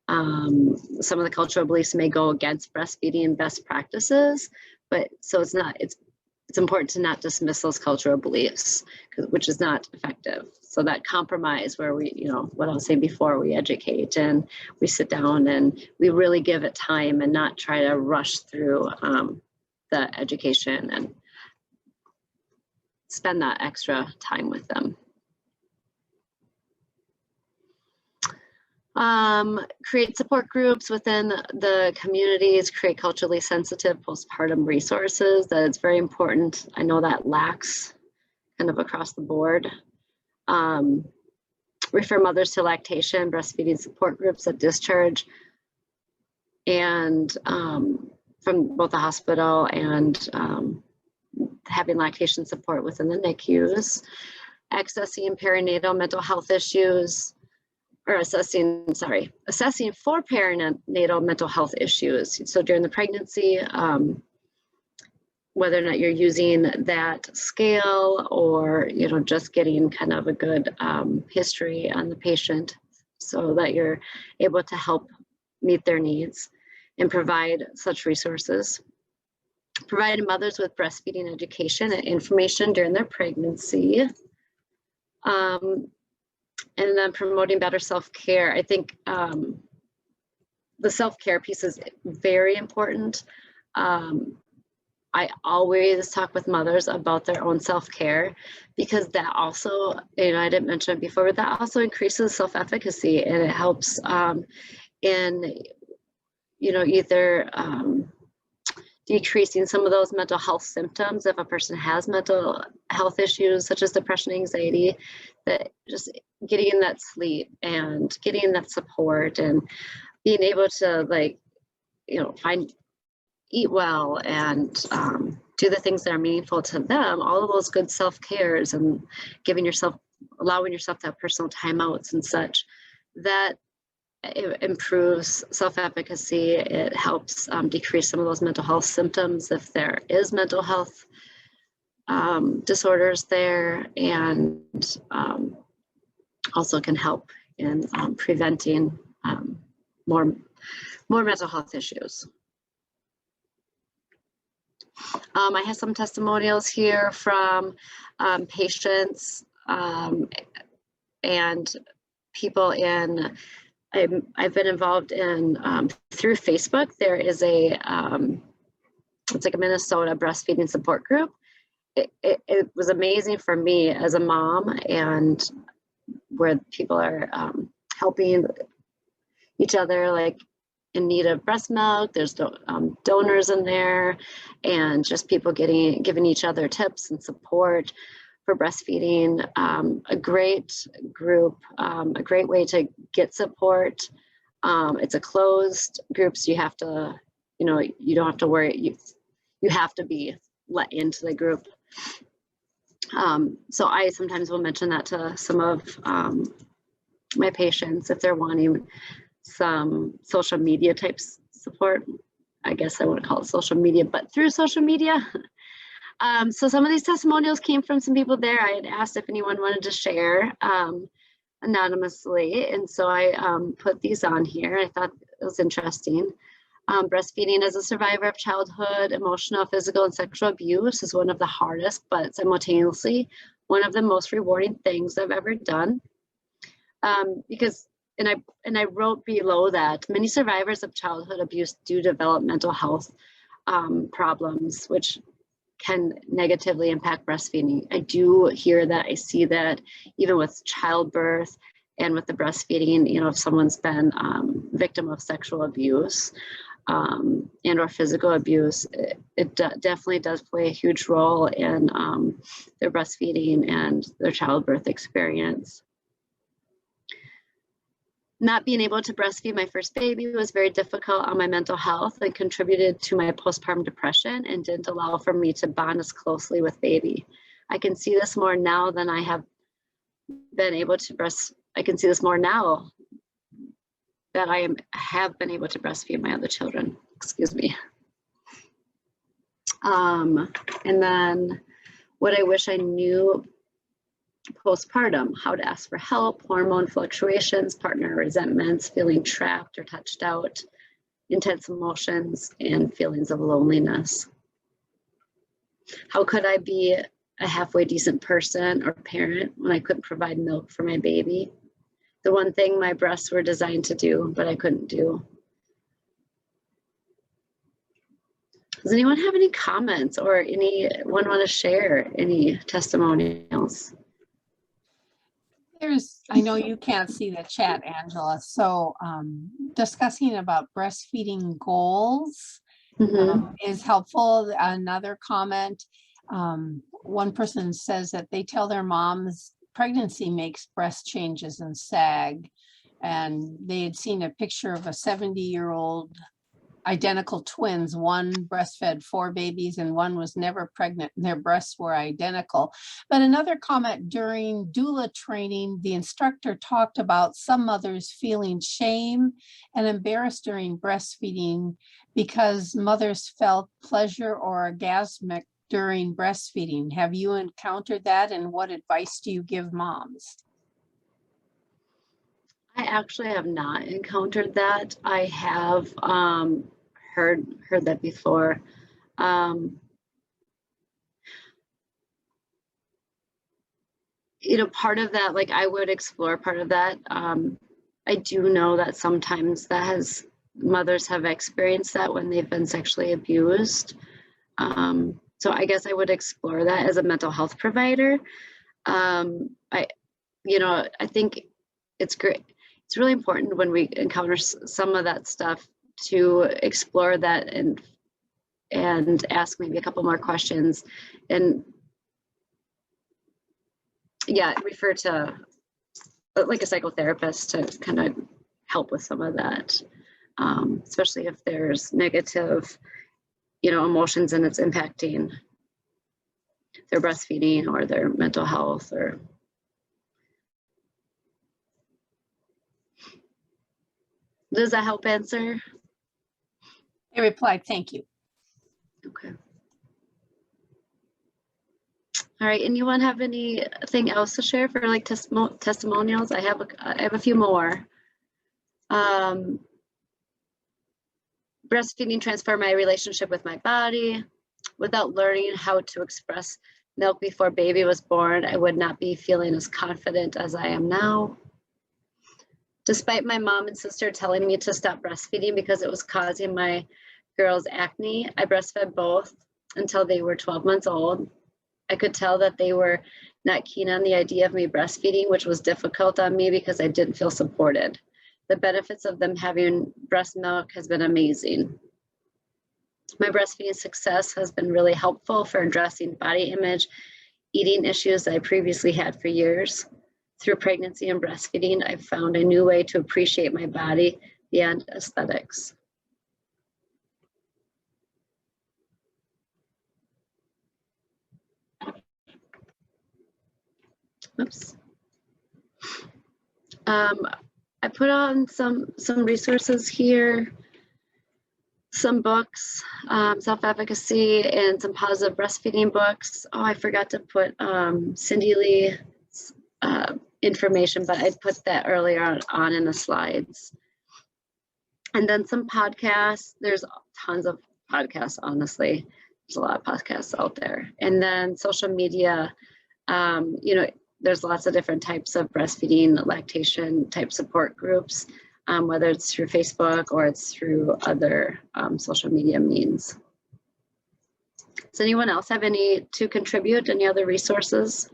Some of the cultural beliefs may go against breastfeeding best practices, but so it's important to not dismiss those cultural beliefs, which is not effective. So that compromise where we, you know, what I was saying before, we educate and we sit down and we really give it time and not try to rush through the education and spend that extra time with them. Create support groups within the communities, create culturally sensitive postpartum resources. That is very important. I know that lacks kind of across the board. Refer mothers to lactation, breastfeeding support groups at discharge, and from both the hospital and having lactation support within the NICUs. Accessing perinatal mental health issues, or assessing for perinatal mental health issues. So during the pregnancy, whether or not you're using that scale or, you know, just getting kind of a good history on the patient so that you're able to help meet their needs and provide such resources. Providing mothers with breastfeeding education and information during their pregnancy. And then promoting better self-care. I think the self-care piece is very important. I always talk with mothers about their own self-care, because that also, you know, I didn't mention it before, but that also increases self-efficacy, and it helps in, you know, either decreasing some of those mental health symptoms if a person has mental health issues such as depression, anxiety, that just getting in that sleep and getting in that support and being able to, like, you know, eat well and do the things that are meaningful to them, all of those good self-cares and allowing yourself to have personal timeouts and such, that it improves self-efficacy. It helps decrease some of those mental health symptoms if there is mental health disorders there, and also can help in preventing more mental health issues. I have some testimonials here from patients and people in. I've been involved in through Facebook. There is it's like a Minnesota breastfeeding support group. It was amazing for me as a mom, and where people are helping each other, like in need of breast milk. There's donors in there, and just people giving each other tips and support for breastfeeding. A great group, a great way to get support. It's a closed group, so you have to, you know, you don't have to worry. You have to be let into the group. So I sometimes will mention that to some of my patients if they're wanting some social media type support. I guess I wouldn't call it social media, but through social media. So some of these testimonials came from some people there. I had asked if anyone wanted to share anonymously, and so I put these on here. I thought it was interesting. Breastfeeding as a survivor of childhood, emotional, physical, and sexual abuse is one of the hardest, but simultaneously one of the most rewarding things I've ever done. Because, and I wrote below that many survivors of childhood abuse do develop mental health problems, which can negatively impact breastfeeding. I do hear that, I see that even with childbirth and with the breastfeeding, you know, if someone's been victim of sexual abuse and or physical abuse, it definitely does play a huge role in their breastfeeding and their childbirth experience. Not being able to breastfeed my first baby was very difficult on my mental health and contributed to my postpartum depression and didn't allow for me to bond as closely with baby. I can see this more now than I have been able to I can see this more now that I have been able to breastfeed my other children. Excuse me. And then what I wish I knew postpartum: how to ask for help, hormone fluctuations, partner resentments, feeling trapped or touched out, intense emotions, and feelings of loneliness. How could I be a halfway decent person or parent when I couldn't provide milk for my baby? The one thing my breasts were designed to do, but I couldn't do. Does anyone have any comments or anyone want to share any testimonials? I know you can't see the chat, Angela, so discussing about breastfeeding goals is helpful. Another comment, one person says that they tell their moms pregnancy makes breast changes and sag, and they had seen a picture of a 70-year-old identical twins. One breastfed 4 babies and one was never pregnant, and their breasts were identical. But another comment, during doula training, the instructor talked about some mothers feeling shame and embarrassed during breastfeeding because mothers felt pleasure or orgasmic during breastfeeding. Have you encountered that, and what advice do you give moms? I actually have not encountered that. I have heard that before. You know, part of that, like, I would explore part of that. I do know that sometimes mothers have experienced that when they've been sexually abused. So I guess I would explore that as a mental health provider. I think it's great. It's really important when we encounter some of that stuff to explore that and ask maybe a couple more questions, and refer to like a psychotherapist to kind of help with some of that, especially if there's negative, emotions and it's impacting their breastfeeding or their mental health. Or does that help answer? They replied, thank you. Okay. All right, anyone have anything else to share for like testimonials? I have a few more. Breastfeeding transformed my relationship with my body. Without learning how to express milk before baby was born, I would not be feeling as confident as I am now. Despite my mom and sister telling me to stop breastfeeding because it was causing my girls acne, I breastfed both until they were 12 months old. I could tell that they were not keen on the idea of me breastfeeding, which was difficult on me because I didn't feel supported. The benefits of them having breast milk has been amazing. My breastfeeding success has been really helpful for addressing body image, eating issues that I previously had for years. Through pregnancy and breastfeeding, I've found a new way to appreciate my body beyond aesthetics. Oops. I put on some resources here. some books, Self-Efficacy and some positive breastfeeding books. Oh, I forgot to put Cindy Lee's information, but I put that earlier on in the slides. And then some podcasts. There's tons of podcasts, honestly. There's a lot of podcasts out there. And then social media, you know, there's lots of different types of breastfeeding, lactation type support groups, whether it's through Facebook or it's through other social media means. Does anyone else have any to contribute? Any other resources?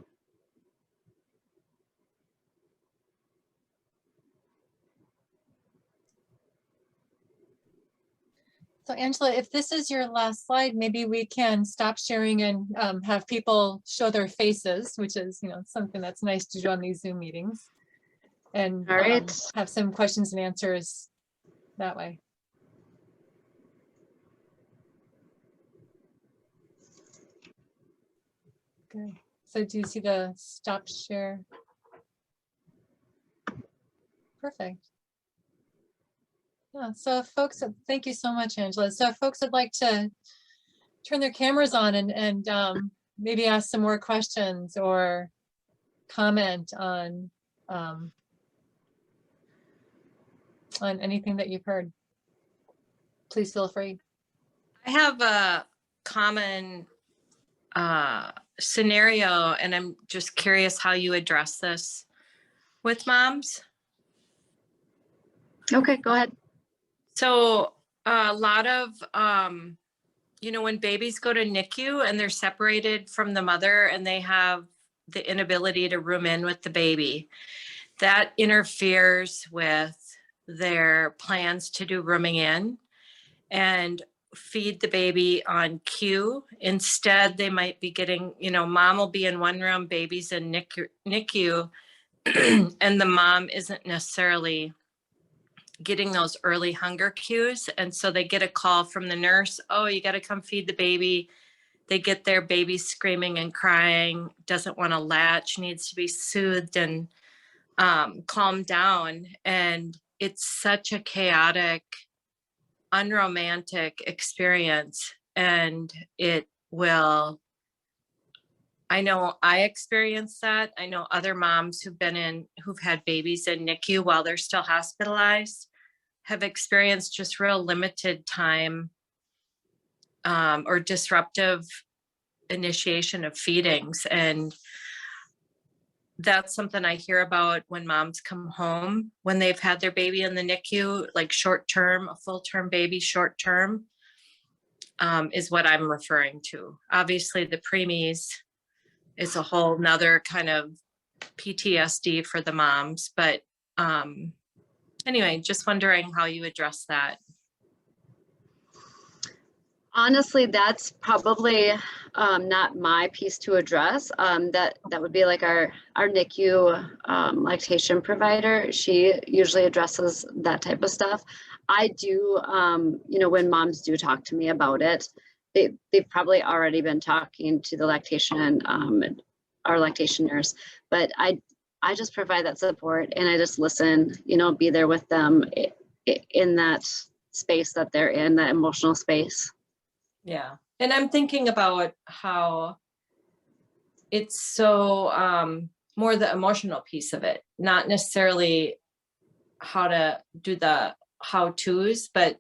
So Angela, if this is your last slide, maybe we can stop sharing and have people show their faces, which is, you know, something that's nice to do on these Zoom meetings, and All right. have some questions and answers that way. Good. So do you see the stop share? Perfect. Yeah, so if folks, thank you so much, Angela. So if folks would like to turn their cameras on and maybe ask some more questions or comment on anything that you've heard, please feel free. I have a common scenario, and I'm just curious how you address this with moms. Okay, go ahead. So a lot of, you know, when babies go to NICU and they're separated from the mother and they have the inability to room in with the baby, that interferes with their plans to do rooming in and feed the baby on cue. Instead, they might be getting, you know, mom will be in one room, baby's in NICU, and the mom isn't necessarily getting those early hunger cues. And so they get a call from the nurse, oh, you got to come feed the baby. They get their baby screaming and crying, doesn't want to latch, needs to be soothed and calmed down. And it's such a chaotic, unromantic experience. And it will, I know I experienced that. I know other moms who've had babies in NICU while they're still hospitalized have experienced just real limited time or disruptive initiation of feedings. And that's something I hear about when moms come home, when they've had their baby in the NICU, like short-term, a full-term baby, short-term, is what I'm referring to. Obviously the preemies is a whole nother kind of PTSD for the moms, but anyway, just wondering how you address that. Honestly, that's probably not my piece to address. That would be like our NICU lactation provider. She usually addresses that type of stuff. I do, you know, when moms do talk to me about it, they've probably already been talking to the lactation, our lactation nurse, but I just provide that support and I just listen, you know, be there with them in that space that they're in, that emotional space. Yeah. And I'm thinking about how it's so more the emotional piece of it, not necessarily how to do the how-tos, but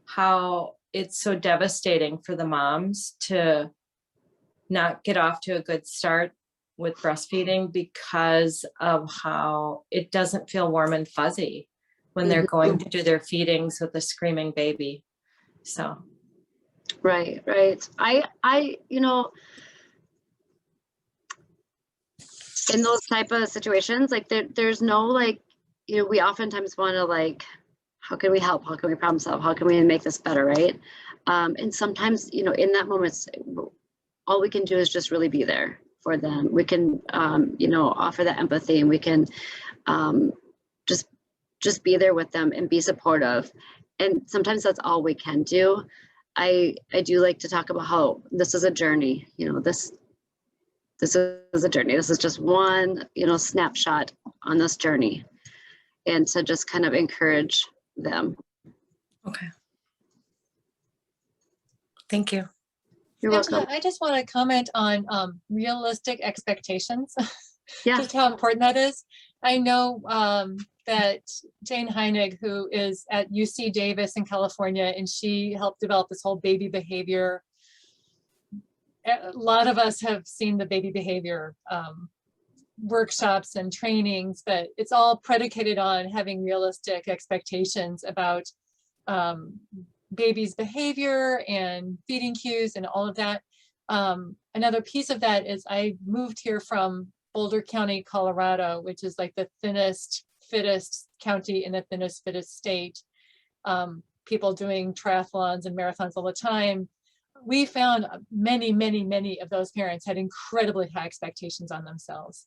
how it's so devastating for the moms to not get off to a good start with breastfeeding because of how it doesn't feel warm and fuzzy when they're going to do their feedings with a screaming baby. So. Right. I, you know, in those type of situations, like there's no, like, you know, we oftentimes want to, like, how can we help? How can we problem solve? How can we make this better? Right. And sometimes, you know, in that moment, all we can do is just really be there for them. We can, you know, offer that empathy, and we can just be there with them and be supportive. And sometimes that's all we can do. I do like to talk about how this is a journey. You know, this is a journey. This is just one, you know, snapshot on this journey, and to just kind of encourage them. Okay. Thank you. You're Angela, welcome. I just want to comment on realistic expectations, Yeah. just how important that is. I know that Jane Heinig, who is at UC Davis in California, and she helped develop this whole baby behavior. A lot of us have seen the baby behavior workshops and trainings, but it's all predicated on having realistic expectations about baby's behavior and feeding cues and all of that. Another piece of that is I moved here from Boulder County, Colorado, which is like the thinnest, fittest county in the thinnest, fittest state. People doing triathlons and marathons all the time. We found many, many, many of those parents had incredibly high expectations on themselves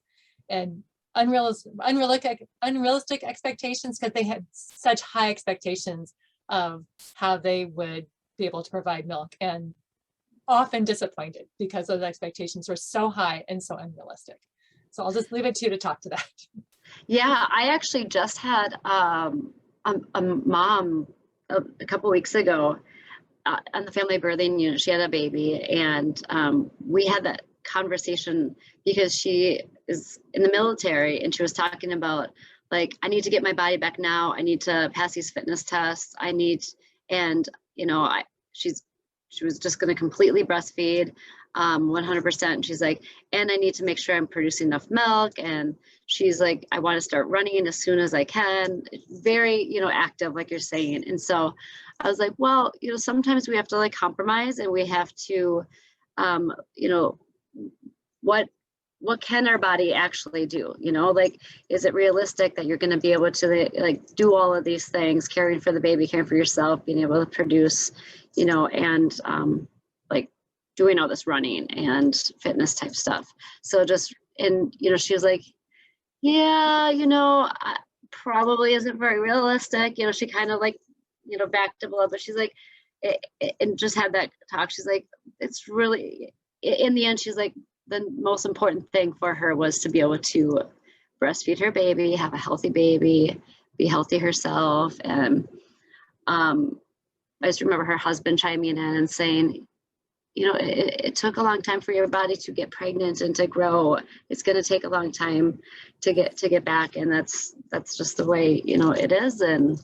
and unrealistic expectations because they had such high expectations of how they would be able to provide milk, and often disappointed because those expectations were so high and so unrealistic. So I'll just leave it to you to talk to that. Yeah, I actually just had a mom a couple weeks ago on the family birthing unit. She had a baby, and we had that conversation because she is in the military, and she was talking about, like, I need to get my body back now. I need to pass these fitness tests. She was just going to completely breastfeed 100%. She's like, and I need to make sure I'm producing enough milk. And she's like, I want to start running as soon as I can. Very, active, like you're saying. And so I was like, well, sometimes we have to like compromise, and we have to, what can our body actually do? Like, is it realistic that you're going to be able to like do all of these things, caring for the baby, caring for yourself, being able to produce, and like doing all this running and fitness type stuff. So she was like, yeah, probably isn't very realistic. She kind of like, backed up a little, but she's like, and just had that talk. She's like, it's really, in the end, she's like, the most important thing for her was to be able to breastfeed her baby, have a healthy baby, be healthy herself. And I just remember her husband chiming in and saying, it took a long time for your body to get pregnant and to grow. It's going to take a long time to get back. And that's just the way, it is. And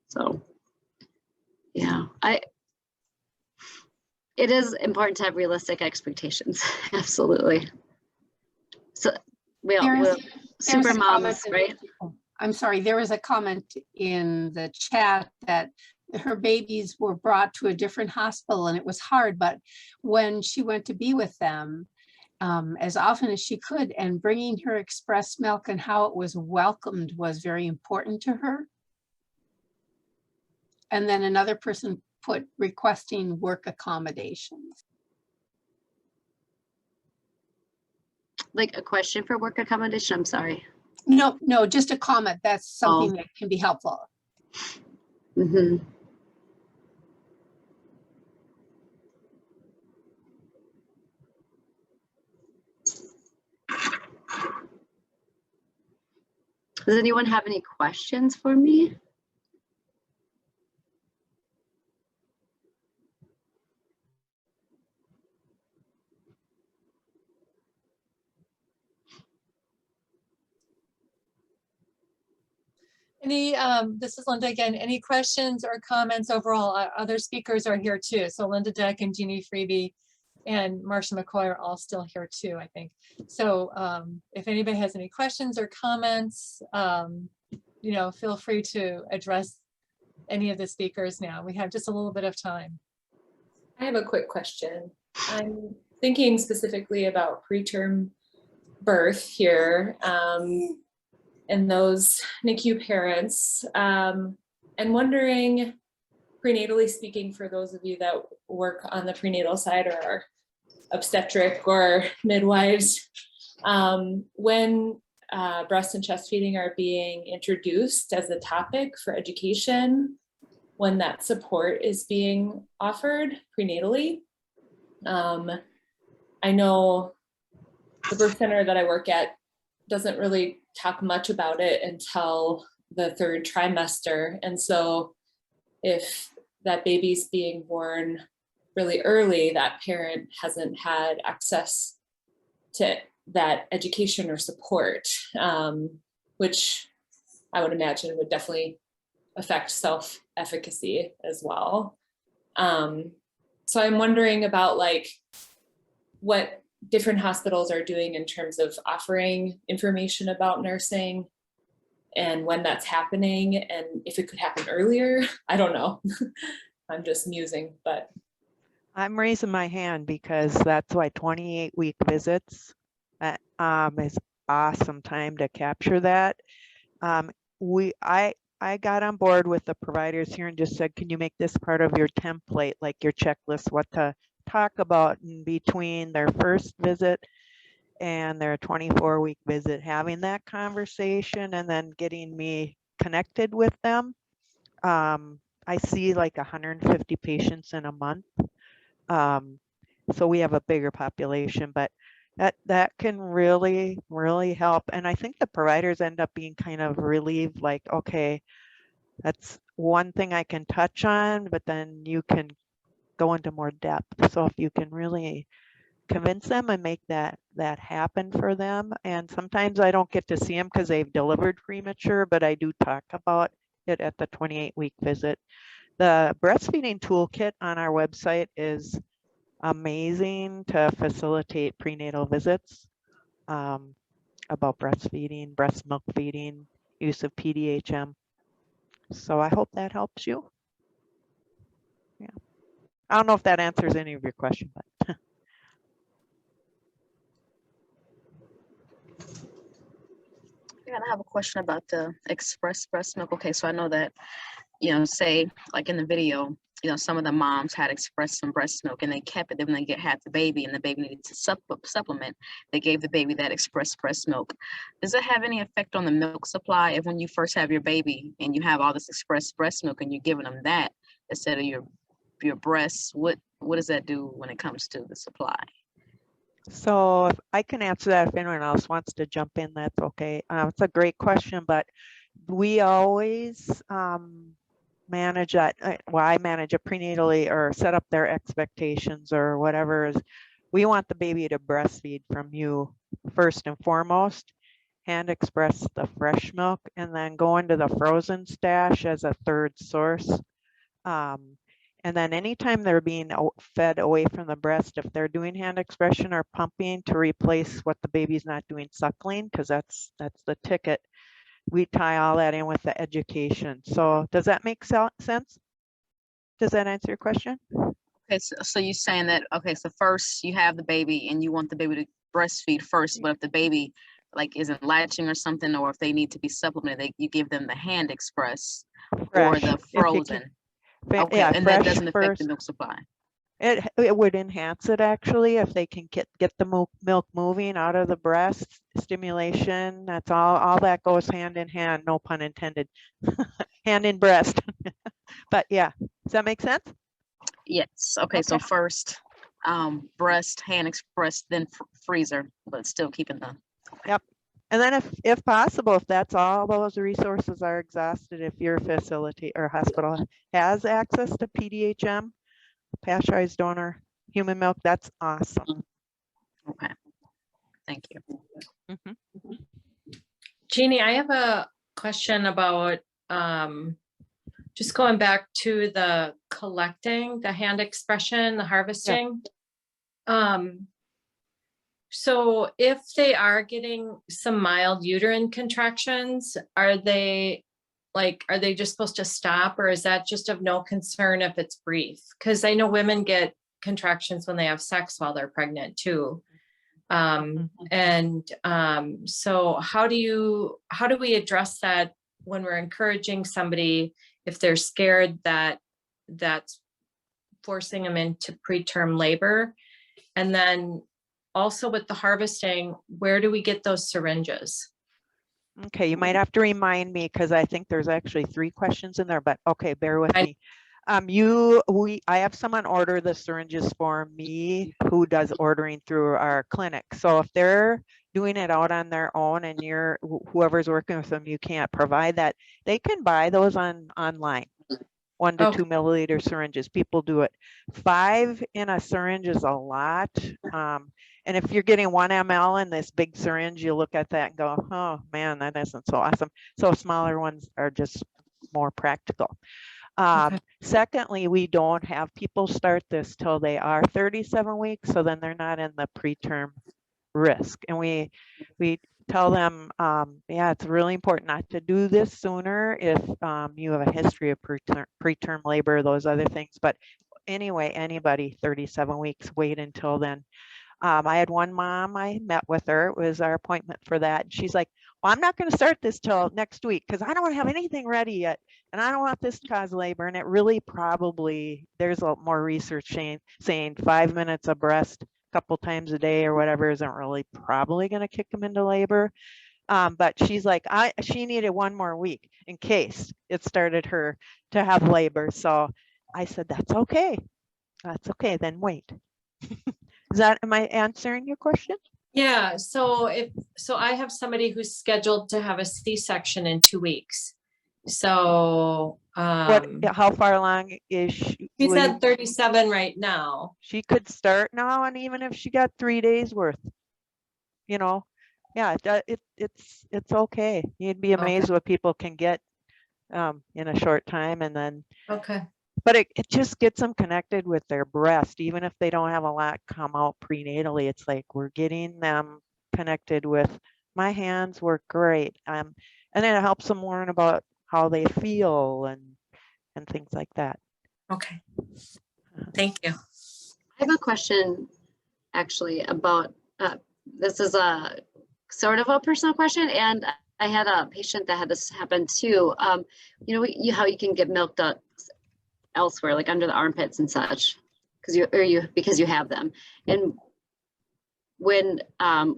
so, yeah, it is important to have realistic expectations. Absolutely. So we're super moms, right? I'm sorry, there was a comment in the chat that her babies were brought to a different hospital and it was hard, but when she went to be with them, as often as she could, and bringing her express milk and how it was welcomed was very important to her. And then another person put requesting work accommodations. Like a question for work accommodation? I'm sorry. No, just a comment. That's something that can be helpful. Mm-hmm. Does anyone have any questions for me? This is Linda again. Any questions or comments overall? Other speakers are here too. So Linda Deck and Jeannie Freeby and Marcia Mccoy are all still here too, I think. So if anybody has any questions or comments, feel free to address any of the speakers now. We have just a little bit of time. I have a quick question. I'm thinking specifically about preterm birth here. And those NICU parents, and wondering, prenatally speaking, for those of you that work on the prenatal side or are obstetric or midwives, when breast and chest feeding are being introduced as a topic for education, when that support is being offered prenatally. I know the birth center that I work at doesn't really talk much about it until the 3rd trimester. And so if that baby's being born really early, that parent hasn't had access to that education or support, which I would imagine would definitely affect self-efficacy as well. So I'm wondering about like what different hospitals are doing in terms of offering information about nursing and when that's happening, and if it could happen earlier. I don't know. I'm just musing, but. I'm raising my hand because that's why 28-week visits is awesome time to capture that. I got on board with the providers here and just said, can you make this part of your template, like your checklist, what to talk about in between their first visit and their 24-week visit, having that conversation and then getting me connected with them. I see like 150 patients in a month. So we have a bigger population, but that can really, really help. And I think the providers end up being kind of relieved, like, okay, that's one thing I can touch on, but then you can go into more depth. So if you can really convince them and make that happen for them. And sometimes I don't get to see them because they've delivered premature, but I do talk about it at the 28-week visit. The breastfeeding toolkit on our website is amazing to facilitate prenatal visits, about breastfeeding, breast milk feeding, use of PDHM. So I hope that helps you. Yeah. I don't know if that answers any of your question, but. Yeah, I have a question about the express breast milk. Okay, so I know that, you know, say like in the video, you know, some of the moms had expressed some breast milk and they kept it. Then when they had the baby and the baby needed to supplement, they gave the baby that expressed breast milk. Does it have any effect on the milk supply if when you first have your baby and you have all this expressed breast milk and you're giving them that instead of your breasts? What does that do when it comes to the supply? So if I can answer that, if anyone else wants to jump in, that's okay. It's a great question, but we always manage that. Well, I manage it prenatally or set up their expectations or whatever. We want the baby to breastfeed from you first and foremost, hand express the fresh milk, and then go into the frozen stash as a third source. And then anytime they're being fed away from the breast, if they're doing hand expression or pumping to replace what the baby's not doing suckling, because that's the ticket, we tie all that in with the education. So does that make sense? Does that answer your question? Okay, so you're saying that, okay, so first you have the baby and you want the baby to breastfeed first, but if the baby like isn't latching or something, or if they need to be supplemented, you give them the hand express Fresh, or the frozen. Okay, yeah, and that doesn't affect the milk supply. It would enhance it actually if they can get the milk moving out of the breast, stimulation. That's all that goes hand in hand, no pun intended, hand in breast. But yeah, does that make sense? Yes. Okay. So first breast, hand express, then freezer, but still keeping the. Okay. Yep. And then if possible, if that's all those resources are exhausted, if your facility or hospital has access to PDHM, pasteurized donor human milk, that's awesome. Okay. Thank you. Mm-hmm. Jeannie, I have a question about just going back to the collecting, the hand expression, the harvesting. Yeah. So if they are getting some mild uterine contractions, are they just supposed to stop, or is that just of no concern if it's brief? Because I know women get contractions when they have sex while they're pregnant too. So how do we address that when we're encouraging somebody if they're scared that that's forcing them into preterm labor? And then also with the harvesting, where do we get those syringes? Okay, you might have to remind me because I think there's actually 3 questions in there, but okay, bear with me. I have someone order the syringes for me who does ordering through our clinic. So if they're doing it out on their own and whoever's working with them, you can't provide that, they can buy those online. 1 to Okay. 2 milliliter syringes. People do it. 5 in a syringe is a lot. And if you're getting 1 ml in this big syringe, you look at that and go, oh man, that isn't so awesome. So smaller ones are just more practical. Okay. Secondly, we don't have people start this till they are 37 weeks, so then they're not in the preterm risk. And we tell them, yeah, it's really important not to do this sooner if you have a history of preterm labor, those other things. But anyway, anybody 37 weeks, wait until then. I had one mom, I met with her, it was our appointment for that. And she's like, well, I'm not going to start this till next week because I don't have anything ready yet. And I don't want this to cause labor. And it really probably, there's a more research saying 5 minutes of breast a couple times a day or whatever isn't really probably going to kick them into labor. But she's like, she needed 1 more week in case it started her to have labor. So I said, that's okay. That's okay. Then wait. Am I answering your question? Yeah, so I have somebody who's scheduled to have a C-section in 2 weeks. So how far along is she? She's at 37 right now. She could start now, and even if she got 3 days worth, you know, yeah, it's okay. You'd be amazed what people can get in a short time, and then but it just gets them connected with their breast, even if they don't have a lot come out prenatally. It's like we're getting them connected with my hands work great. And then it helps them learn about how they feel and things like that. Okay. Thank you. I have a question actually about, this is a sort of a personal question, and I had a patient that had this happen too. You know, how you can get milk ducts elsewhere, like under the armpits and such, because you have them. And when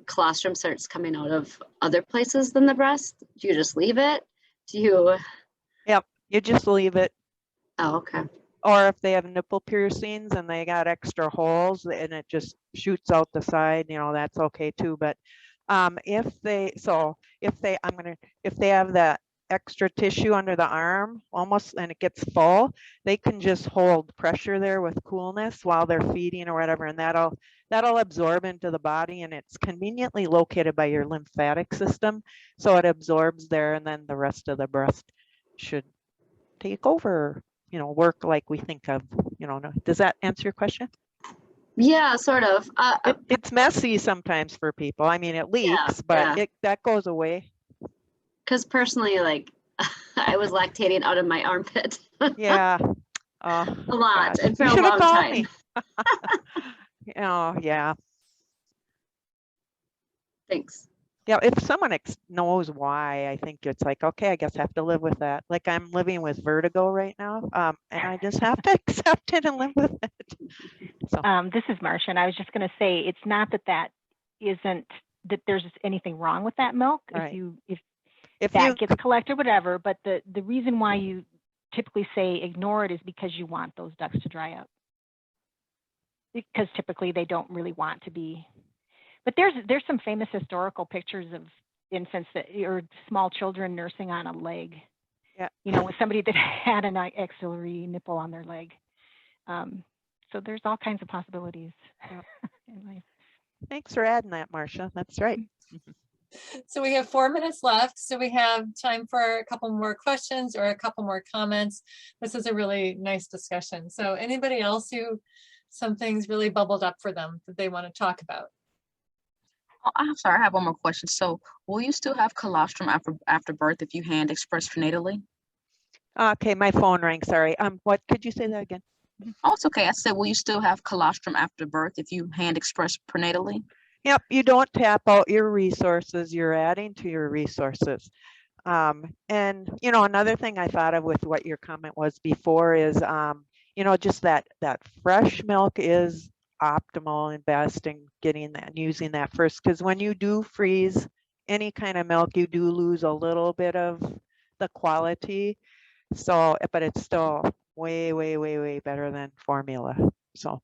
colostrum starts coming out of other places than the breast, do you just leave it? Yep, you just leave it. Oh, okay. Or if they have nipple piercings and they got extra holes and it just shoots out the side, you know, that's okay too. But if they have that extra tissue under the arm almost and it gets full, they can just hold pressure there with coolness while they're feeding or whatever, and that'll absorb into the body, and it's conveniently located by your lymphatic system, so it absorbs there, and then the rest of the breast should take over, you know, work like we think of, you know. Does that answer your question? Yeah, sort of. It's messy sometimes for people. I mean, it leaks, but that goes away. Because personally, like, I was lactating out of my armpit. Yeah. A lot. Gosh. And for a long time. Me. Oh, yeah. Thanks. Yeah, if someone knows why, I think it's like, okay, I guess I have to live with that. Like I'm living with vertigo right now, and I just have to accept it and live with it. So. This is Marcia, and I was just going to say, it's not that there's anything wrong with that milk. Right. If that gets collected, whatever, but the reason why you typically say ignore it is because you want those ducts to dry up. Because typically they don't really want to be. But there's some famous historical pictures of infants or small children nursing on a leg. Yeah. You know, with somebody that had an axillary nipple on their leg. So there's all kinds of possibilities. Yeah. Thanks for adding that, Marcia. That's right. So we have 4 minutes left. So we have time for a couple more questions or a couple more comments. This is a really nice discussion. So anybody else who something's really bubbled up for them that they want to talk about? Oh, I'm sorry, I have one more question. So will you still have colostrum after birth if you hand express prenatally? Okay, my phone rang, sorry. What, could you say that again? Oh, it's okay. I said, will you still have colostrum after birth if you hand express prenatally? Yep, you don't tap out your resources, you're adding to your resources. And, you know, another thing I thought of with what your comment was before is, you know, just that fresh milk is optimal and best in getting that and using that first, because when you do freeze any kind of milk, you do lose a little bit of the quality. So, but it's still way, way, way, way better than formula. So,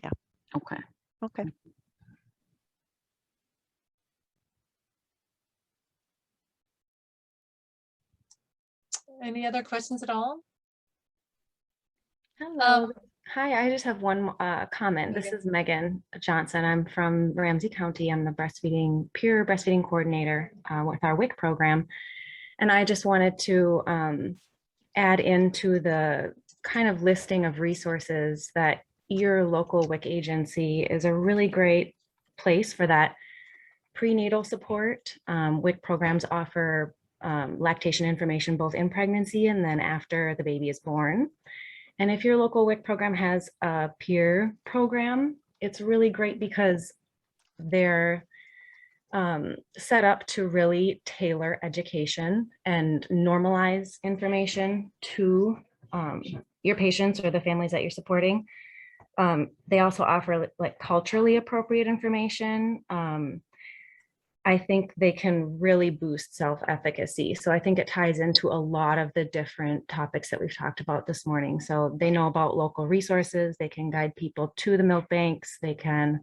yeah. Okay. Okay. Any other questions at all? Hello. Hi, I just have one comment. This is Megan Johnson. I'm from Ramsey County. I'm the peer breastfeeding coordinator with our WIC program. And I just wanted to add into the kind of listing of resources that your local WIC agency is a really great place for that prenatal support. WIC programs offer lactation information both in pregnancy and then after the baby is born. And if your local WIC program has a peer program, it's really great because they're set up to really tailor education and normalize information to your patients or the families that you're supporting. They also offer like culturally appropriate information. I think they can really boost self-efficacy. So I think it ties into a lot of the different topics that we've talked about this morning. So they know about local resources, they can guide people to the milk banks, they can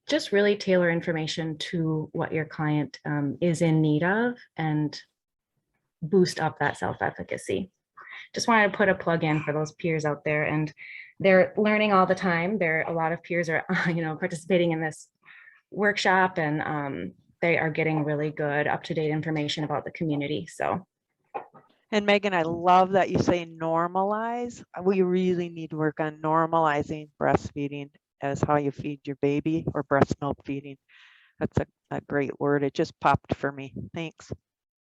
just really tailor information to what your client is in need of and boost up that self-efficacy. Just wanted to put a plug in for those peers out there, and they're learning all the time. A lot of peers are participating in this workshop, and they are getting really good up-to-date information about the community. So, and Megan, I love that you say normalize. We really need to work on normalizing breastfeeding as how you feed your baby, or breast milk feeding. That's a great word. It just popped for me. Thanks.